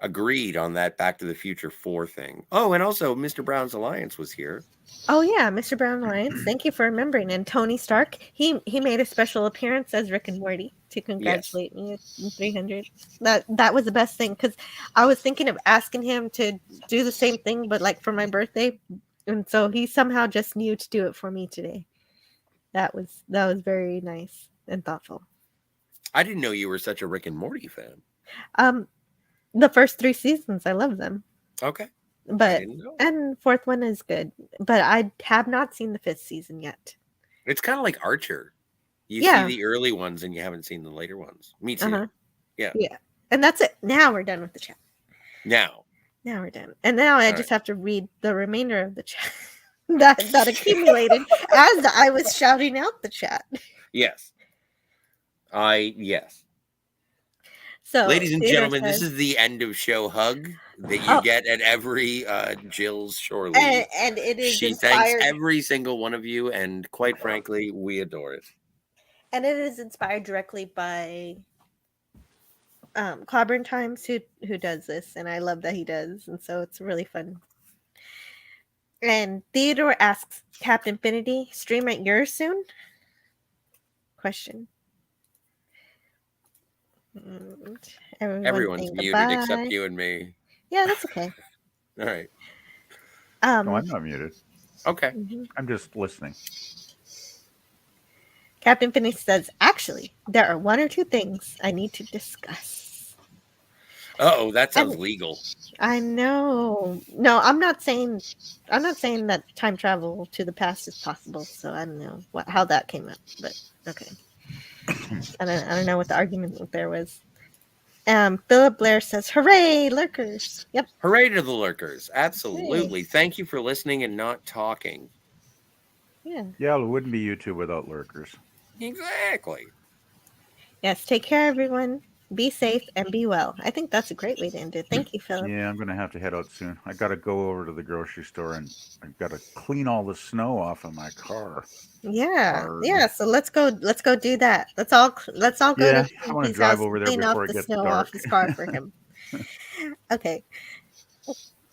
Agreed on that Back to the Future 4 thing. Oh, and also Mr. Brown's Alliance was here. Oh yeah, Mr. Brown Alliance. Thank you for remembering. And Tony Stark, he made a special appearance as Rick and Morty to congratulate me at 300. That was the best thing, because I was thinking of asking him to do the same thing, but like for my birthday, and so he somehow just knew to do it for me today. That was very nice and thoughtful. I didn't know you were such a Rick and Morty fan. The first 3 seasons, I love them. Okay. But and 4th one is good, but I have not seen the 5th season yet. It's kind of like Archer. You Yeah. see the early ones and you haven't seen the later ones. Me too. Uh-huh. Yeah. Yeah. And that's it. Now we're done with the chat. Now. Now we're done. And now I All just have to read the remainder of the chat that accumulated as I was shouting out the chat. Yes. Yes. So, ladies and Theodore gentlemen, this says- is the end of show hug that you Oh. get at every Jill's Shore Leave. And it is She inspired. thanks every single one of you, and quite frankly, we adore it. And it is inspired directly by Clobberin Times, who does this, and I love that he does, and so it's really fun. And Theodore asks, Captain Infinity, stream at yours soon? Question. And Everyone's saying muted goodbye. except you and me. Yeah, that's okay. All right. No, I'm not muted. Okay. I'm just listening. Captain Infinity says, actually, there are 1 or 2 things I need to discuss. Uh-oh, that sounds legal. I know. No, I'm not saying that time travel to the past is possible. So I don't know how that came up, but okay. I don't know what the argument there was. Philip Blair says, "Hooray, lurkers!" Yep. Hooray to the lurkers. Absolutely. Thank you for listening and not talking. Yeah. Yeah, it wouldn't be YouTube without lurkers. Exactly. Yes. Take care, everyone. Be safe and be well. I think that's a great way to end it. Thank you, Philip. Yeah, I'm gonna have to head out soon. I gotta go over to the grocery store and I've got to clean all the snow off of my car. Yeah. Darn. Yeah. So let's go do that. Let's all go Yeah, to I wanna his drive house, over there clean before off it the gets snow dark. off his car for him. Okay.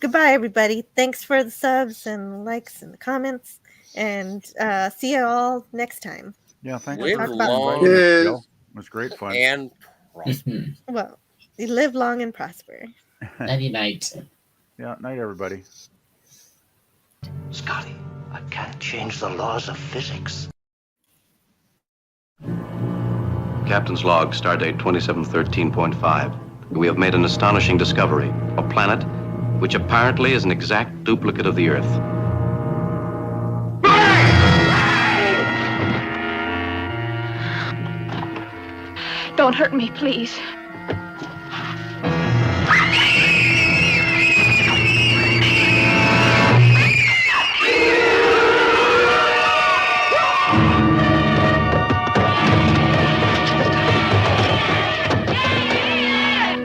Goodbye, everybody. Thanks for the subs and likes and the comments. And see you all next time. Yeah, thanks Live for long. inviting me, Jill. It was great fun. And prosper. Well, you live long and prosper. Nighty night. Yeah, night everybody. Scotty, I can't change the laws of physics. Captain's log, stardate 2713.5. We have made an astonishing discovery. A planet which apparently is an exact duplicate of the Earth. Don't hurt me, please.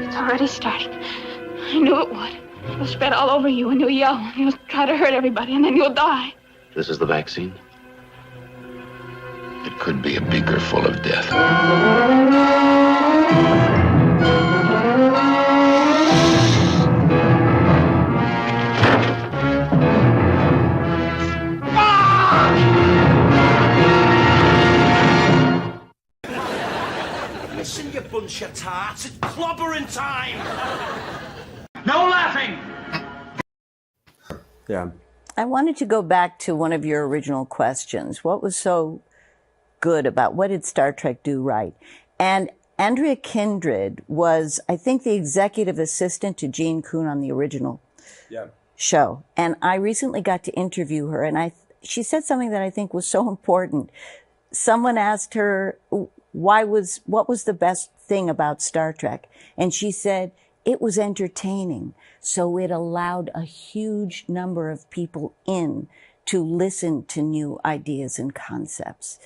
It's already starting. I knew it would. It'll spread all over you, and you'll yell, and you'll try to hurt everybody, and then you'll die. This is the vaccine. It could be a beaker full of death. Listen, you bunch of tarts. It's clobbering time. No laughing. Yeah. I wanted to go back to one of your original questions. What was so good about what did Star Trek do right? And Andrea Kindred was, I think, the executive assistant to Gene Kuhn on the original show. And I recently got to interview her, and she said something that I think was so important. Someone asked her, what was the best thing about Star Trek? And she said, it was entertaining. So it allowed a huge number of people in to listen to new ideas and concepts.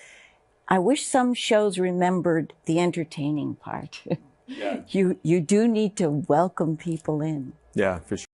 I wish some shows remembered the entertaining part. Yeah. You do need to welcome people in. Yeah, for sure.